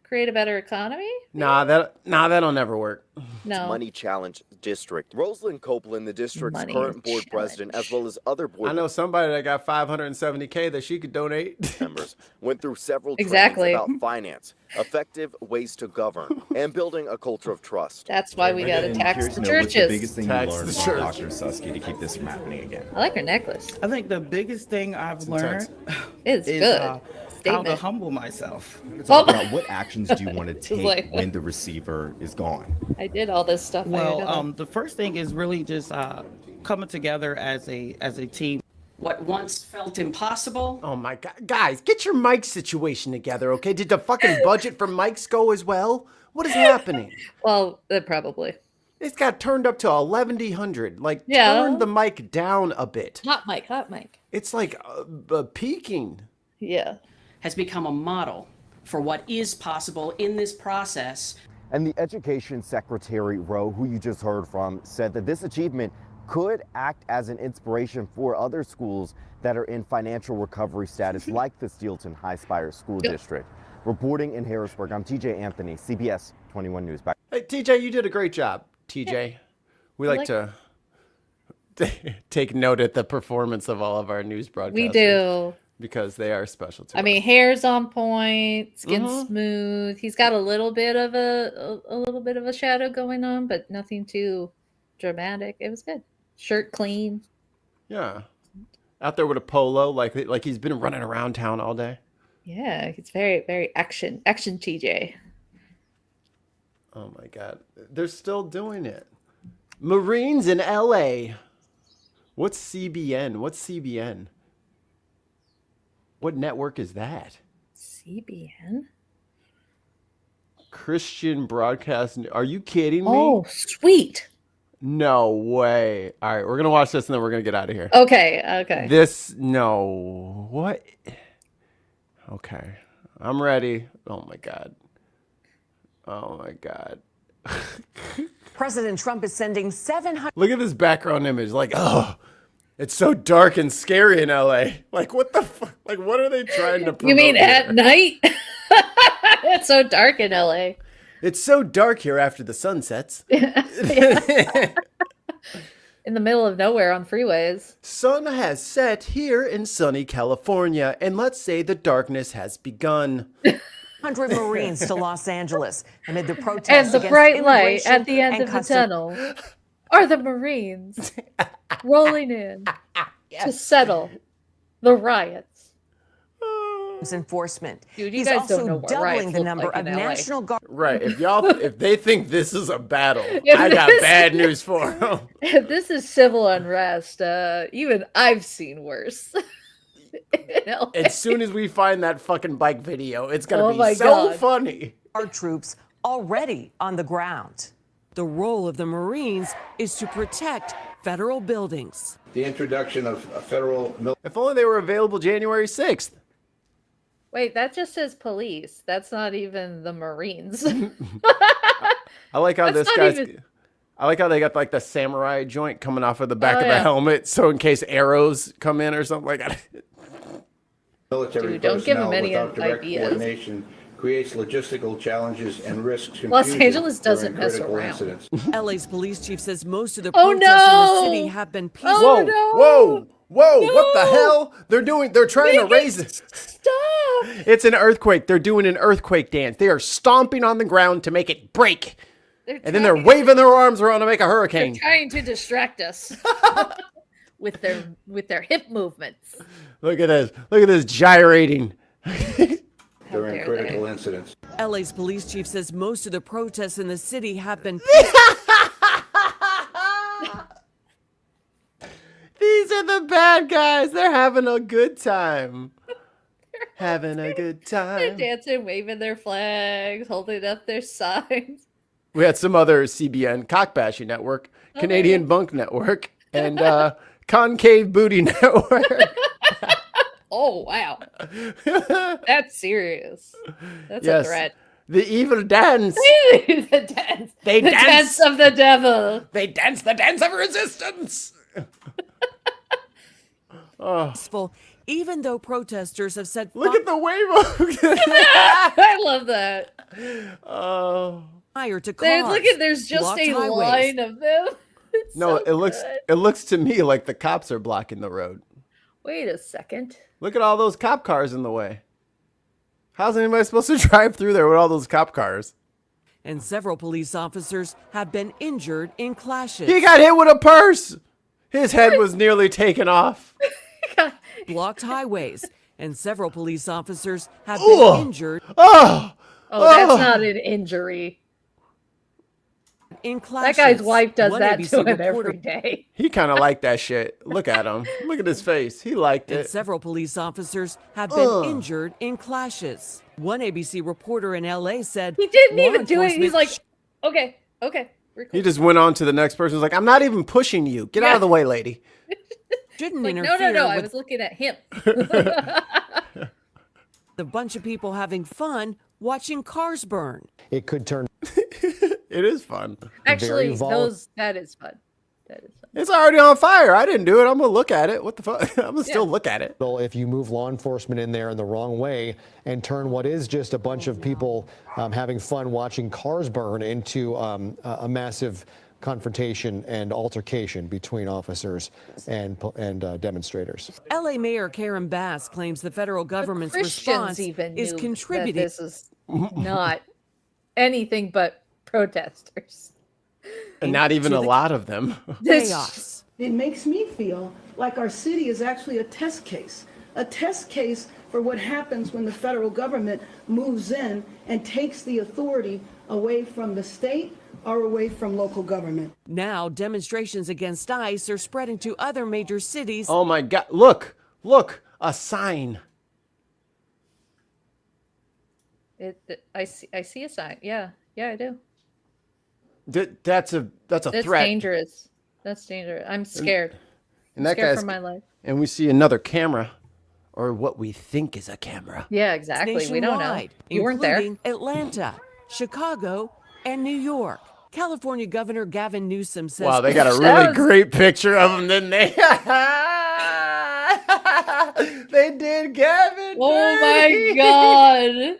Create a better economy? Nah, that'll never work. No. Money Challenge District. Rosalind Copeland, the district's current board president, as well as other board I know somebody that got $570K that she could donate. members, went through several Exactly. trainings about finance, effective ways to govern, and building a culture of trust. That's why we got to tax the churches. What's the biggest thing Tax you learned the from church. Dr. Susky to keep this from happening again? I like her necklace. I think the biggest thing I've learned It's is good. how to Statement. humble myself. Talk about what actions do you want to take like- when the receiver is gone? I did all this stuff. Well, the first thing is really just coming together as a team. What once felt impossible. Oh my God. Guys, get your mic situation together, okay? Did the fucking budget for mics go as well? What is happening? Well, probably. It's got turned up to 1100. Like, Yeah. turn the mic down a bit. Hot mic. It's like peaking. Yeah. Has become a model for what is possible in this process. And the Education Secretary, Rowe, who you just heard from, said that this achievement could act as an inspiration for other schools that are in financial recovery status, like the Steelton High Spire School District. Reporting in Harrisburg, I'm TJ Anthony, CBS 21 News. Back. Hey, TJ, you did a great job, TJ. We like to take note at the performance of all of our news broadcasters. We do. Because they are special to I mean, hair's on point, skin's smooth. He's got a little bit of a shadow going on, but nothing too dramatic. It was good. Shirt clean. Yeah. Out there with a polo, like he's been running around town all day. Yeah, he's very, very action TJ. Oh my God. They're still doing it. Marines in LA. What's CBN? What's CBN? What network is that? CBN? Christian Broadcast. Are you kidding me? Oh, sweet. No way. All right, we're going to watch this and then we're going to get out of here. Okay. No. What? Okay. I'm ready. Oh my God. President Trump is sending 700. Look at this background image. Like, oh, It's so dark and scary in LA. Like, what the fuck? Like, what are they trying to promote? You mean here? at night? It's so dark in LA. It's so dark here after the sun sets. In the middle of nowhere on freeways. Sun has set here in sunny California, and let's say the darkness has begun. 100 Marines to Los Angeles amid the protests And the against bright light immigration at the end and of the custom- tunnel are the Marines rolling in to settle the riots. enforcement. Dude, you He's guys also don't know what doubling riots the look number like of in LA. National Guard. Right. If they think this is a battle, If I got this- bad news for them. If this is civil unrest, even I've seen worse. In LA. As soon as we find that fucking bike video, it's Oh gonna be my so God. funny. Our troops already on the ground. The role of the Marines is to protect federal buildings. The introduction of a federal If only they were available January 6th. Wait, that just says police. That's not even the Marines. I like how That's this not guy's. even- I like how they got like the samurai joint coming off of the back Oh, of the yeah. helmet, so in case arrows come in or something like that. military Dude, don't give him personnel any without direct ideas. coordination creates logistical challenges and risks Los confusion Angeles during doesn't mess critical around. incidents. LA's police chief says most of the Oh, protests in no! the city have been peaceful. Oh, Whoa, no! whoa, whoa! What the No! hell? They're trying to Make raise it it. Stop! It's an earthquake. They're doing an earthquake dance. They are stomping on the ground to make it break, and then they're waving their arms around to make a They're hurricane. trying to distract us with their hip movements. Look at this! Look at this gyrating. During dare critical incidents. LA's police chief says most of the protests in the city have been These are the bad guys. They're having a good time. Having a good They're time. dancing, waving their flags, holding up their signs. We had some other CBN, Cockbashing Network, Canadian Bunk Network, and Concave Booty Network. Oh wow, that's serious. That's Yes. a threat. The evil dance. The dance. They the dance. dance of the devil. They dance the dance of resistance. Oh, peaceful, even though protesters have said look at the wave. I love that. Oh. fire to cars. There's just blocked a highways. line of them. It's No, so it good. looks to me like the cops are blocking the road. Wait a second. Look at all those cop cars in the way. How's anybody supposed to drive through there with all those cop cars? And several police officers have been injured in clashes. He got hit with a purse. His head was nearly taken off. Blocked highways, and several police officers have Ugh. been injured Oh, that's not an injury. in clashes. That guy's wife does One that ABC to him reporter every day. He kind of liked that shit. Look at him. Look at his face. He liked and it. several police officers have been Ugh. injured in clashes. One ABC reporter in LA said He didn't law even do it. He's like, enforcement okay. He just went on to the next person. He's like, I'm not even pushing you. Get out of the way, lady. shouldn't Like, interfere no. I with was looking at him. a bunch of people having fun watching cars burn. It could turn. It is fun. Actually, Very volatile. that is fun. That is fun. It's already on fire. I didn't do it. I'm going to look at it. What the fuck? I'm going to still look at it. If you move law enforcement in there in the wrong way and turn what is just a bunch of people having fun watching cars burn into a massive confrontation and altercation between officers and demonstrators. LA Mayor Karen Bass claims the federal government's response Christians even is knew contributing. that this is not anything but protesters. And not even to a the lot of them. chaos. It makes me feel like our city is actually a test case for what happens when the federal government moves in and takes the authority away from the state or away from local government. Now, demonstrations against ICE are spreading to other major cities. Oh my God. Look, a sign. I see a sign. Yeah, I do. That's a That's threat. dangerous. That's dangerous. I'm scared. And I'm that scared guy's for my life. And we see another camera, or what we think is a camera. Yeah, exactly. We don't know. Nationwide, You weren't there. including Atlanta, Chicago, and New York. California Governor Gavin Newsom says. Wow, they got a really great picture of him, didn't they? did Gavin Oh dirty. my god.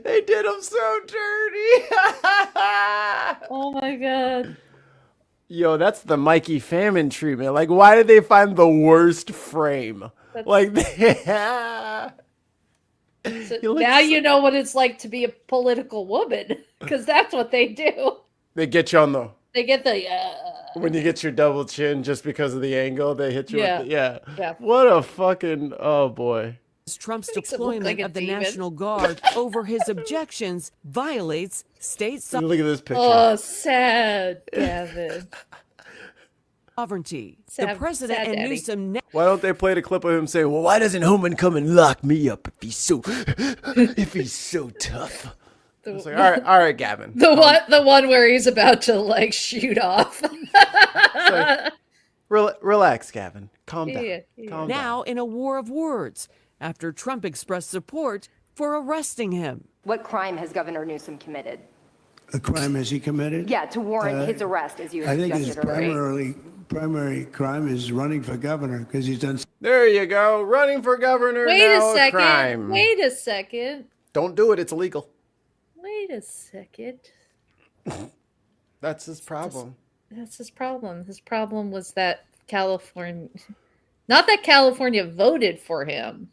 They did him so dirty. Oh my god. Yo, that's the Mikey Famine treatment. Like, why did they find the worst frame? Like, So now you know what it's like to be a political woman, because that's what they do. they get you on the They get the when you get your double chin just because of the angle. They hit you with the, Yeah. What a fucking boy. Trump's Makes him look deployment like a of the demon. National Guard over his objections violates state Look at this picture. Oh, sad, Gavin. sovereignty. Sad- the president sad and daddy. Newsom Why don't they play the clip of him saying, "Well, why doesn't Homan come and lock me up if he's so tough?" It's like, all right, Gavin. The one where he's about to like shoot off. Relax, Gavin. Calm down. Yeah. Calm down. now in a war of words after Trump expressed support for arresting him. What crime has Governor Newsom committed? A crime has he committed? Yeah, to warrant his arrest, as you I think his suggested earlier. primary crime is running for governor because he's done. There you go. Running for governor. Wait now a second. Crime. Wait a second. Don't do it. It's illegal. Wait a second. That's his problem. That's his problem. His problem was that California, not that California voted for him,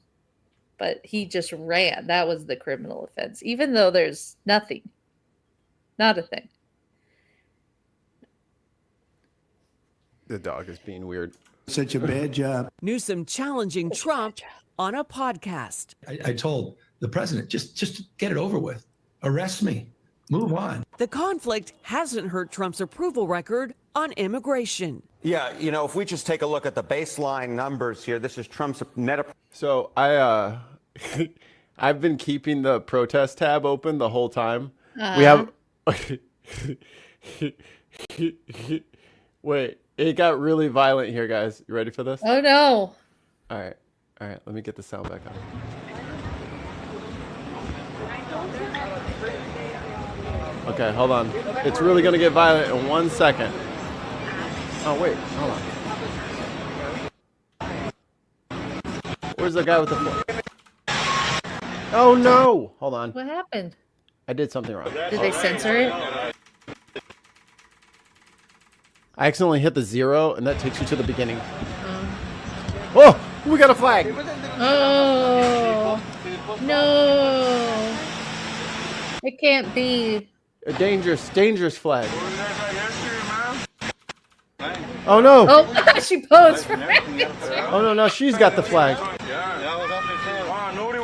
but he just ran. That was the criminal offense, even though there's nothing. Not a thing. The dog is being weird. Such a bad job. Newsom challenging Trump on a podcast. I told the president, just get it over with. Arrest me. Move on. The conflict hasn't hurt Trump's approval record on immigration. Yeah, you know, if we just take a look at the baseline numbers here, this is Trump's net. So I've been keeping the protest tab open the whole time. We have. Wait, it got really violent here, guys. You ready for this? Oh no! All right. Let me get the sound back on. Okay, hold on. It's really gonna get violent in 1 second. Oh wait, hold on. Where's the guy with the foot? Oh no! Hold on. What happened? I did something wrong. Did they censor it? I accidentally hit the 0, and that takes you to the beginning. Oh, we got a flag. Oh no! It can't be. A dangerous flag. Oh no! Oh, she posed for it. Oh no, now she's got the flag.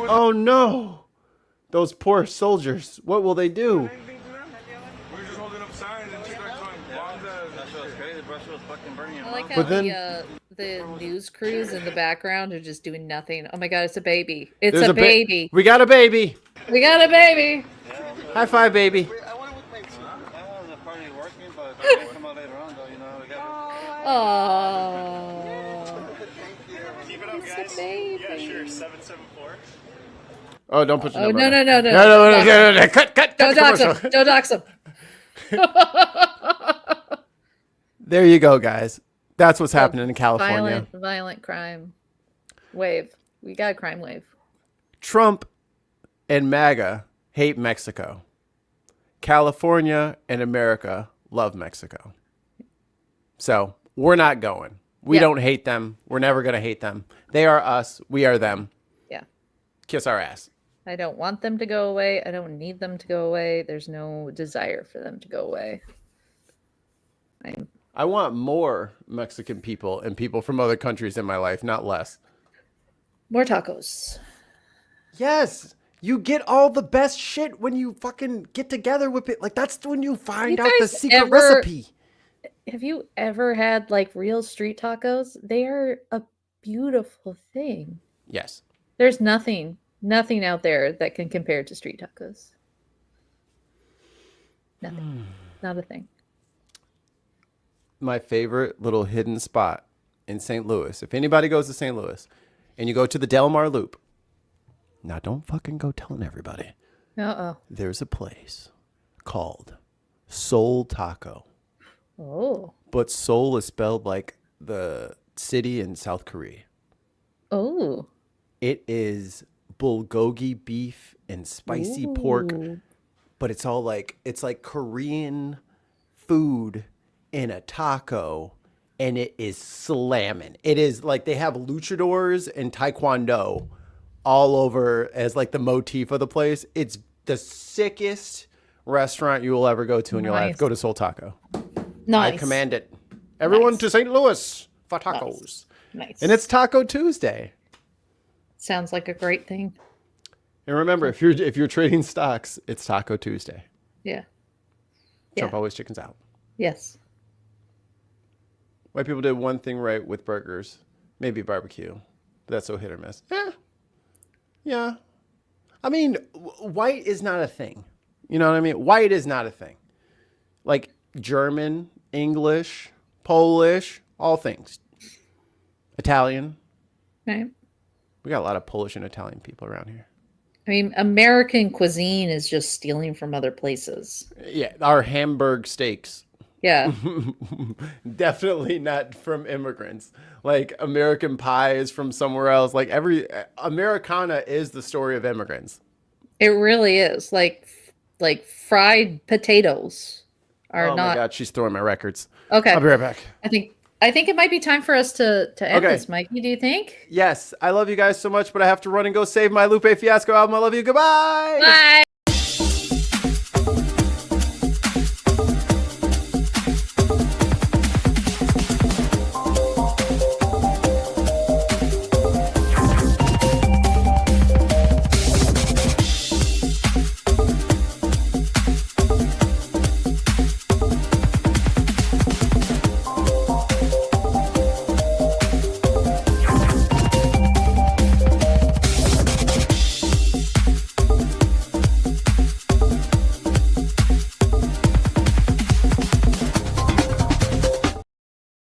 Oh no! Those poor soldiers. What will they do? I like how But then- the news crews in the background are just doing nothing. Oh my god, it's a baby. It's There's a baby. We got a baby. We got a baby. High five, baby. Oh. It's a baby. Yeah, sure. 774. Oh, don't put your Oh number no on no it. no no! No. Cut Don't the dox commercial. him. Don't dox him. There you go, guys. That's what's happening in California. Violent crime wave. We got a crime wave. Trump and MAGA hate Mexico. California and America love Mexico. So we're not going. We don't hate them. We're never going to hate them. They are us. We are them. Yeah. Kiss our ass. I don't want them to go away. I don't need them to go away. There's no desire for them to go away. I want more Mexican people and people from other countries in my life, not less. More tacos. Yes. You get all the best shit when you fucking get together with it. Like, that's when you find out the guys secret recipe. Have you ever had like real street tacos? They are a beautiful thing. Yes. There's nothing out there that can compare to street tacos. Nothing. Not a thing. My favorite little hidden spot in St. Louis. If anybody goes to St. Louis and you go to the Del Mar Loop, now don't fucking go telling everybody. Uh-oh. There's a place called Seoul Taco. Oh. But Seoul is spelled like the city in South Korea. Oh. It is bulgogi beef and spicy pork, but it's all like, it's like Korean food in a taco, and it is slamming. It is like they have luchadors and taekwondo all over as like the motif of the place. It's the sickest restaurant you will ever go to in your life. Go to Soul Taco. Nice. I command it. Everyone to St. Louis for tacos. Nice. And it's Taco Tuesday. Sounds like a great thing. And remember, if you're trading stocks, it's Taco Tuesday. Yeah. Trump always chickens out. Yes. White people did one thing right with burgers, maybe barbecue. But that's so hit or miss. Yeah. I mean, white is not a thing. You know what I mean? White is not a thing. Like German, English, Polish, all things. Italian. Right. We got a lot of Polish and Italian people around here. I mean, American cuisine is just stealing from other places. Yeah, our Hamburg steaks. Yeah. Definitely not from immigrants. Like American pie is from somewhere else. Like Americana is the story of immigrants. It really is. Like fried potatoes are not. Oh my God, she's throwing my records. Okay. I'll be right back. I think it might be time for us to end this, Mikey. Do you think? Yes. I love you guys so much, but I have to run and go save my Lupe Fiasco album. I love you. Goodbye. Bye.